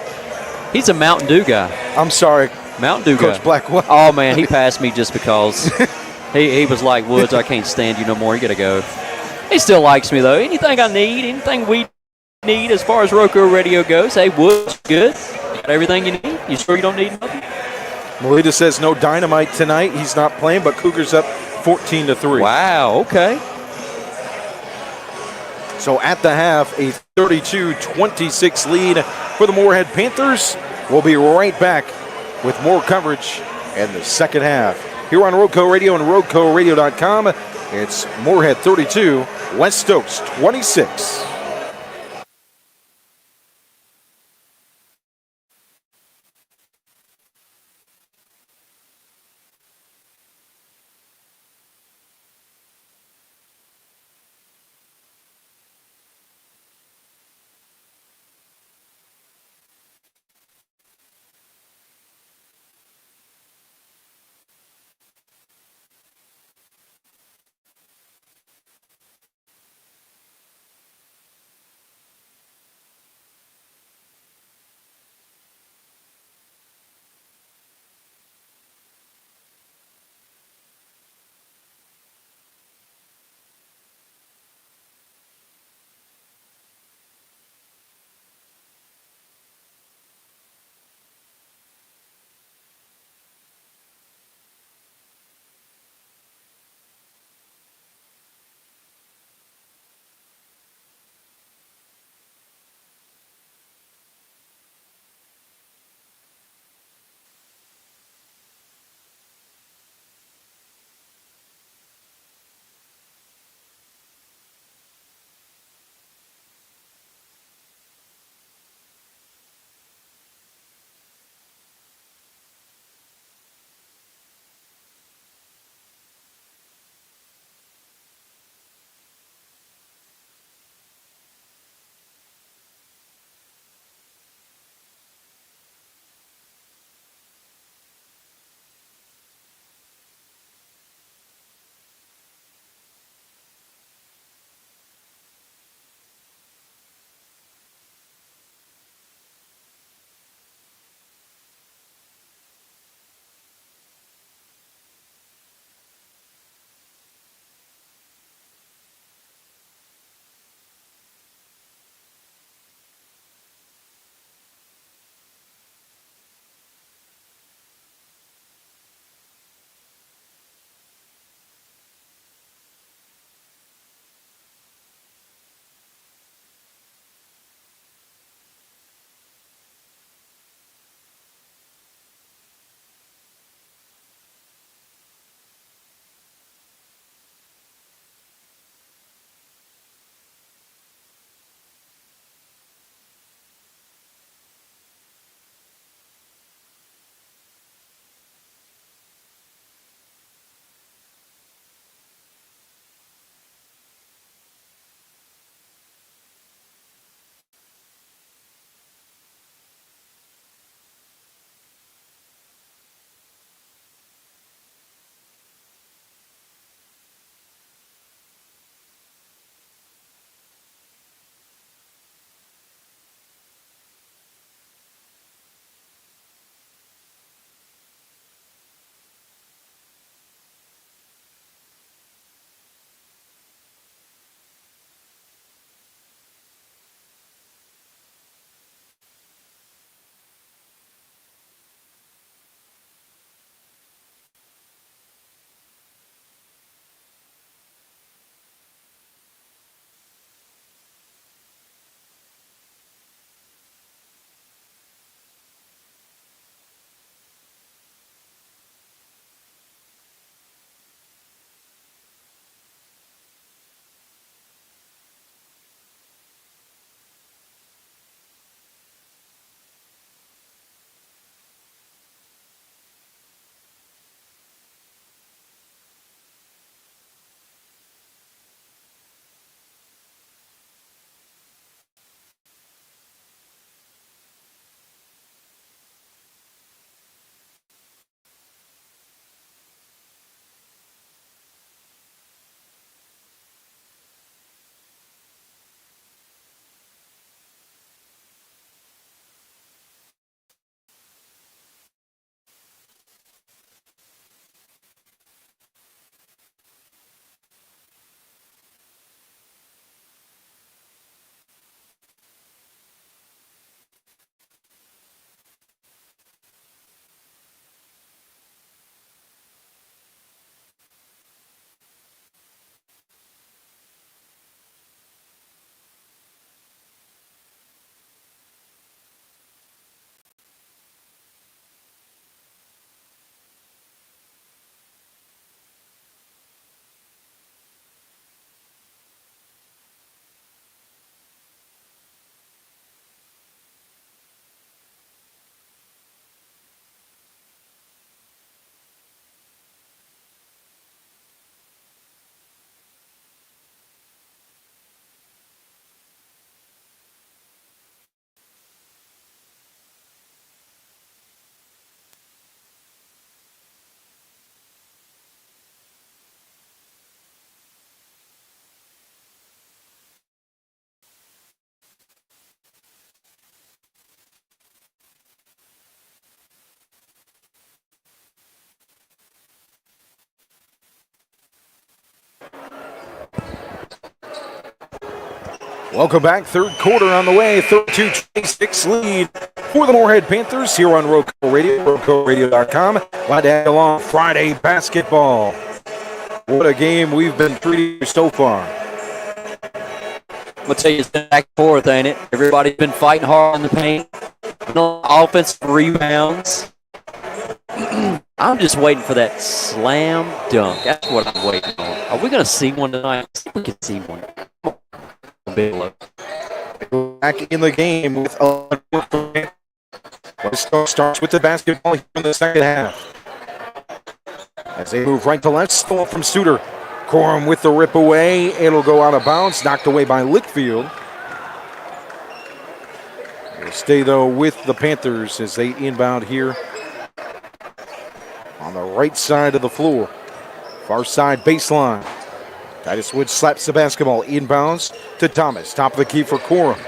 He's a Mountain Dew guy. I'm sorry. Mountain Dew Coach guy. Blackwell. Oh, man, he passed me just because he was like, Woods, I can't stand you no more. You got to go. He still likes me, though. Anything I need, anything we need as far as RoCo Radio goes, hey, Woods, good. Got everything you need? You sure you don't need nothing? Melita says no Dynamite tonight. He's not playing, but Cougars up 14-3. Wow, okay. So at the half, a 32-26 lead for the Morehead Panthers. We'll be right back with more coverage in the second half. Here on RoCo Radio and RoCoRadio.com, it's Morehead 32, West Stokes 26. Welcome back. Third quarter on the way. 32-26 lead for the Morehead Panthers here on RoCo Radio, RoCoRadio.com. Glad to have you along. Friday basketball. What a game we've been treating so far. I'm going to tell you, it's been back and forth, ain't it? Everybody's been fighting hard in the paint. No offensive rebounds. I'm just waiting for that slam dunk. That's what I'm waiting on. Are we going to see one tonight? Let's see if we can see one. Back in the game with West Stokes starts with the basketball here in the second half. As they move right to left, stolen from Suter. Corum with the rip away. It'll go out of bounds, knocked away by Lickfield. They'll stay, though, with the Panthers as they inbound here on the right side of the floor. Far side baseline. Titus Woods slaps the basketball inbounds to Thomas. Top of the key for Corum.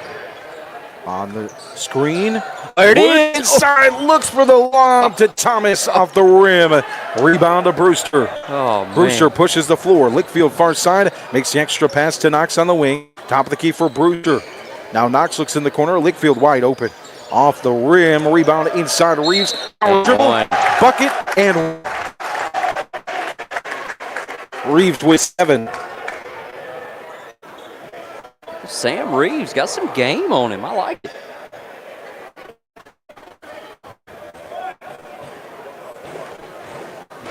On the screen. There it Woods is. inside, looks for the lob to Thomas off the rim. Rebound to Brewster. Oh, man. Brewster pushes the floor. Lickfield far side, makes the extra pass to Knox on the wing. Top of the key for Brewster. Now Knox looks in the corner. Lickfield wide open. Off the rim, rebound inside Reeves. Dribble, bucket, and Reeves with 7. Sam Reeves got some game on him. I like it.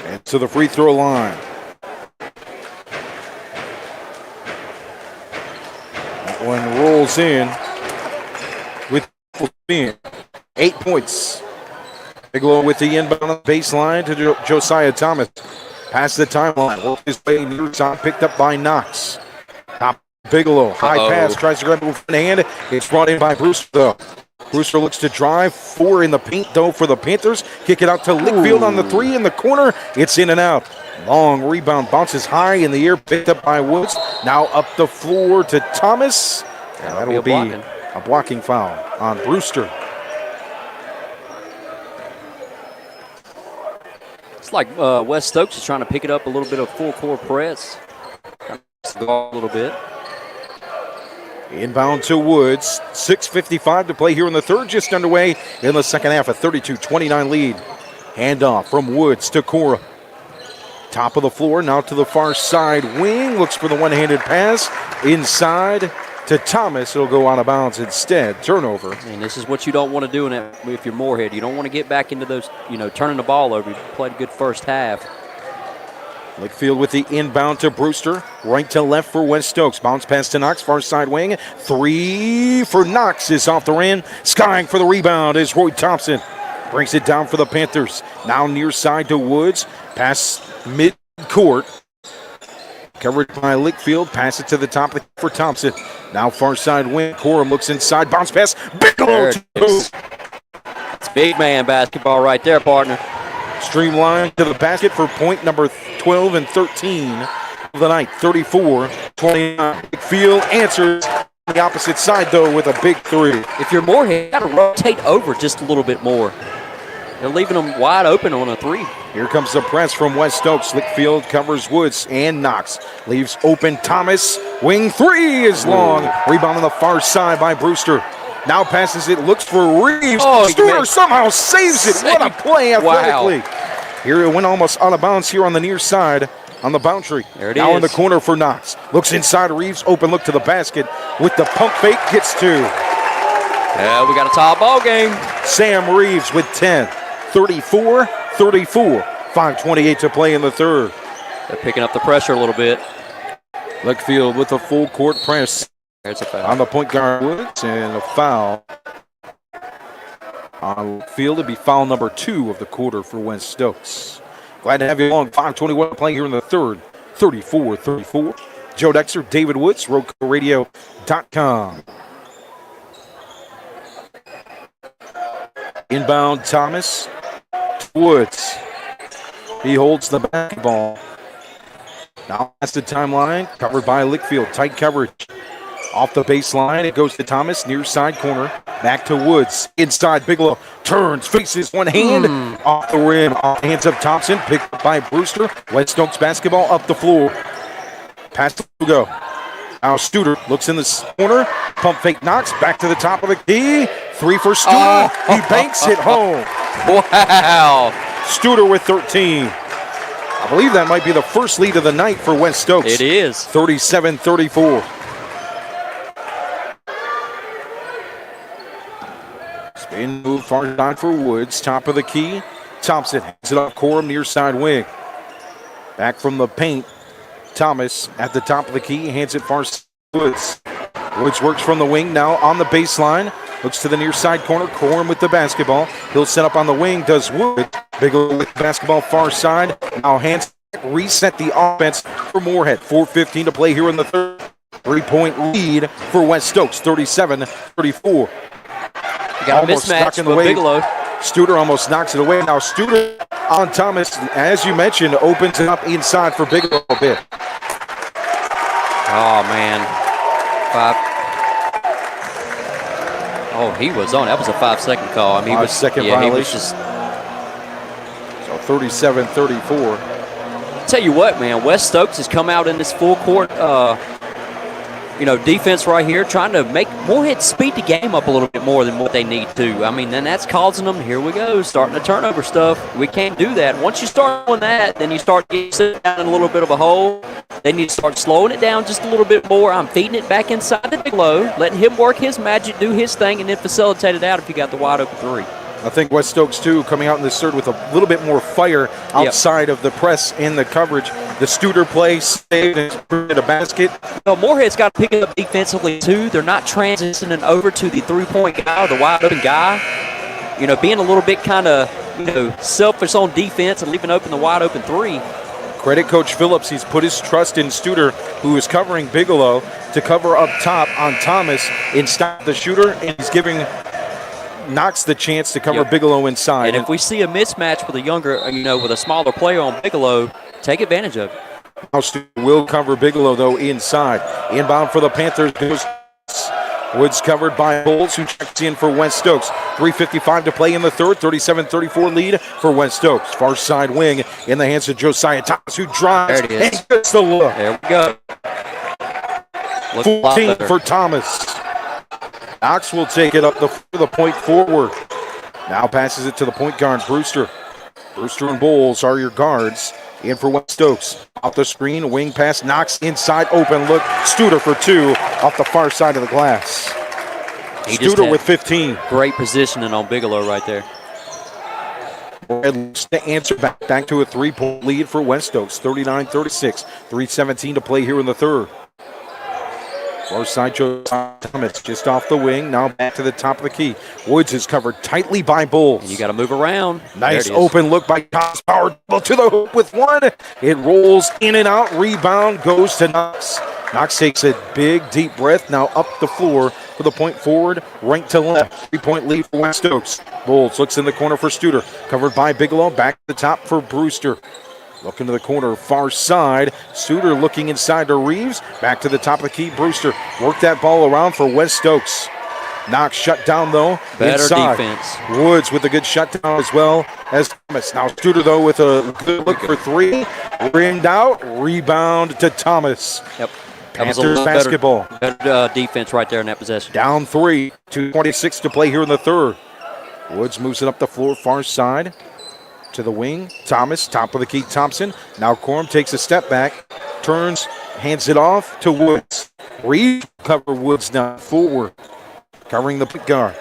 And to the free throw line. That one rolls in with 8 points. Bigelow with the inbound baseline to Josiah Thomas. Past the timeline. Worked his way near side, picked up by Knox. Top Bigelow. High pass. Tries to grab it with one hand. It's brought in by Brewster, though. Brewster looks to drive. 4 in the paint, though, for the Panthers. Kick it out to Lickfield on the 3 in the corner. It's in and out. Long rebound. Bounces high in the air. Picked up by Woods. Now up the floor to Thomas. And that'll be a blocking foul on Brewster. It's like West Stokes is trying to pick it up a little bit of full court press. A little bit. Inbound to Woods. 6:55 to play here in the third. Just underway in the second half. A 32-29 lead. Handoff from Woods to Cora. Top of the floor. Now to the far side wing. Looks for the one-handed pass. Inside to Thomas. It'll go out of bounds instead. Turnover. And this is what you don't want to do if you're Morehead. You don't want to get back into those, turning the ball over. You played a good first half. Lickfield with the inbound to Brewster. Right to left for West Stokes. Bounce pass to Knox. Far side wing. 3 for Knox is off the rim. Skying for the rebound is Roy Thompson. Brings it down for the Panthers. Now near side to Woods. Pass mid-court. Covered by Lickfield. Pass it to the top for Thompson. Now far side wing. Corum looks inside. Bounce pass. Bigelow. It's big man basketball right there, partner. Streamlined to the basket for point number 12 and 13 of the night. 34-29. Lickfield answers on the opposite side, though, with a big 3. If you're Morehead, you got to rotate over just a little bit more. They're leaving them wide open on a 3. Here comes the press from West Stokes. Lickfield covers Woods and Knox. Leaves open Thomas. Wing 3 is long. Rebound on the far side by Brewster. Now passes it, looks for Reeves. Stewart somehow saves it. What a play athletically. Wow. Here it went almost out of bounds here on the near side on the boundary. There it now is. in the corner for Knox. Looks inside Reeves. Open look to the basket with the pump fake. Gets 2. Yeah, we got a tie ball game. Sam Reeves with 10. 34-34. 5:28 to play in the third. They're picking up the pressure a little bit. Lickfield with a full court press. There's a foul. On the point guard Woods, and a foul on field. It'd be foul number 2 of the quarter for West Stokes. Glad to have you along. 5:21 playing here in the third. 34-34. Joe Dexter, David Woods, RoCoRadio.com. Inbound Thomas. Woods. He holds the basketball. Now that's the timeline. Covered by Lickfield. Tight coverage. Off the baseline, it goes to Thomas, near side corner. Back to Woods. Inside, Bigelow turns, faces one hand. Off the rim, off the hands of Thompson. Picked up by Brewster. West Stokes basketball up the floor. Pass to go. Now Studer looks in the corner. Pump fake knocks. Back to the top of the key. 3 for Studer. He banks it home. Wow. Studer with 13. I believe that might be the first lead of the night for West Stokes. It is. 37-34. Spin move far side for Woods. Top of the key. Thompson hands it off Corum near side wing. Back from the paint. Thomas at the top of the key. Hands it far side to Woods. Woods works from the wing now on the baseline. Looks to the near side corner. Corum with the basketball. He'll set up on the wing. Does Woods. Bigelow with the basketball far side. Now hands reset the offense for Morehead. 4:15 to play here in the third. 3-point lead for West Stokes. 37-34. You got a mismatch with Bigelow. Studer almost knocks it away. Now Studer on Thomas, as you mentioned, opens it up inside for Bigelow a bit. Oh, man. 5. Oh, he was on. That was a 5-second call. I mean, he was 5-second violation. He was just... So 37-34. Tell you what, man, West Stokes has come out in this full court defense right here, trying to make Morehead speed the game up a little bit more than what they need to. I mean, then that's causing them, here we go, starting the turnover stuff. We can't do that. Once you start doing that, then you start getting down in a little bit of a hole. Then you start slowing it down just a little bit more. I'm feeding it back inside the Bigelow, letting him work his magic, do his thing, and then facilitate it out if you got the wide open three. I think West Stokes, too, coming out in this third with a little bit more fire outside of the press and the coverage. The Studer play saved and put in a basket. Well, Morehead's got to pick it up defensively, too. They're not transitioning over to the three-point guy or the wide-open guy. Being a little bit kind of, selfish on defense and leaving open the wide-open three. Credit Coach Phillips. He's put his trust in Studer, who is covering Bigelow, to cover up top on Thomas and stop the shooter, and he's giving Knox the chance to cover Bigelow inside. And if we see a mismatch with a younger, with a smaller player on Bigelow, take advantage of it. Now Studer will cover Bigelow, though, inside. Inbound for the Panthers goes Woods covered by Bowles, who checks in for West Stokes. 3:55 to play in the third. 37-34 lead for West Stokes. Far side wing in the hands of Josiah Thomas, who drives and gets the look. There we go. 14 for Thomas. Knox will take it up the point forward. Now passes it to the point guard, Brewster. Brewster and Bowles are your guards. In for West Stokes. Off the screen, wing pass, Knox inside, open look. Studer for 2 off the far side of the glass. Studer with 15. Great positioning on Bigelow right there. Morehead looks to answer back to a 3-point lead for West Stokes. 39-36. 3:17 to play here in the third. Far side, Thomas just off the wing. Now back to the top of the key. Woods is covered tightly by Bowles. You got to move around. Nice open look by Thomas. Power to the hoop with 1. It rolls in and out. Rebound goes to Knox. Knox takes a big, deep breath. Now up the floor for the point forward, right to left. 3-point lead for West Stokes. Bowles looks in the corner for Studer. Covered by Bigelow. Back to the top for Brewster. Looking to the corner, far side. Studer looking inside to Reeves. Back to the top of the key. Brewster worked that ball around for West Stokes. Knox shut down, though. Better inside. Defense. Woods with a good shutdown as well as Thomas. Now Studer, though, with a good look for 3. Rimmed out. Rebound to Thomas. Yep. Panthers basketball. Better defense right there in that possession. Down 3. 2:26 to play here in the third. Woods moves it up the floor, far side. To the wing, Thomas, top of the key, Thompson. Now Corum takes a step back, turns, hands it off to Woods. Reed cover Woods now forward, covering the big guard.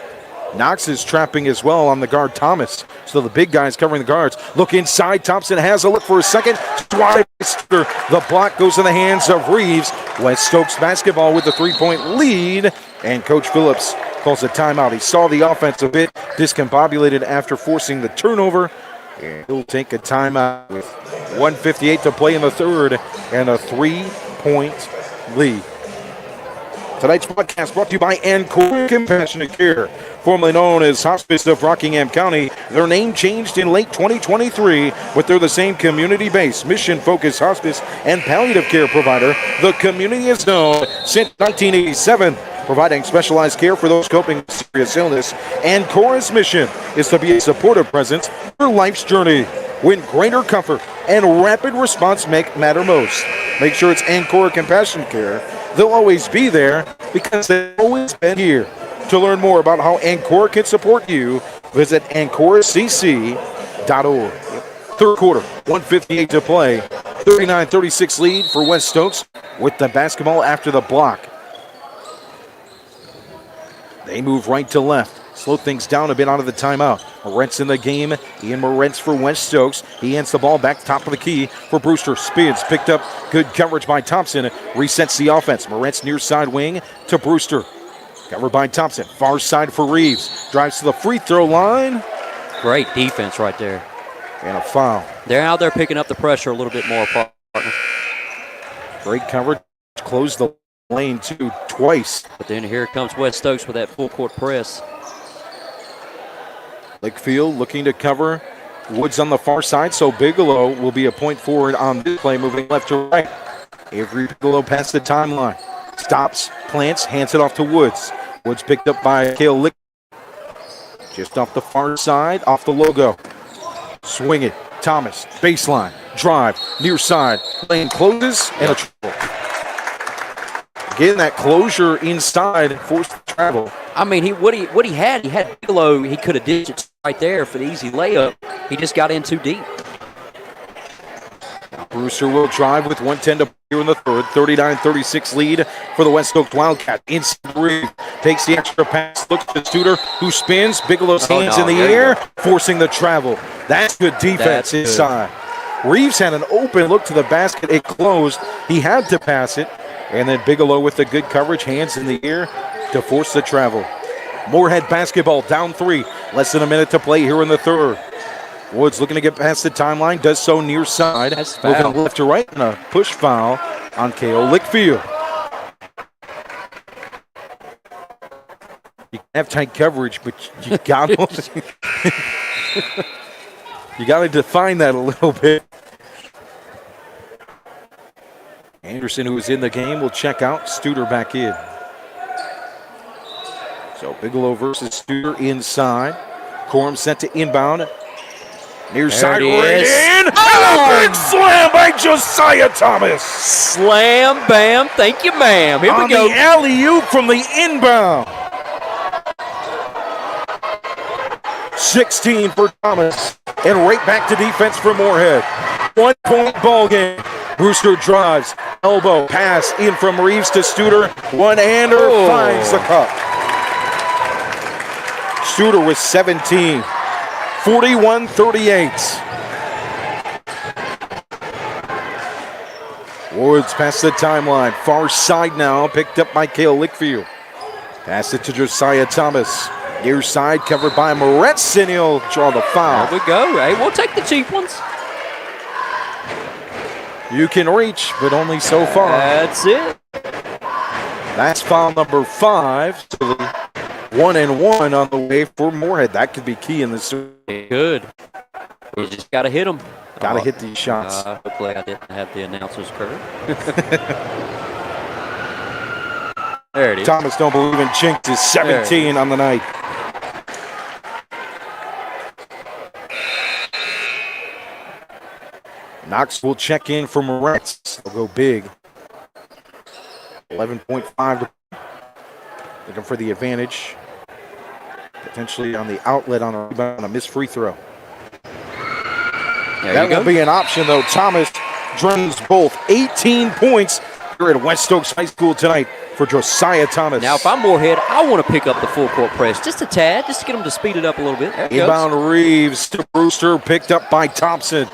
Knox is trapping as well on the guard, Thomas. So the big guys covering the guards. Look inside, Thompson has a look for a second. The block goes in the hands of Reeves. West Stokes basketball with the 3-point lead. And Coach Phillips calls a timeout. He saw the offense a bit discombobulated after forcing the turnover. And he'll take a timeout with 1:58 to play in the third and a 3-point lead. Tonight's podcast brought to you by Ancora Compassionate Care, formerly known as Hospice of Rockingham County. Their name changed in late 2023, but they're the same community-based, mission-focused hospice and palliative care provider the community has known since 1987. Providing specialized care for those coping with serious illness. Ancora's mission is to be a supportive presence for life's journey. Win greater comfort, and rapid response matter most. Make sure it's Ancora Compassion Care. They'll always be there because they've always been here. To learn more about how Ancora can support you, visit AncoraCC.org. Third quarter, 1:58 to play. 39-36 lead for West Stokes with the basketball after the block. They move right to left. Slow things down a bit out of the timeout. Moretz in the game. Ian Moretz for West Stokes. He hands the ball back top of the key for Brewster. Spins, picked up. Good coverage by Thompson. Resets the offense. Moretz near side wing to Brewster. Covered by Thompson. Far side for Reeves. Drives to the free throw line. Great defense right there. And a foul. They're out there picking up the pressure a little bit more, partner. Great coverage. Close the lane too twice. But then here comes West Stokes with that full court press. Lickfield looking to cover. Woods on the far side, so Bigelow will be a point forward on this play, moving left to right. Avery Bigelow past the timeline. Stops, plants, hands it off to Woods. Woods picked up by Cale Lick. Just off the far side, off the logo. Swing it. Thomas, baseline, drive, near side. Lane closes, and a triple. Again, that closure inside forced the travel. I mean, he had Bigelow. He could have dished it right there for the easy layup. He just got in too deep. Brewster will drive with 1:10 to play here in the third. 39-36 lead for the West Stokes Wildcats. Inside Reeves takes the extra pass, looks to Studer, who spins. Bigelow's hands in the air, forcing the travel. That's good defense inside. Reeves had an open look to the basket. It closed. He had to pass it. And then Bigelow with the good coverage, hands in the air to force the travel. Morehead basketball down 3. Less than a minute to play here in the third. Woods looking to get past the timeline, does so near side. Moving left to right and a push foul on K.O. Lickfield. You can have tight coverage, but you got you got to define that a little bit. Anderson, who is in the game, will check out. Studer back in. So Bigelow versus Studer inside. Corum set to inbound. Near side, right in. And a big slam by Josiah Thomas. Slam, bam, thank you, ma'am. Here we go. The alley-oop from the inbound. 16 for Thomas. And right back to defense for Morehead. 1-point ball game. Brewster drives. Elbow pass in from Reeves to Studer. One-hander finds the cup. Studer with 17. 41-38. Woods past the timeline. Far side now. Picked up by Cale Lickfield. Pass it to Josiah Thomas. Near side covered by Moretz, and he'll draw the foul. There we go. Hey, we'll take the cheap ones. You can reach, but only so far. That's it. That's foul number 5. So 1-1 on the way for Morehead. That could be key in this. Good. You just got to hit them. Got to hit these shots. Hopefully I didn't have the announcer's curve. There it is. Thomas don't believe in chinks is 17 on the night. Knox will check in for Moretz. They'll go big. 11.5. Looking for the advantage. Potentially on the outlet on a rebound, a missed free throw. That will be an option, though. Thomas drains both. 18 points here at West Stokes High School tonight for Josiah Thomas. Now, if I'm Morehead, I want to pick up the full court press just a tad, just to get them to speed it up a little bit. There Inbound goes. Reeves to Brewster, picked up by Thompson.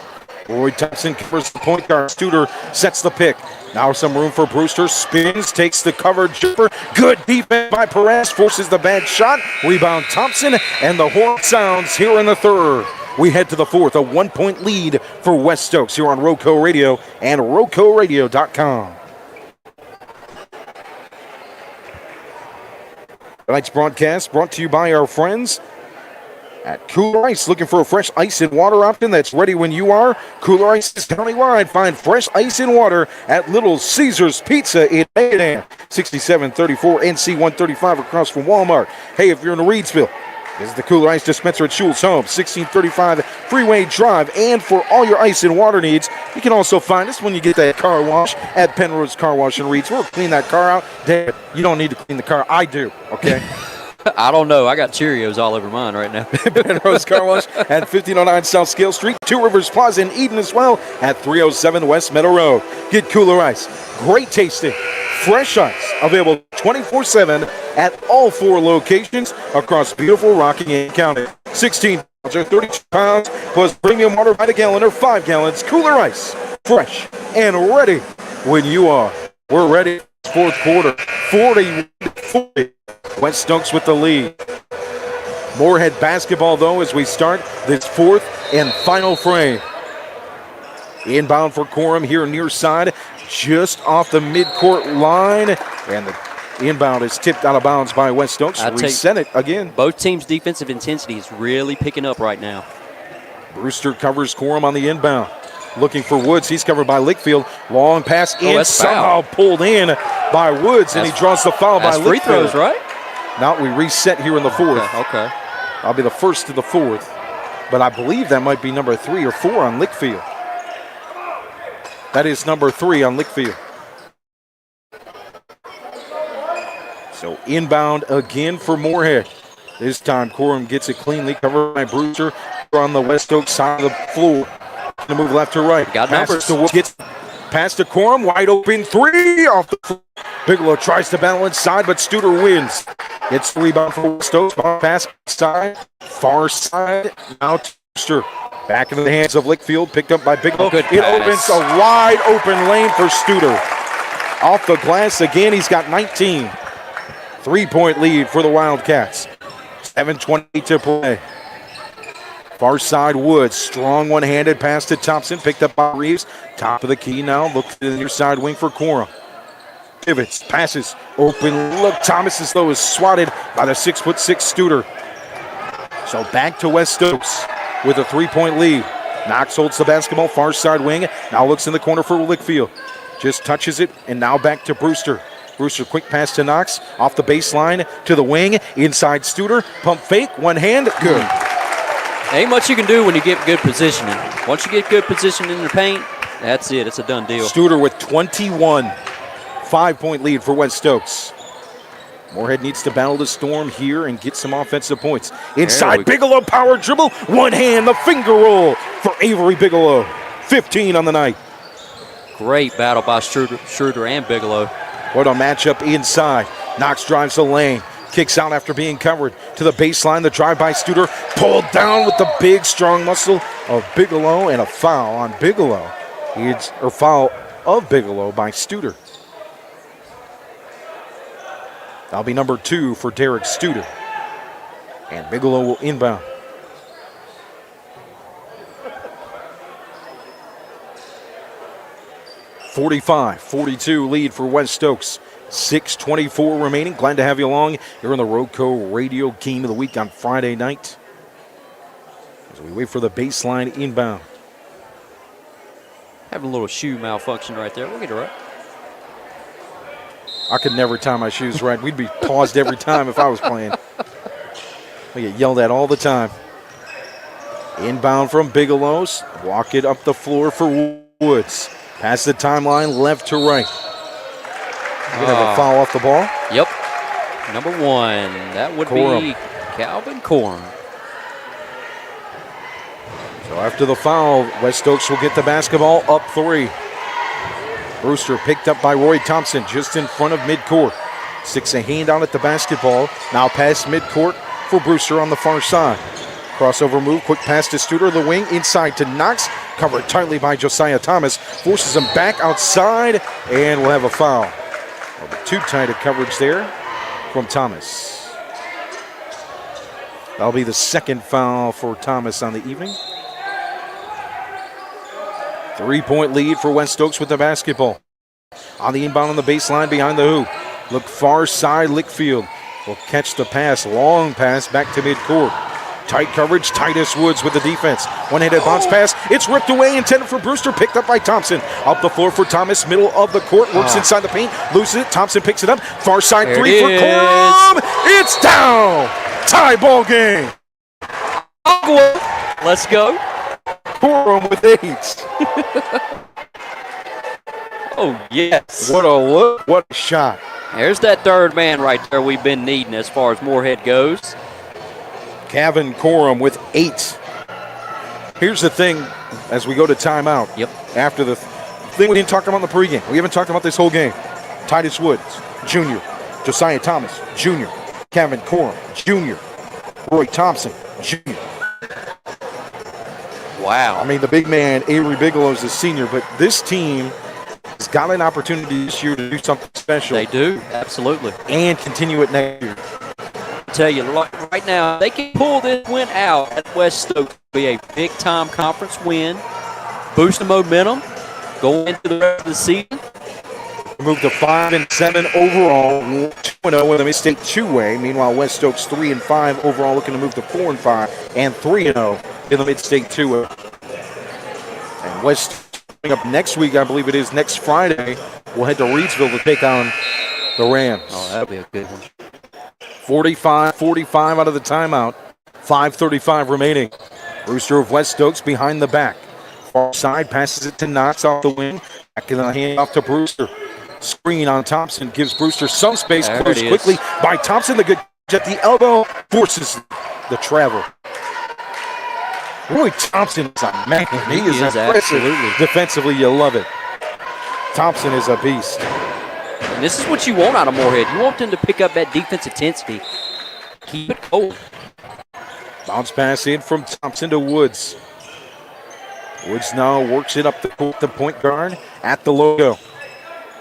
Roy Thompson covers the point guard. Studer sets the pick. Now some room for Brewster. Spins, takes the coverage jumper. Good defense by Perez. Forces the bad shot. Rebound Thompson. And the horn sounds here in the third. We head to the fourth. A 1-point lead for West Stokes here on RoCo Radio and RoCoRadio.com. Tonight's broadcast brought to you by our friends at Kooler Ice. Looking for a fresh ice and water option that's ready when you are? Kooler Ice is countywide. Find fresh ice and water at Little Caesars Pizza in Mayodan. 6734 NC 135 across from Walmart. Hey, if you're in Reedsville, is the Kooler Ice Dispenser at Schultz Home, 1635 Freeway Drive. And for all your ice and water needs, you can also find us when you get that car wash at Penrose Car Wash and Reeds. We'll clean that car out. David, you don't need to clean the car. I do, okay? I don't know. I got Cheerios all over mine right now. Penrose Car Wash at 1509 South Scale Street, Two Rivers Plaza in Eden as well at 307 West Meadow Road. Get Kooler Ice. Great tasting, fresh ice, available 24/7 at all 4 locations across beautiful Rockingham County. 16 pounds or 32 pounds plus premium water by the gallon or 5 gallons. Kooler Ice, fresh and ready when you are. We're ready. Fourth quarter, 40-40. West Stokes with the lead. Morehead basketball, though, as we start this fourth and final frame. Inbound for Coram here near side, just off the midcourt line. And the inbound is tipped out of bounds by West Stokes. Reset it again. Both teams' defensive intensity is really picking up right now. Brewster covers Coram on the inbound. Looking for Woods. He's covered by Lickfield. Long pass in, somehow pulled in by Woods, and he draws the foul by Lickfield. Free throws, right? Now we reset here in the fourth. Okay. I'll be the first of the fourth, but I believe that might be number 3 or 4 on Lickfield. That is number 3 on Lickfield. So inbound again for Morehead. This time Coram gets it cleanly covered by Brewster on the West Oak side of the floor. To move left to right. Got numbers. Gets past to Coram, wide open 3 off the floor. Bigelow tries to battle inside, but Studer wins. Gets the rebound for Stokes. Pass side, far side. Now Brewster back into the hands of Lickfield, picked up by Bigelow. It opens a wide open lane for Studer. Off the glass again, he's got 19. 3-point lead for the Wildcats. 7:20 to play. Far side Woods, strong one-handed pass to Thompson, picked up by Reeves. Top of the key now, look to the near side wing for Coram. Pivots, passes, open look. Thomas as though is swatted by the 6'6" Studer. So back to West Stokes with a 3-point lead. Knox holds the basketball, far side wing. Now looks in the corner for Lickfield. Just touches it, and now back to Brewster. Brewster, quick pass to Knox, off the baseline to the wing. Inside Studer, pump fake, one hand, good. Ain't much you can do when you get good positioning. Once you get good position in the paint, that's it. It's a done deal. Studer with 21. 5-point lead for West Stokes. Morehead needs to battle the storm here and get some offensive points. Inside, Bigelow power dribble. One hand, the finger roll for Avery Bigelow. 15 on the night. Great battle by Schroeder and Bigelow. What a matchup inside. Knox drives the lane. Kicks out after being covered to the baseline. The drive by Studer pulled down with the big, strong muscle of Bigelow, and a foul on Bigelow. Or foul of Bigelow by Studer. That'll be number 2 for Derek Studer. And Bigelow will inbound. (45-42) lead for West Stokes. 6:24 remaining. Glad to have you along here on the RoCo Radio Game of the Week on Friday night. As we wait for the baseline inbound. Having a little shoe malfunction right there. We'll get it right. I could never tie my shoes right. We'd be paused every time if I was playing. We get yelled at all the time. Inbound from Bigelow's. Walk it up the floor for Woods. Pass the timeline left to right. We're going to have a foul off the ball. Yep. Number 1. That would be Calvin Coram. So after the foul, West Stokes will get the basketball up 3. Brewster picked up by Roy Thompson just in front of midcourt. Sticks a hand out at the basketball. Now pass midcourt for Brewster on the far side. Crossover move, quick pass to Studer, the wing, inside to Knox. Covered tightly by Josiah Thomas. Forces him back outside, and we'll have a foul. Too tight a coverage there from Thomas. That'll be the second foul for Thomas on the evening. 3-point lead for West Stokes with the basketball. On the inbound on the baseline behind the hoop. Look far side, Lickfield will catch the pass. Long pass back to midcourt. Tight coverage, Titus Woods with the defense. One-handed bounce pass. It's ripped away, intended for Brewster, picked up by Thompson. Up the floor for Thomas, middle of the court. Works inside the paint, loses it. Thompson picks it up. Far side there 3 for Coram. It's down. Tie ball game. Let's go. Corum with 8. Oh, yes. What a look. What a shot. There's that third man right there we've been needing as far as Morehead goes. Kevin Corum with 8. Here's the thing as we go to timeout. Yep. After the thing we didn't talk about in the pregame. We haven't talked about this whole game. Titus Woods, Jr., Josiah Thomas, Jr., Kevin Corum, Jr., Roy Thompson, Jr. Wow. I mean, the big man, Avery Bigelow, is a senior, but this team has got an opportunity this year to do something special. They do, absolutely. And continue it next year. I tell you, right now, they can pull this win out at West Stokes. Be a big-time conference win, boost the momentum, go into the rest of the season. Moved to 5-7 overall, 2-0 with a mid-state two-way. Meanwhile, West Stokes 3-5 overall, looking to move to 4-5 and 3-0 in the mid-state two-way. And West coming up next week, I believe it is next Friday. We'll head to Reedsville to take on the Rams. Oh, that'll be a good one. 45-45 out of the timeout. 5:35 remaining. Brewster of West Stokes behind the back. Far side passes it to Knox off the wing. Back in the hand off to Brewster. Screen on Thompson gives Brewster some space. Closed quickly by Thompson. The good at the elbow forces the travel. Roy Thompson is a man. He is impressive. Absolutely. Defensively, you love it. Thompson is a beast. And this is what you want out of Morehead. You want them to pick up that defensive intensity. Keep it cold. Bounce pass in from Thompson to Woods. Woods now works it up the point guard at the logo.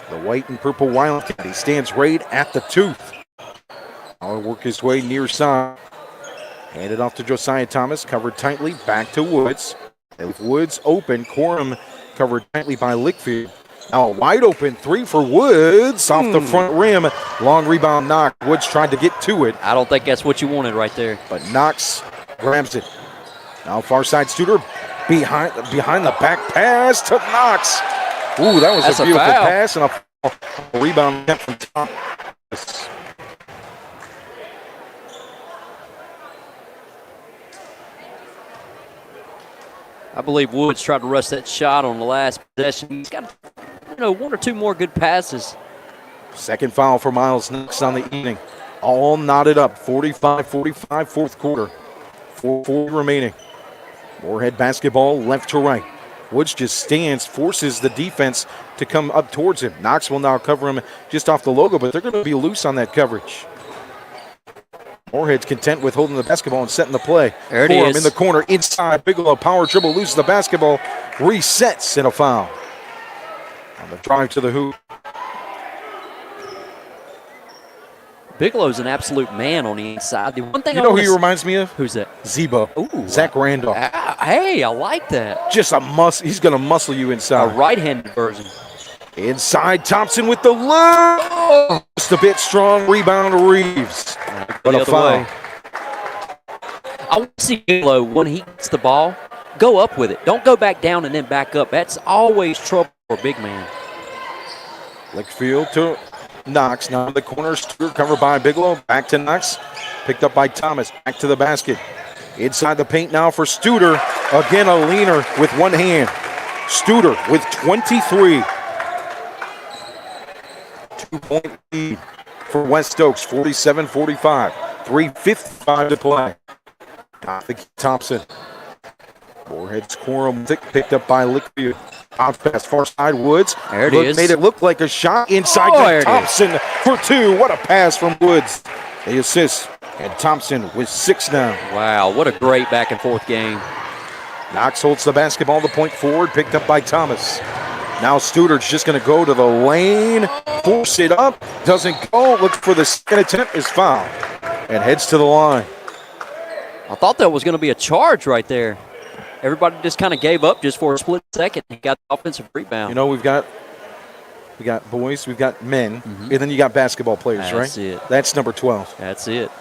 The white and purple Wildcat. He stands right at the tooth. I'll work his way near side. Handed off to Josiah Thomas. Covered tightly. Back to Woods. With Woods open. Corum covered tightly by Lickfield. Now a wide open three for Woods off the front rim. Long rebound knock. Woods tried to get to it. I don't think that's what you wanted right there. But Knox grabs it. Now far side Studer behind the back pass to Knox. Ooh, that's a beautiful pass and a rebound from Thomas. I believe Woods tried to rush that shot on the last possession. He's got, one or two more good passes. Second foul for Miles Knox on the evening. All knotted up. 45-45, fourth quarter. 4:40 remaining. Morehead basketball left to right. Woods just stands, forces the defense to come up towards him. Knox will now cover him just off the logo, but they're going to be loose on that coverage. Morehead's content with holding the basketball and setting the play. There it is. In the corner, inside. Bigelow, power dribble, loses the basketball, resets, and a foul. On the drive to the hoop. Bigelow's an absolute man on the inside. The one thing who he reminds me of? Who's that? Zebo. Ooh, Zach Randolph. Hey, I like that. Just a muscle. He's going to muscle you A inside. right-handed version. Inside, Thompson with the look. Just a bit strong. Rebound to Reeves. But a foul. I want to see Bigelow, when he gets the ball, go up with it. Don't go back down and then back up. That's always trouble for a big man. Lickfield to Knox. Now in the corner. Stewart covered by Bigelow. Back to Knox. Picked up by Thomas. Back to the basket. Inside the paint now for Studer. Again, a leaner with one hand. Studer with 23. 2-point lead for West Stokes. 47-45. 3:55 to play. Thompson. Morehead's Corum picked up by Lickfield. Out pass far side Woods. There it is. Made it look like a shot inside to Thompson for two. What a pass from Woods. The assist. And Thompson with 6 now. Wow, what a great back and forth game. Knox holds the basketball, the point forward, picked up by Thomas. Now Studer's just going to go to the lane, force it up, doesn't go, looks for the second attempt, is fouled, and heads to the line. I thought that was going to be a charge right there. Everybody just kind of gave up just for a split second and got the offensive rebound. We've got boys, we've got men, and then you got basketball players, right? That's it. That's number 12. That's it.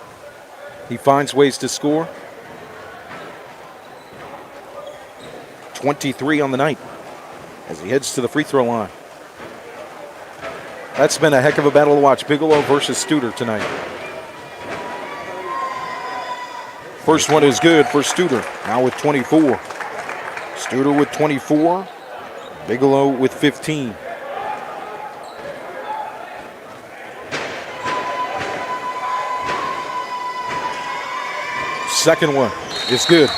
He finds ways to score. 23 on the night as he heads to the free throw line. That's been a heck of a battle to watch. Bigelow versus Studer tonight. First one is good for Studer, now with 24. Studer with 24, Bigelow with 15. Second one is good.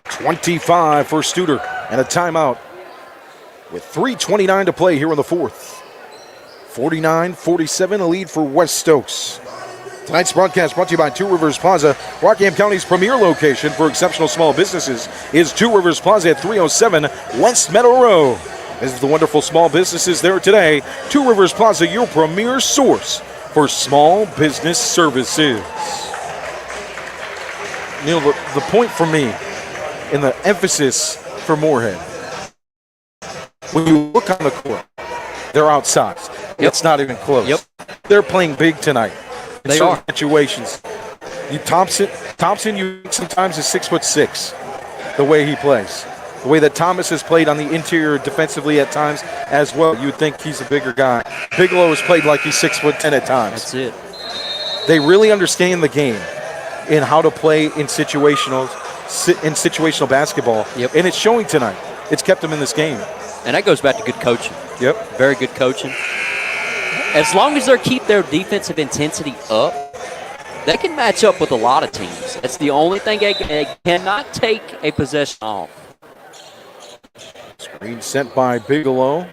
25 for Studer and a timeout with 3:29 to play here in the fourth. 49-47, a lead for West Stokes. Tonight's broadcast brought to you by Two Rivers Plaza. Rockingham County's premier location for exceptional small businesses is Two Rivers Plaza at 307 West Meadow Road. Visit the wonderful small businesses there today. Two Rivers Plaza, your premier source for small business services. Neil, the point for me and the emphasis for Morehead, when you look on the court, they're outsized. Yep. It's not even close. Yep. They're playing big tonight. In They certain are. situations. Thompson, you sometimes is 6'6", the way he plays. The way that Thomas has played on the interior defensively at times as well. You would think he's a bigger guy. Bigelow has played like he's 6'10" at times. That's it. They really understand the game and how to play in situational basketball. Yep. And it's showing tonight. It's kept them in this game. And that goes back to good coaching. Yep. Very good coaching. As long as they keep their defensive intensity up, they can match up with a lot of teams. That's the only thing they cannot take a possession off. Screen sent by Bigelow.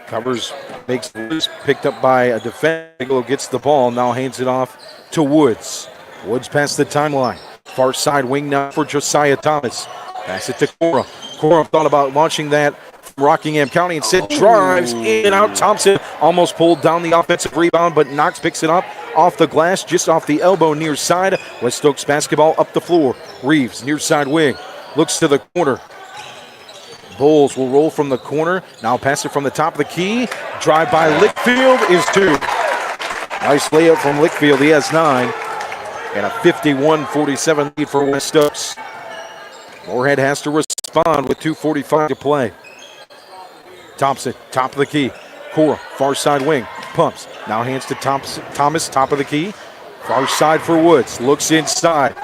Covers, makes the loose, picked up by a defender. Bigelow gets the ball, now hands it off to Woods. Woods past the timeline. Far side wing now for Josiah Thomas. Pass it to Cora. Cora thought about launching that from Rockingham County. Instead drives in and out. Thompson almost pulled down the offensive rebound, but Knox picks it up off the glass, just off the elbow near side. West Stokes basketball up the floor. Reeves, near side wing, looks to the corner. Bowles will roll from the corner. Now pass it from the top of the key. Drive by Lickfield is 2. Nice layup from Lickfield. He has 9. And a 51-47 lead for West Stokes. Morehead has to respond with 2:45 to play. Thompson, top of the key. Cora, far side wing, pumps. Now hands to Thomas, top of the key. Far side for Woods. Looks inside.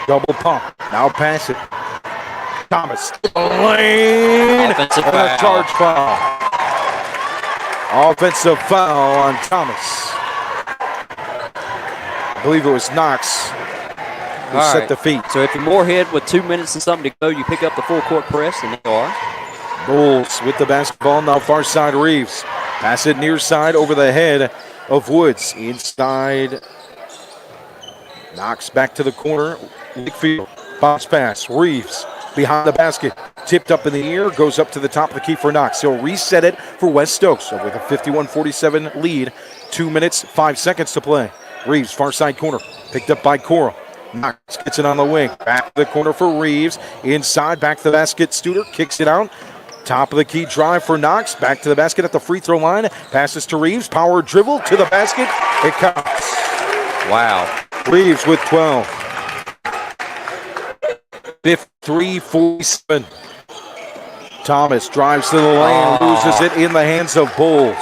Double pump. Now pass it. Thomas. Lane. Offensive And a foul. charge foul. Offensive foul on Thomas. I believe it was Knox who All set right. the feet. So if you're Morehead with 2 minutes and something to go, you pick up the full court press, and they are. Bowles with the basketball. Now far side Reeves. Pass it near side over the head of Woods. Inside. Knox back to the corner. Lickfield. Bounce pass. Reeves behind the basket. Tipped up in the air. Goes up to the top of the key for Knox. He'll reset it for West Stokes. So with a 51-47 lead. 2 minutes, 5 seconds to play. Reeves, far side corner. Picked up by Cora. Knox gets it on the wing. Back to the corner for Reeves. Inside, back to the basket. Studer kicks it out. Top of the key drive for Knox. Back to the basket at the free throw line. Passes to Reeves. Power dribble to the basket. It counts. Wow. Reeves with 12. 53-47. Thomas drives to the lane. Loses it in the hands of Bowles.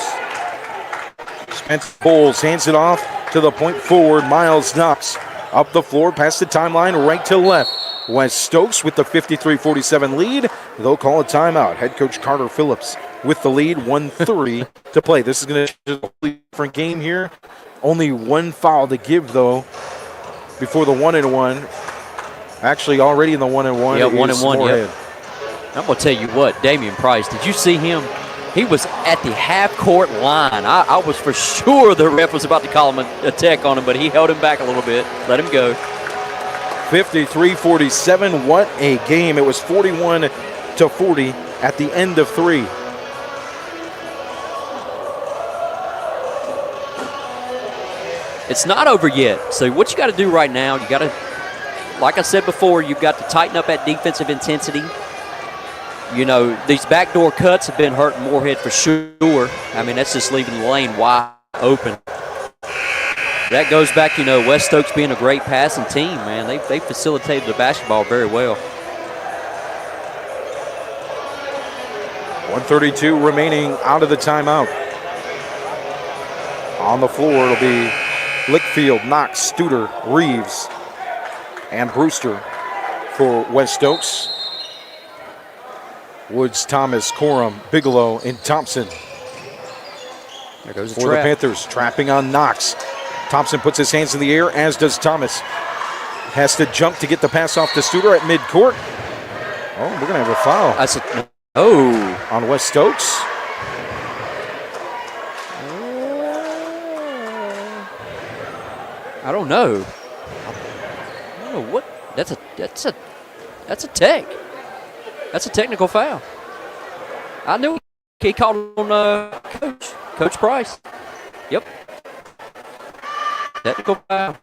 Spence Bowles hands it off to the point forward. Miles Knox up the floor, past the timeline, right to left. West Stokes with the 53-47 lead. They'll call a timeout. Head coach Carter Phillips with the lead, 1:30 to play. This is going to be a completely different game here. Only one foul to give, though, before the 1-and-1. Actually, already in the 1-and-1. Yeah, 1-and-1, Morehead. yep. I'm going to tell you what, Damian Price, did you see him? He was at the half-court line. I was for sure the ref was about to call him a tech on him, but he held him back a little bit, let him go. 53-47, what a game. It was 41-40 at the end of 3. It's not over yet. So what you got to do right now, you got to, like I said before, you've got to tighten up that defensive intensity. You know, these backdoor cuts have been hurting Morehead for sure. I mean, that's just leaving the lane wide open. That goes back, you know, West Stokes being a great passing team, man. They facilitated the basketball very well. 1:32 remaining out of the timeout. On the floor, it'll be Lickfield, Knox, Studer, Reeves, and Brewster for West Stokes. Woods, Thomas, Corum, Bigelow, and Thompson. There goes the for trap. the Panthers, trapping on Knox. Thompson puts his hands in the air, as does Thomas. Has to jump to get the pass off to Studer at midcourt. Oh, we're going to have a foul. That's a, on West Stokes. I don't know. What. That's a tech. That's a technical foul. I knew he called it on Coach Price. Yep. Technical foul.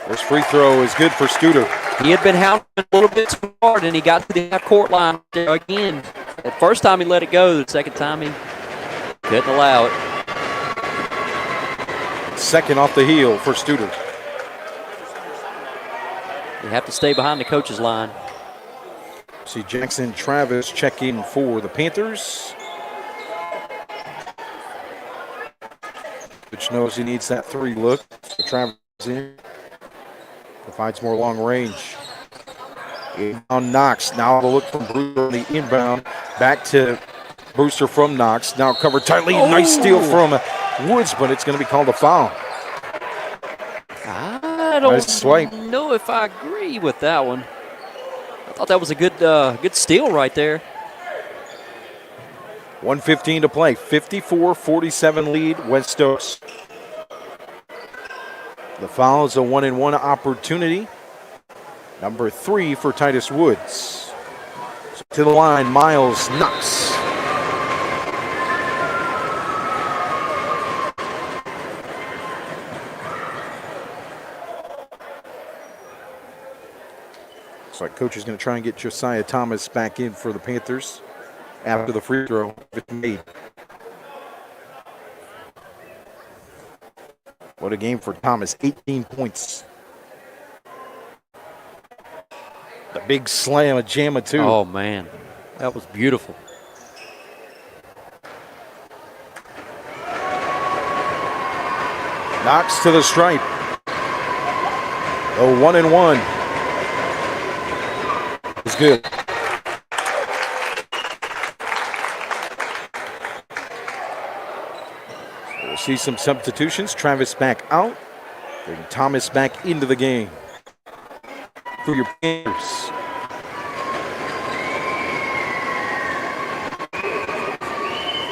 This free throw is good for Studer. He had been hounding a little bit too hard, and he got to the half-court line there again. The first time he let it go. The second time he couldn't allow it. Second off the heel for Studer. You have to stay behind the coach's line. See Jackson Travis check in for the Panthers. Which knows he needs that 3 look. So Travis in. Provides more long range. On Knox. Now the look from Brewster on the inbound. Back to Brewster from Knox. Now covered tightly. Oh. Nice steal from Woods, but it's going to be called a foul. I don't know if I agree with that one. I thought that was a good steal right there. 1:15 to play. 54-47 lead, West Stokes. The foul is a 1-and-1 opportunity. Number 3 for Titus Woods. So to the line, Miles Knox. Looks like coach is going to try and get Josiah Thomas back in for the Panthers after the free throw is made. What a game for Thomas, 18 points. The big slam, a jamma too. Oh man, that was beautiful. Knox to the stripe. Oh, 1-and-1. It's good. So we'll see some substitutions. Travis back out. Bring Thomas back into the game for your Panthers.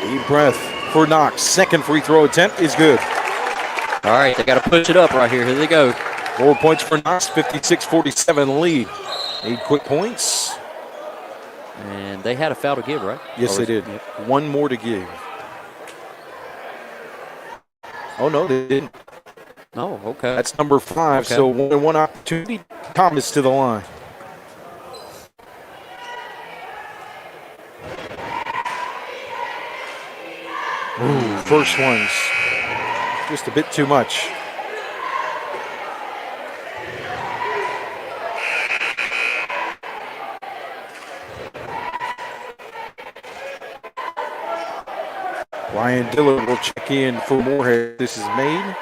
Deep breath for Knox. Second free throw attempt is good. All right, they got to push it up right here. Here they go. 4 points for Knox, 56-47 lead. Need quick points. And they had a foul to give, right? Yes, they did. Yep. One more to give. Oh, no, they didn't. Oh, okay. That's number 5, Okay. so 1-and-1 opportunity. Thomas to the line. Ooh, first one's just a bit too much. Ryan Dillard will check in for Morehead. This is made.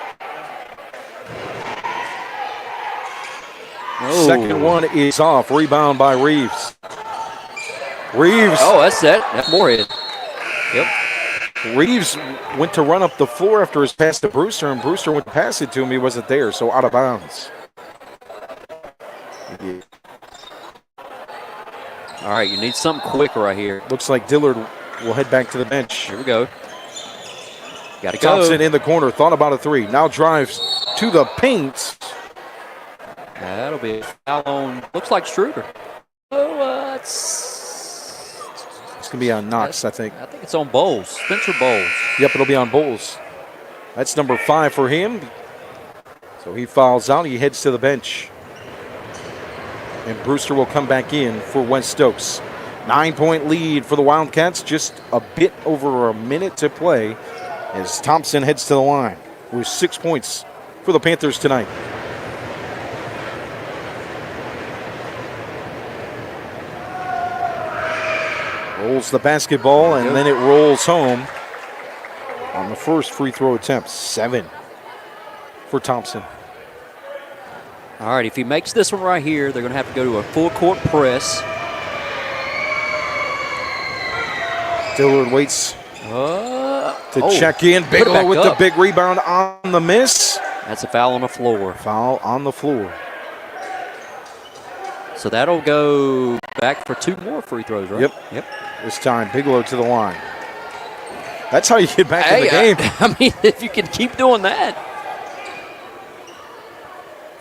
Oh. Second one is off. Rebound by Reeves. Reeves. Oh, that's it. That's Morehead. Yep. Reeves went to run up the floor after his pass to Brewster, and Brewster went to pass it to him. He wasn't there, so out of bounds. Yeah. All right, you need something quick right here. Looks like Dillard will head back to the bench. Here we go. Got to go. Thompson in the corner, thought about a 3. Now drives to the paint. That'll be a foul on, looks like Schroeder. Oh, it's going to be on Knox, I think. I think it's on Bowles, Spencer Bowles. Yep, it'll be on Bowles. That's number 5 for him. So he fouls out. He heads to the bench. And Brewster will come back in for West Stokes. 9-point lead for the Wildcats. Just a bit over a minute to play as Thompson heads to the line with 6 points for the Panthers tonight. Rolls the basketball, and then it rolls home on the first free throw attempt. 7. for Thompson. All right, if he makes this one right here, they're going to have to go to a full court press. Dillard waits to check in. Bigelow with the big rebound on the miss. That's a foul on the floor. Foul on the floor. So that'll go back for 2 more free throws, right? Yep. This time, Bigelow to the line. That's how you get back in the game. I mean, if you can keep doing that.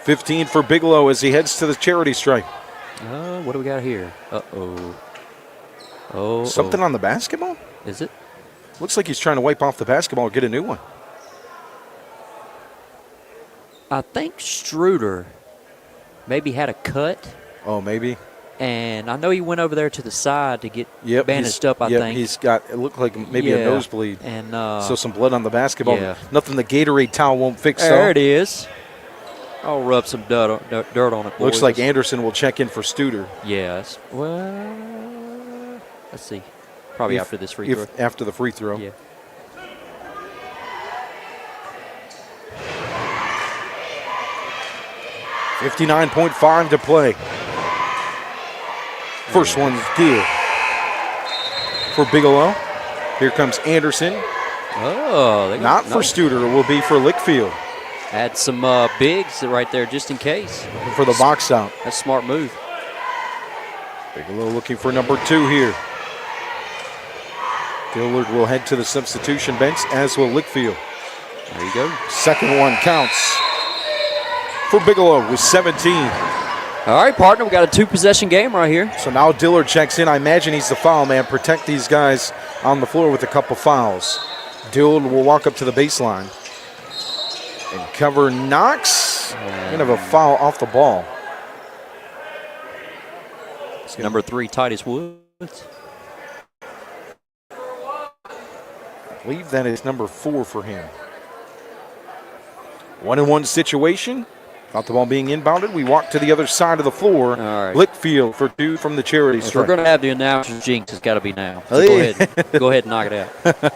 15 for Bigelow as he heads to the charity stripe. What do we got here? Something on the basketball? Is it? Looks like he's trying to wipe off the basketball and get a new one. I think Struder maybe had a cut. Oh, maybe. And I know he went over there to the side to get bandaged up, I think. He's got, it looked like maybe a nosebleed. And so some blood on the basketball. Yeah. Nothing the Gatorade towel won't fix. There it is. I'll rub some dirt on it. Looks like Anderson will check in for Studer. Yes. Well, let's see. Probably after this free throw. After the free throw. Yeah. $59.5 to play. First one's good for Bigelow. Here comes Anderson. Not for Studer. It will be for Lickfield. Add some bigs right there just in case. For the box out. That's a smart move. Bigelow looking for number 2 here. Dillard will head to the substitution bench, as will Lickfield. There you go. Second one counts for Bigelow with 17. All right, partner, we got a 2-possession game right here. So now Dillard checks in. I imagine he's the foul man. Protect these guys on the floor with a couple fouls. Dillard will walk up to the baseline and cover Knox. Going to have a foul off the ball. Number 3, Titus Woods. I believe that is number 4 for him. 1-on-1 situation. Without the ball being inbounded, we walk to the other side of the floor. All right. Lickfield for 2 from the charity stripe. If we're going to have the announcer's jinx, it's got to be now. So go ahead and knock it out.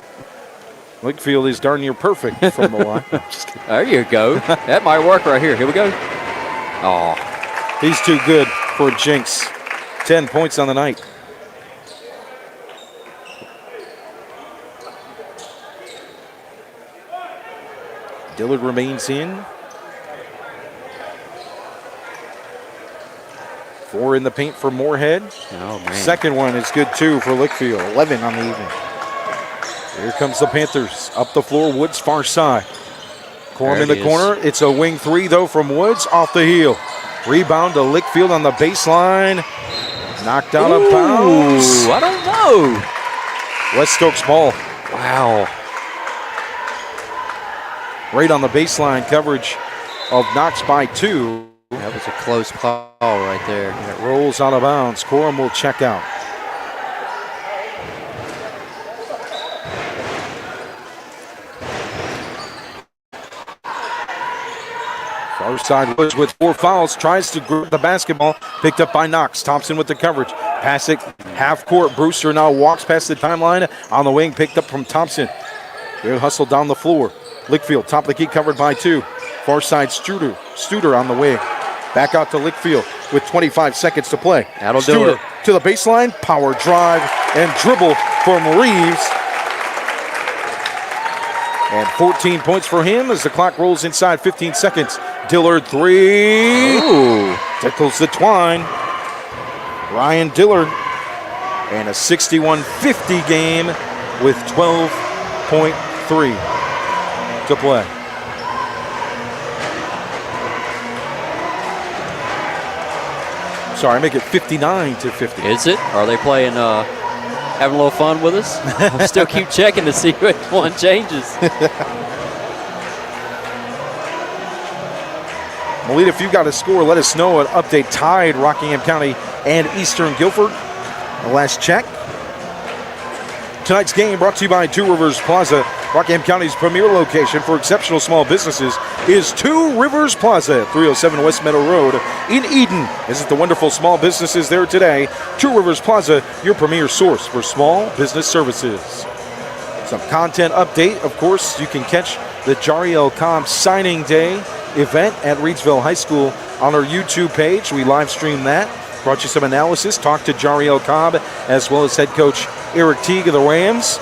Lickfield is darn near perfect from the line. There you go. That might work right here. Here we go. Oh, he's too good for a jinx. 10 points on the night. Dillard remains in. 4 in the paint for Morehead. Oh, man. Second one is good, too, for Lickfield. 11 on the evening. Here comes the Panthers. Up the floor, Woods far side. Corum in the corner. It's a wing 3, though, from Woods off the heel. Rebound to Lickfield on the baseline. Knocked out of bounds. I don't know. West Stokes ball. Wow. Right on the baseline coverage of Knox by 2. That was a close call right there. And it rolls out of bounds. Corum will check out. Far side Woods with 4 fouls. Tries to grab the basketball. Picked up by Knox. Thompson with the coverage. Pass it half court. Brewster now walks past the timeline. On the wing, picked up from Thompson. Good hustle down the floor. Lickfield, top of the key, covered by 2. Far side Studer on the wing. Back out to Lickfield with 25 seconds to play. That'll do it. To the baseline, power drive and dribble from Reeves. And 14 points for him as the clock rolls inside 15 seconds. Dillard 3. Ooh. Tickles the twine. Ryan Dillard. And a 61-50 game with 12.3 to play. Sorry, make it 59-50. Is it? Are they playing, having a little fun with us? I still keep checking to see which one changes. Melita, if you've got a score, let us know. An update tied Rockingham County and Eastern Guilford. The last check. Tonight's game brought to you by Two Rivers Plaza. Rockingham County's premier location for exceptional small businesses is Two Rivers Plaza at 307 West Meadow Road in Eden. Visit the wonderful small businesses there today. Two Rivers Plaza, your premier source for small business services. Some content update. Of course, you can catch the Jariel Cobb signing day event at Reidsville High School on our YouTube page. We live stream that. Brought you some analysis. Talked to Jariel Cobb as well as head coach Eric Teague of the Rams.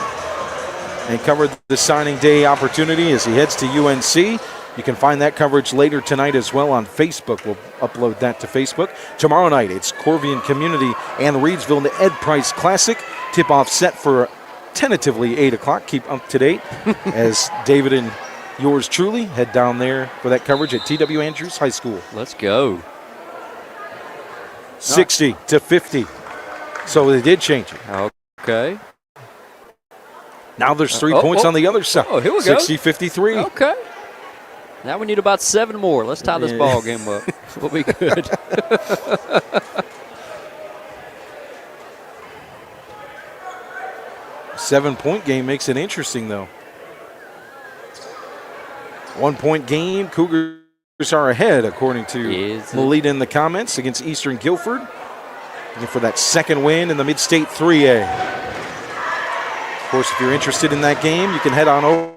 And covered the signing day opportunity as he heads to UNC. You can find that coverage later tonight as well on Facebook. We'll upload that to Facebook. Tomorrow night, it's Corvian Community and Reidsville in the Ed Price Classic. Tip-off set for tentatively 8 o'clock. Keep up to date as David and yours truly head down there for that coverage at T.W. Andrews High School. Let's go. 60-50. So they did change it. Okay. Now there's 3 points on the other side. Oh, here we go. 60-53. Okay. Now we need about 7 more. Let's tie this ball game up. We'll be good. Seven-point game makes it interesting, though. 1 point game. Cougars are ahead, according to Melita in the comments, against Eastern Guilford. Looking for that second win in the Mid-State 3A. Of course, if you're interested in that game, you can head on over.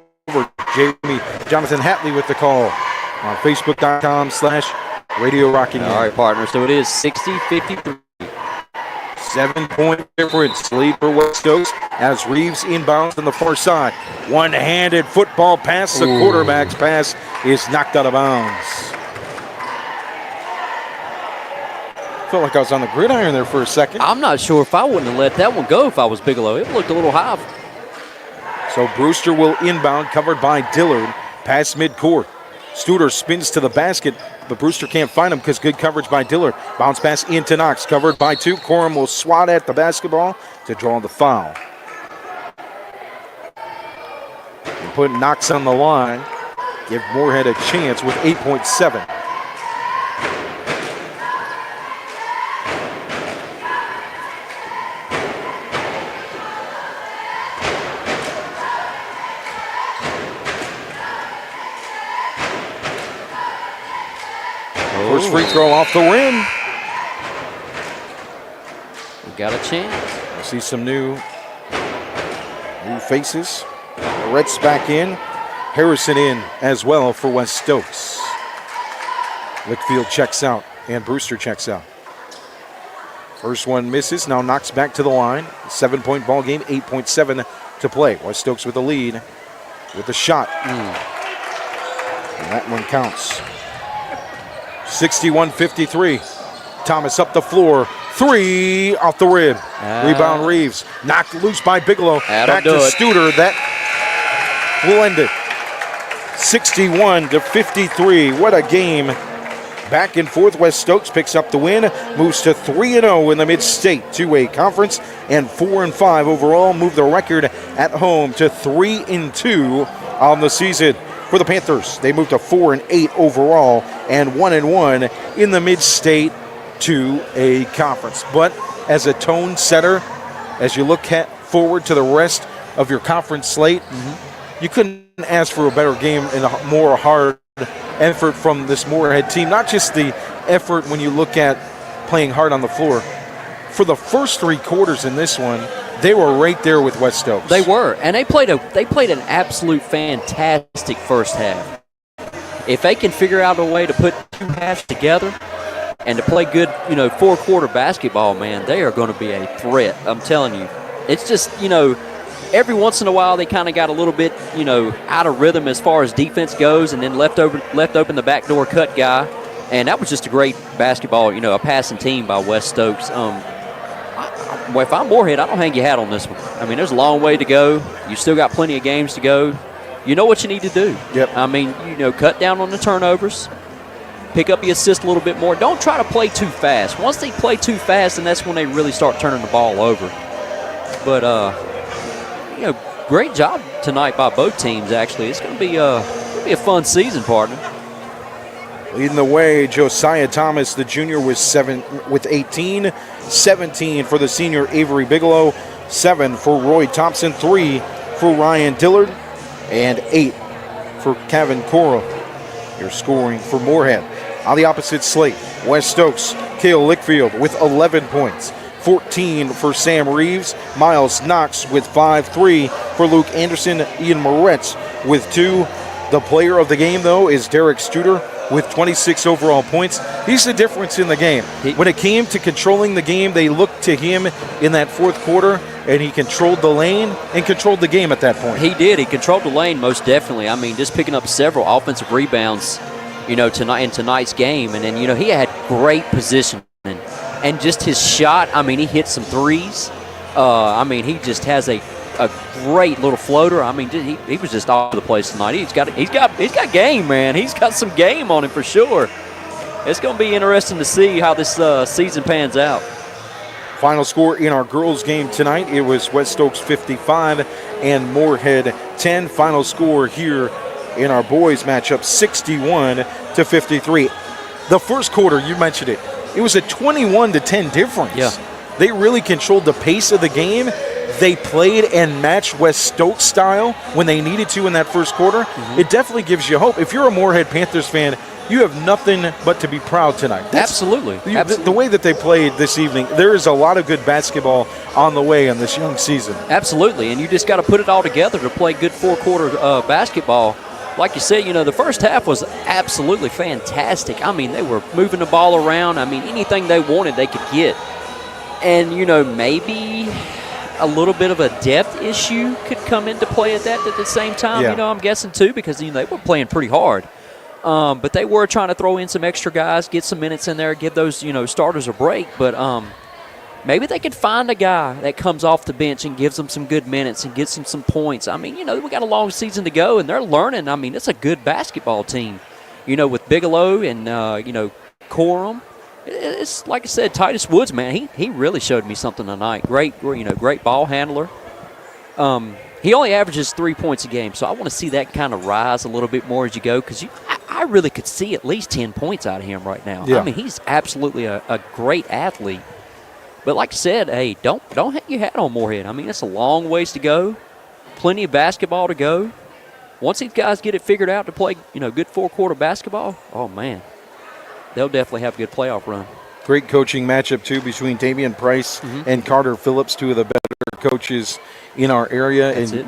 Jonathan Hatley with the call on Facebook.com/Radio Rocking. All right, partner. So it is 60-53. 7-point difference. Lead for West Stokes as Reeves inbounds on the far side. One-handed football pass. The quarterback's pass is knocked out of bounds. Felt like I was on the gridiron there for a second. I'm not sure if I wouldn't have let that one go if I was Bigelow. It looked a little high. So Brewster will inbound, covered by Dillard, past midcourt. Studer spins to the basket, but Brewster can't find him because good coverage by Dillard. Bounce pass into Knox, covered by 2. Corum will swat at the basketball to draw the foul. And put Knox on the line, give Morehead a chance with 8.7. First free throw off the rim. We got a chance. I see some new faces. Reds back in. Harrison in as well for West Stokes. Lickfield checks out and Brewster checks out. First one misses. Now Knox back to the line. 7-point ball game. 8.7 to play. West Stokes with the lead with the shot. And that one counts. 61-53. Thomas up the floor. 3 off the rim. Rebound Reeves. Knocked loose by Bigelow. Back to Studer. That will end it. 61-53. What a game. Back and forth. West Stokes picks up the win. Moves to 3-0 in the Mid-State 2A Conference. And 4-5 overall. Move the record at home to 3-2 on the season. For the Panthers, they moved to 4-8 overall and 1-1 in the Mid-State 2A Conference. But as a tone setter, as you look forward to the rest of your conference slate, you couldn't ask for a better game and a more hard effort from this Morehead team. Not just the effort when you look at playing hard on the floor. For the first 3 quarters in this one, they were right there with West Stokes. They were, and they played an absolute fantastic first half. If they can figure out a way to put 2 halves together and to play good, 4-quarter basketball, man, they are going to be a threat. I'm telling you. It's just, every once in a while they kind of got a little bit, out of rhythm as far as defense goes, and then left open the backdoor cut guy, and that was just a great basketball, a passing team by West Stokes. Well, if I'm Morehead, I don't hang your hat on this one. I mean, there's a long way to go. You still got plenty of games to go. You know what you need to do. Yep. I mean, cut down on the turnovers, pick up the assist a little bit more. Don't try to play too fast. Once they play too fast, then that's when they really start turning the ball over. But, great job tonight by both teams, actually. It's going to be a fun season, partner. Leading the way, Josiah Thomas, the junior, with 18. 17 for the senior, Avery Bigelow. 7 for Roy Thompson. 3 for Ryan Dillard. And 8 for Kevin Cora. Your scoring for Morehead. On the opposite slate, West Stokes, Cale Lickfield with 11 points. 14 for Sam Reeves. Miles Knox with 5, 3 for Luke Anderson. Ian Moretz with 2. The player of the game, though, is Derek Studer with 26 overall points. He's the difference in the game. When it came to controlling the game, they looked to him in that fourth quarter, and he controlled the lane and controlled the game at that point. He did. He controlled the lane most definitely. I mean, just picking up several offensive rebounds, tonight in tonight's game. And then, he had great positioning. And just his shot, I mean, he hit some threes. He just has a great little floater. I mean, he was just all over the place tonight. He's got game, man. He's got some game on him for sure. It's going to be interesting to see how this season pans out. Final score in our girls' game tonight, it was West Stokes 55 and Morehead 10. Final score here in our boys' matchup, 61-53. The first quarter, you mentioned it, it was a 21-10 difference. Yeah. They really controlled the pace of the game. They played and matched West Stokes style when they needed to in that first quarter. Mm-hmm. It definitely gives you hope. If you're a Morehead Panthers fan, you have nothing but to be proud tonight. Absolutely. The way that they played this evening, there is a lot of good basketball on the way in this young season. Absolutely, and you just got to put it all together to play good four-quarter basketball. Like you said, the first half was absolutely fantastic. I mean, they were moving the ball around. I mean, anything they wanted, they could get. And, maybe a little bit of a depth issue could come into play at the same time, yeah. I'm guessing, too, because, they were playing pretty hard. But they were trying to throw in some extra guys, get some minutes in there, give those, starters a break. But maybe they could find a guy that comes off the bench and gives them some good minutes and gets them some points. I mean, we got a long season to go, and they're learning. I mean, it's a good basketball team, with Bigelow and, Corum. It's like I said, Titus Woods, man, he really showed me something tonight. Great ball handler. He only averages 3 points a game, so I want to see that kind of rise a little bit more as you go, because I really could see at least 10 points out of him right now. Yeah. I mean, he's absolutely a great athlete. But like I said, hey, don't hang your hat on Morehead. I mean, it's a long ways to go, plenty of basketball to go. Once these guys get it figured out to play, good four-quarter basketball, oh, man, they'll definitely have a good playoff run. Great coaching matchup, too, between Damian Price and Carter Phillips, two of the better coaches in our area. That's and it.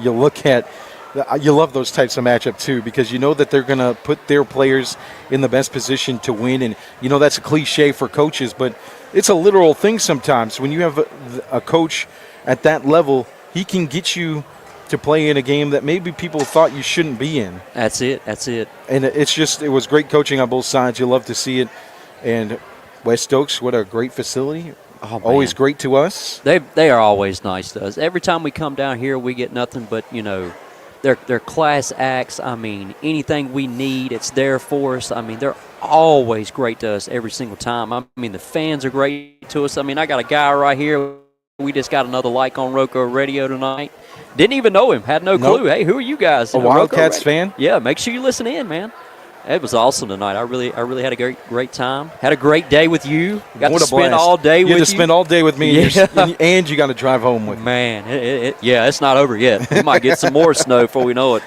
you love those types of matchup, too, because you know that they're going to put their players in the best position to win. And, that's a cliche for coaches, but it's a literal thing sometimes. When you have a coach at that level, he can get you to play in a game that maybe people thought you shouldn't be in. That's it. And it was great coaching on both sides. You love to see it. And West Stokes, what a great facility. Oh, always great to us. They are always nice to us. Every time we come down here, we get nothing but, they're class acts. I mean, anything we need, it's there for us. I mean, they're always great to us every single time. I mean, the fans are great to us. I mean, I got a guy right here. We just got another like on RoCo Radio tonight. Didn't even know him. Had no clue. Hey, who are you guys? A Wildcats fan? Yeah, make sure you listen in, man. It was awesome tonight. I really had a great time. Had a great day with you. Got to spend all day with you. You had to spend all day with me, and you got to drive home with me. Man, it's not over yet. We might get some more snow before we know it.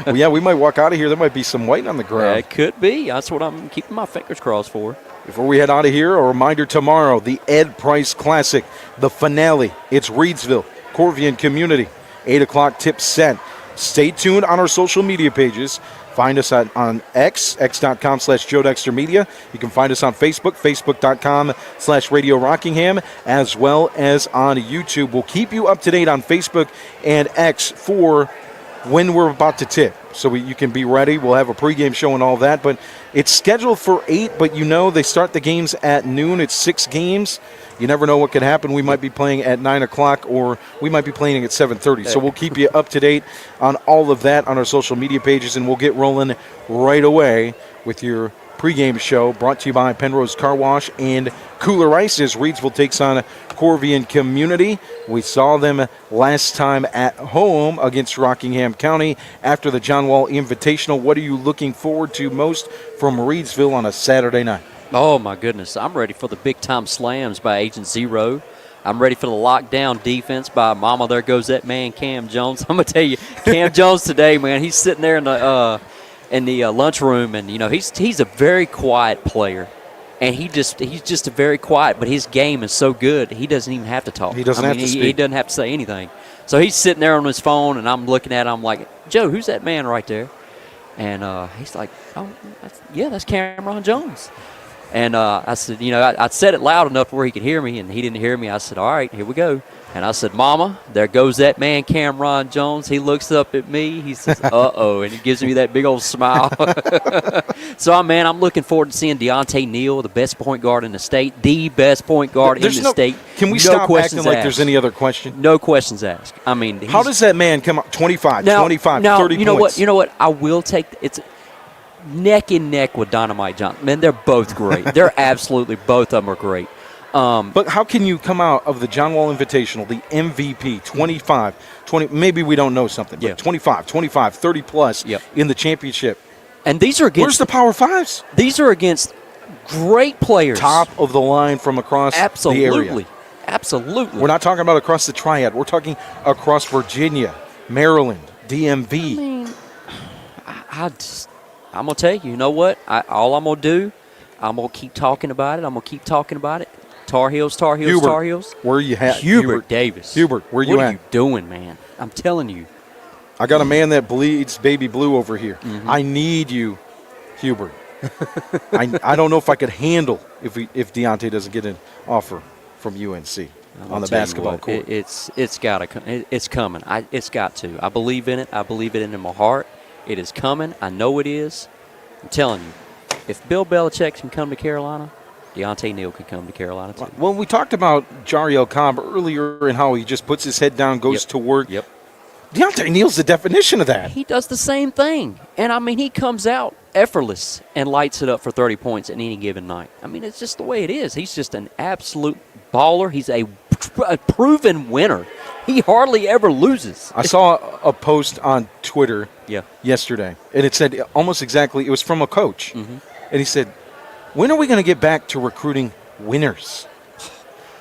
Well, yeah, we might walk out of here. There might be some white on the ground. It could be. That's what I'm keeping my fingers crossed for. Before we head out of here, a reminder tomorrow, the Ed Price Classic, the finale. It's Reedsville, Corvian Community, 8 o'clock tip set. Stay tuned on our social media pages. Find us on x.com/Joe Dexter Media. You can find us on Facebook, facebook.com/Radio Rockingham, as well as on YouTube. We'll keep you up to date on Facebook and X for when we're about to tip. So you can be ready. We'll have a pregame show and all that. But it's scheduled for 8, but they start the games at noon. It's 6 games. You never know what could happen. We might be playing at 9 o'clock or we might be playing at 7:30. So we'll keep you up to date on all of that on our social media pages, and we'll get rolling right away with your pregame show brought to you by Penrose Car Wash and Kooler Ice as Reedsville takes on Corvian Community. We saw them last time at home against Rockingham County after the John Wall Invitational. What are you looking forward to most from Reedsville on a Saturday night? Oh, my goodness. I'm ready for the big-time slams by Agent Zero. I'm ready for the lockdown defense by Mama. There goes that man, Cam Jones. I'm going to tell you, Cam Jones today, man, he's sitting there in the lunchroom, and, he's a very quiet player. And he's just a very quiet, but his game is so good, he doesn't even have to talk. He doesn't have to speak. He doesn't have to say anything. So he's sitting there on his phone, and I'm looking at him. I'm like, Joe, who's that man right there? And he's like, oh, that's Cameron Jones. And I said, I said it loud enough where he could hear me, and he didn't hear me. I said, all right, here we go. And I said, Mama, there goes that man, Cameron Jones. He looks up at me. He says, uh-oh, and he gives me that big old smile. So, man, I'm looking forward to seeing Deontay Neal, the best point guard in the state, the best point guard in the state. Can we stop acting like there's any other question? No questions asked. I mean, how does that man come up 25, 30 points? You know what? I will take – it's neck and neck with Dynamite Johnson. Man, they're both great. They're absolutely – both of them are great. But how can you come out of the John Wall Invitational, the MVP, 20, maybe we don't know something, but 25, 30-plus in the championship. And these are against – where's the Power Fives? These are against great players. Top of the line from across the area. Absolutely. We're not talking about across the Triad. We're talking across Virginia, Maryland, DMV. I mean, I'm going to tell you, you know what? All I'm going to do, I'm going to keep talking about it. Tar Heels. Hubert, where are you at? Hubert Davis. Where you at? What are you doing, man? I'm telling you. I got a man that bleeds baby blue over here. Mm-hmm. I need you, Hubert. I don't know if I could handle if Deontay doesn't get an offer from UNC on the basketball court. It's coming. It's got to. I believe in it. I believe it in my heart. It is coming. I know it is. I'm telling you, if Bill Belichick can come to Carolina, Deontay Neal can come to Carolina, too. Well, we talked about Jariel Cobb earlier and how he just puts his head down, goes to work. Yep. Deontay Neal's the definition of that. He does the same thing. And, I mean, he comes out effortless and lights it up for 30 points in any given night. I mean, it's just the way it is. He's just an absolute baller. He's a proven winner. He hardly ever loses. I saw a post on Twitter yesterday, and it said almost exactly, it was from a coach. Mm-hmm. And he said, when are we going to get back to recruiting winners?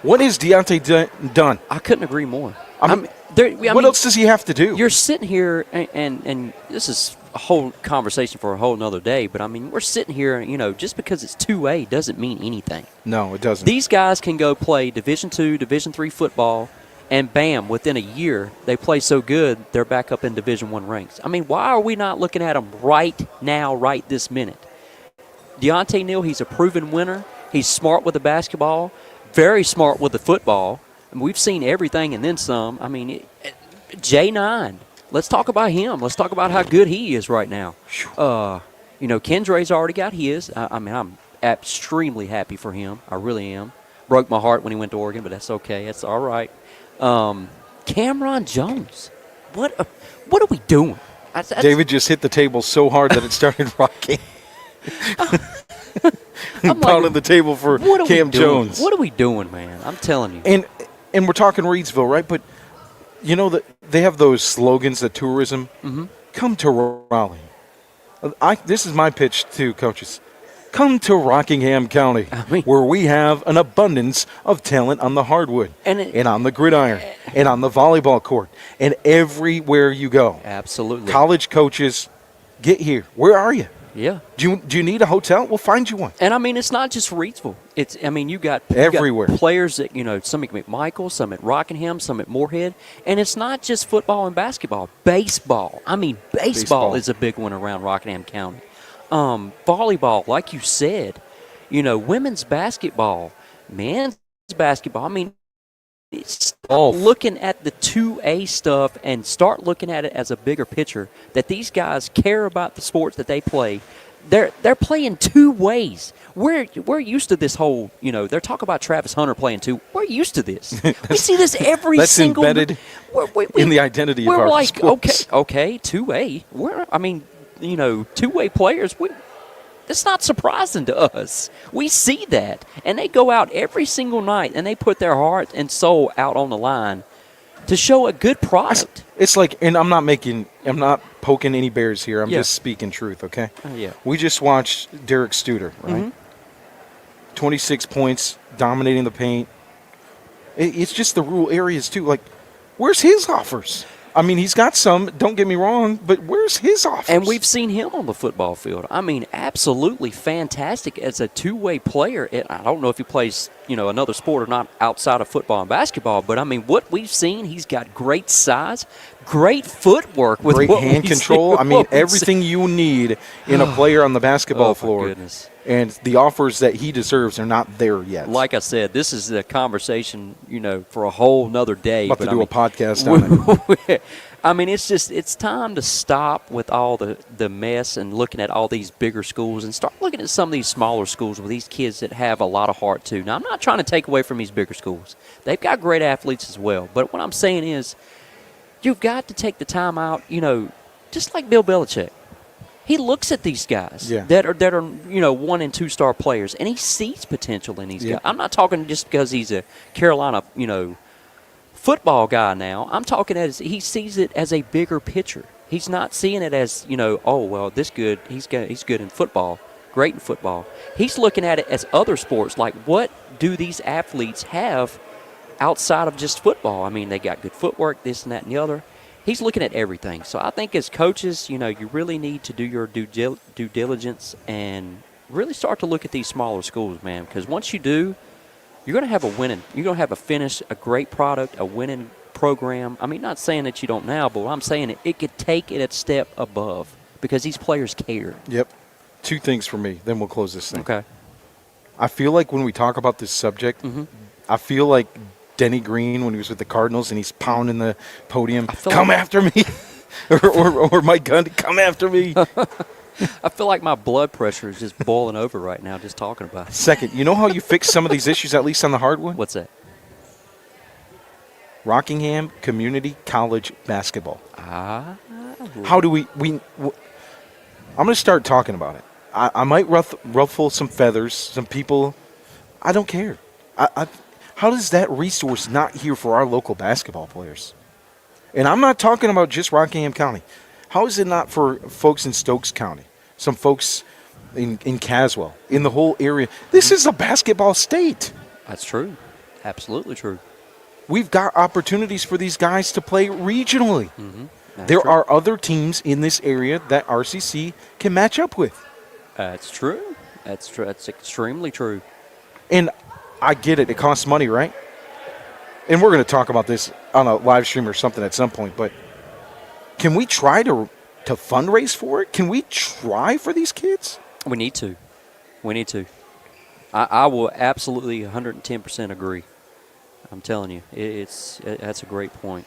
What has Deontay done? I couldn't agree more. What else does he have to do? You're sitting here, and this is a whole conversation for a whole nother day, but, I mean, we're sitting here, just because it's 2A doesn't mean anything. No, it doesn't. These guys can go play Division II, Division III football, and bam, within a year, they play so good, they're back up in Division I ranks. I mean, why are we not looking at them right now, right this minute? Deontay Neal, he's a proven winner. He's smart with the basketball, very smart with the football. And we've seen everything and then some. I mean, J9, let's talk about him. Let's talk about how good he is right now. Kendray's already got his. I'm extremely happy for him. I really am. Broke my heart when he went to Oregon, but that's okay. That's all right. Cameron Jones, what are we doing? David just hit the table so hard that it started rocking. I'm pounding the table for Cam Jones. What are we doing, man? I'm telling you. And we're talking Reedsville, right? But they have those slogans, the tourism. Mm-hmm. Come to Raleigh. This is my pitch to coaches. Come to Rockingham County, where we have an abundance of talent on the hardwood and on the gridiron and on the volleyball court and everywhere you go. Absolutely. College coaches, get here. Where are you? Yeah. Do you need a hotel? We'll find you one. And, I mean, it's not just Reedsville. You got everywhere. Players that, some at McMichael, some at Rockingham, some at Morehead. And it's not just football and basketball. Baseball. I mean, baseball is a big one around Rockingham County. Volleyball, like you said. Women's basketball, men's basketball. I mean, start looking at the 2A stuff and start looking at it as a bigger picture, that these guys care about the sports that they play. They're playing two ways. We're used to this whole, they're talking about Travis Hunter playing two. We're used to this. We see this every That's single. That's embedded in the identity of our sports. Okay, 2A. Two-way players. It's not surprising to us. We see that. And they go out every single night and they put their heart and soul out on the line to show a good product. It's like, and I'm not poking any bears here. I'm just speaking truth, okay? Yeah. We just watched Derek Studer, right? Mm-hmm. 26 points, dominating the paint. It's just the rural areas, too. Like, where's his offers? I mean, he's got some, don't get me wrong, but where's his offers? And we've seen him on the football field. I mean, absolutely fantastic as a two-way player. I don't know if he plays, another sport or not outside of football and basketball, but, I mean, what we've seen, he's got great size, great footwork. With great hand control. I mean, everything you need in a player on the basketball floor. Goodness. And the offers that he deserves are not there yet. Like I said, this is a conversation, for a whole nother day. About to do a podcast on it. I mean, it's time to stop with all the mess and looking at all these bigger schools and start looking at some of these smaller schools with these kids that have a lot of heart too. Now, I'm not trying to take away from these bigger schools. They've got great athletes as well. But what I'm saying is you've got to take the time out, just like Bill Belichick. He looks at these guys that are 1- and 2-star players, and he sees potential in these guys. I'm not talking just because he's a Carolina, football guy now. I'm talking as he sees it as a bigger picture. He's not seeing it as, this good. He's good in football, great in football. He's looking at it as other sports, like what do these athletes have outside of just football? I mean, they got good footwork, this and that and the other. He's looking at everything. So I think as coaches, you really need to do your due diligence and really start to look at these smaller schools, man. Because once you do, you're going to have a great product, a winning program. I mean, not saying that you don't now, but I'm saying it could take it a step above because these players care. Yep. 2 things for me, then we'll close this thing. Okay. I feel like when we talk about this subject, I feel like Denny Green when he was with the Cardinals and he's pounding the podium, come after me, or Mike Gundy, come after me. I feel like my blood pressure is just boiling over right now just talking about it. Second, you know how you fix some of these issues, at least on the hardwood? What's that? Rockingham Community College basketball. How do I'm going to start talking about it. I might ruffle some feathers, some people. I don't care. How does that resource not here for our local basketball players? And I'm not talking about just Rockingham County. How is it not for folks in Stokes County, some folks in Caswell, in the whole area? This is a basketball state. That's true. Absolutely true. We've got opportunities for these guys to play regionally. There are other teams in this area that RCC can match up with. That's true. That's true. That's extremely true. And I get it. It costs money, right? And we're going to talk about this on a live stream or something at some point, but can we try to fundraise for it? Can we try for these kids? We need to. I will absolutely 110% agree. I'm telling you, that's a great point.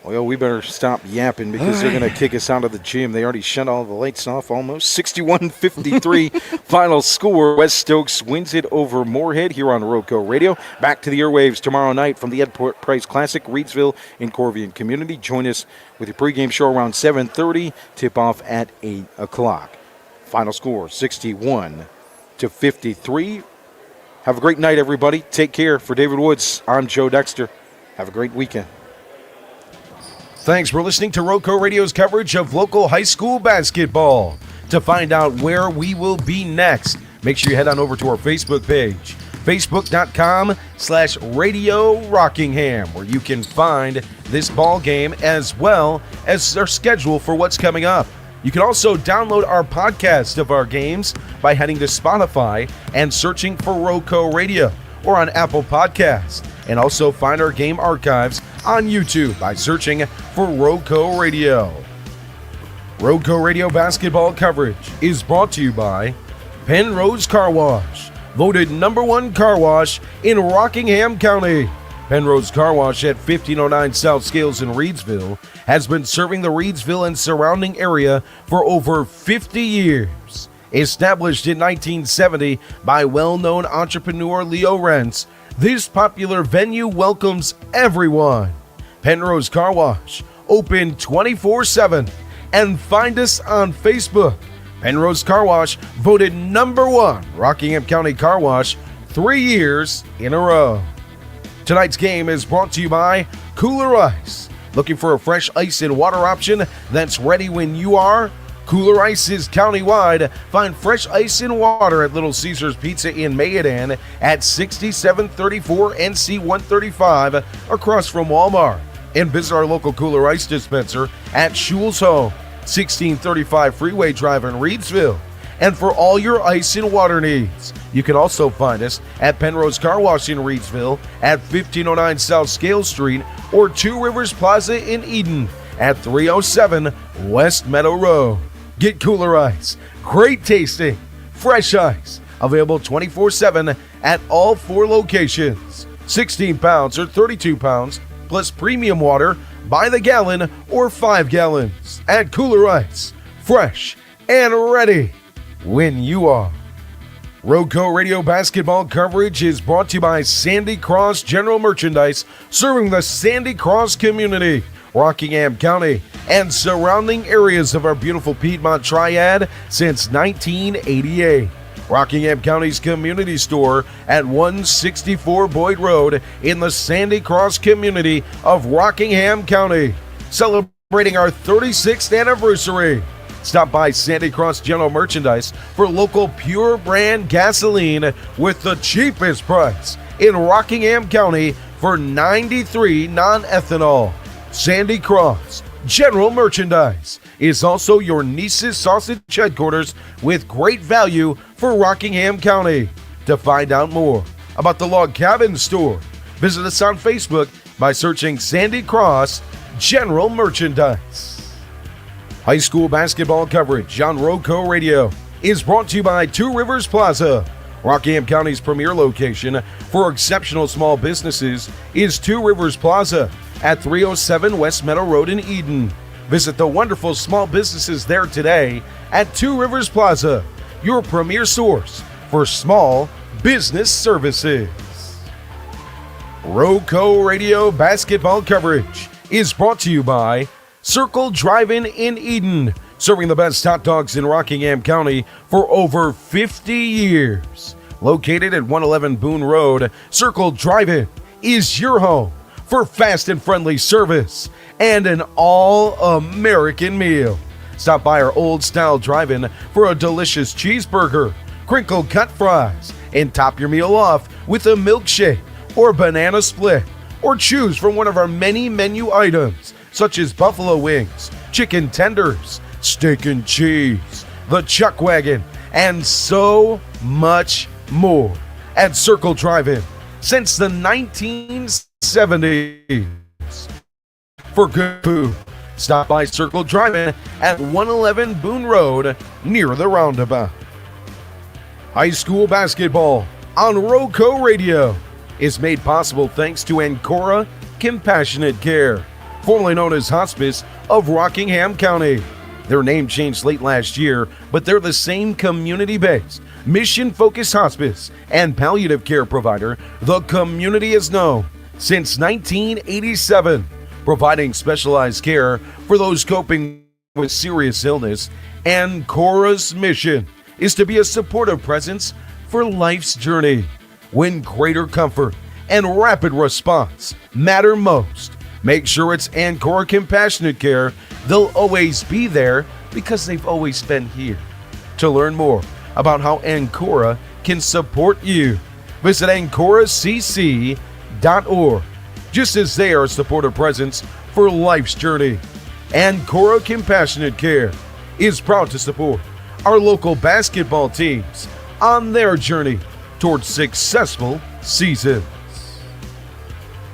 Well, we better stop yapping because they're going to kick us out of the gym. They already shut all the lights off almost. 61-53 final score. West Stokes wins it over Morehead here on RoCo Radio. Back to the airwaves tomorrow night from the Ed Price Classic, Reidsville and Corvian Community. Join us with your pregame show around 7:30. Tip off at 8 o'clock. Final score 61-53. Have a great night, everybody. Take care. For David Woods, I'm Joe Dexter. Have a great weekend. Thanks for listening to RoCo Radio's coverage of local high school basketball. To find out where we will be next, make sure you head on over to our Facebook page, facebook.com/Radio Rockingham, where you can find this ball game as well as our schedule for what's coming up. You can also download our podcast of our games by heading to Spotify and searching for RoCo Radio, or on Apple Podcasts, and also find our game archives on YouTube by searching for RoCo Radio. RoCo Radio basketball coverage is brought to you by Penrose Car Wash, voted #1 car wash in Rockingham County. Penrose Car Wash at 1509 South Scales in Reidsville has been serving the Reidsville and surrounding area for over 50 years. Established in 1970 by well-known entrepreneur Leo Rentz, this popular venue welcomes everyone. Penrose Car Wash, open 24/7. And find us on Facebook. Penrose Car Wash, voted #1 Rockingham County Car Wash 3 years in a row. Tonight's game is brought to you by Kooler Ice. Looking for a fresh ice and water option that's ready when you are? Kooler Ice is countywide. Find fresh ice and water at Little Caesars Pizza in Mayodan at 6734 NC 135 across from Walmart. And visit our local Kooler Ice dispenser at Schul's Home, 1635 Freeway Drive in Reedsville. And for all your ice and water needs, you can also find us at Penrose Car Wash in Reedsville at 1509 South Scale Street or Two Rivers Plaza in Eden at 307 West Meadow Road. Get Kooler Ice, great tasting, fresh ice, available 24/7 at all 4 locations. 16 pounds or 32 pounds, plus premium water by the gallon or 5 gallons at Kooler Ice, fresh and ready when you are. RoCo Radio basketball coverage is brought to you by Sandy Cross General Merchandise, serving the Sandy Cross community, Rockingham County, and surrounding areas of our beautiful Piedmont Triad since 1988. Rockingham County's community store at 164 Boyd Road in the Sandy Cross community of Rockingham County, celebrating our 36th anniversary. Stop by Sandy Cross General Merchandise for local pure brand gasoline with the cheapest price in Rockingham County for 93 non-ethanol. Sandy Cross General Merchandise is also your niece's sausage headquarters with great value for Rockingham County. To find out more about the Log Cabin Store, visit us on Facebook by searching Sandy Cross General Merchandise. High school basketball coverage on RoCo Radio is brought to you by Two Rivers Plaza. Rockingham County's premier location for exceptional small businesses is Two Rivers Plaza at 307 West Meadow Road in Eden. Visit the wonderful small businesses there today at Two Rivers Plaza, your premier source for small business services. RoCo Radio basketball coverage is brought to you by Circle Drive-In in Eden, serving the best hot dogs in Rockingham County for over 50 years. Located at 111 Boone Road, Circle Drive-In is your home for fast and friendly service and an all-American meal. Stop by our old-style drive-in for a delicious cheeseburger, crinkle cut fries, and top your meal off with a milkshake or banana split, or choose from one of our many menu items such as buffalo wings, chicken tenders, steak and cheese, the chuck wagon, and so much more at Circle Drive-In since the 1970s. For good food, stop by Circle Drive-In at 111 Boone Road near the roundabout. High school basketball on RoCo Radio is made possible thanks to Ancora Compassionate Care, formerly known as Hospice of Rockingham County. Their name changed late last year, but they're the same community-based, mission-focused hospice and palliative care provider the community has known since 1987, providing specialized care for those coping with serious illness. Ancora's mission is to be a supportive presence for life's journey when greater comfort and rapid response matter most. Make sure it's Ancora Compassionate Care. They'll always be there because they've always been here. To learn more about how Ancora can support you, visit AncoraCC.org. Just as they are a supportive presence for life's journey, Ancora Compassionate Care is proud to support our local basketball teams on their journey towards successful seasons.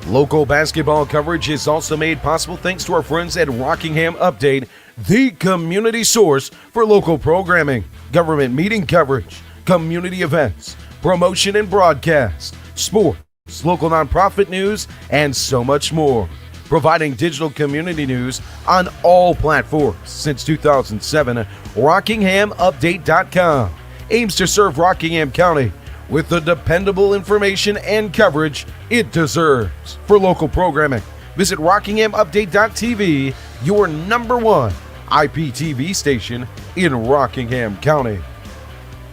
Local basketball coverage is also made possible thanks to our friends at Rockingham Update, the community source for local programming, government meeting coverage, community events, promotion and broadcast, sports, local nonprofit news, and so much more. Providing digital community news on all platforms since 2007, RockinghamUpdate.com aims to serve Rockingham County with the dependable information and coverage it deserves. For local programming, visit RockinghamUpdate.tv, your #1 IPTV station in Rockingham County.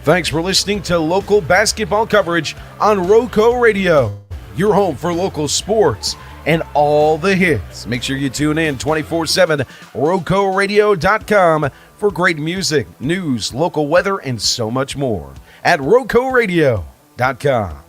Thanks for listening to local basketball coverage on RoCo Radio, your home for local sports and all the hits. Make sure you tune in 24/7, RoCoRadio.com for great music, news, local weather, and so much more at RoCoRadio.com.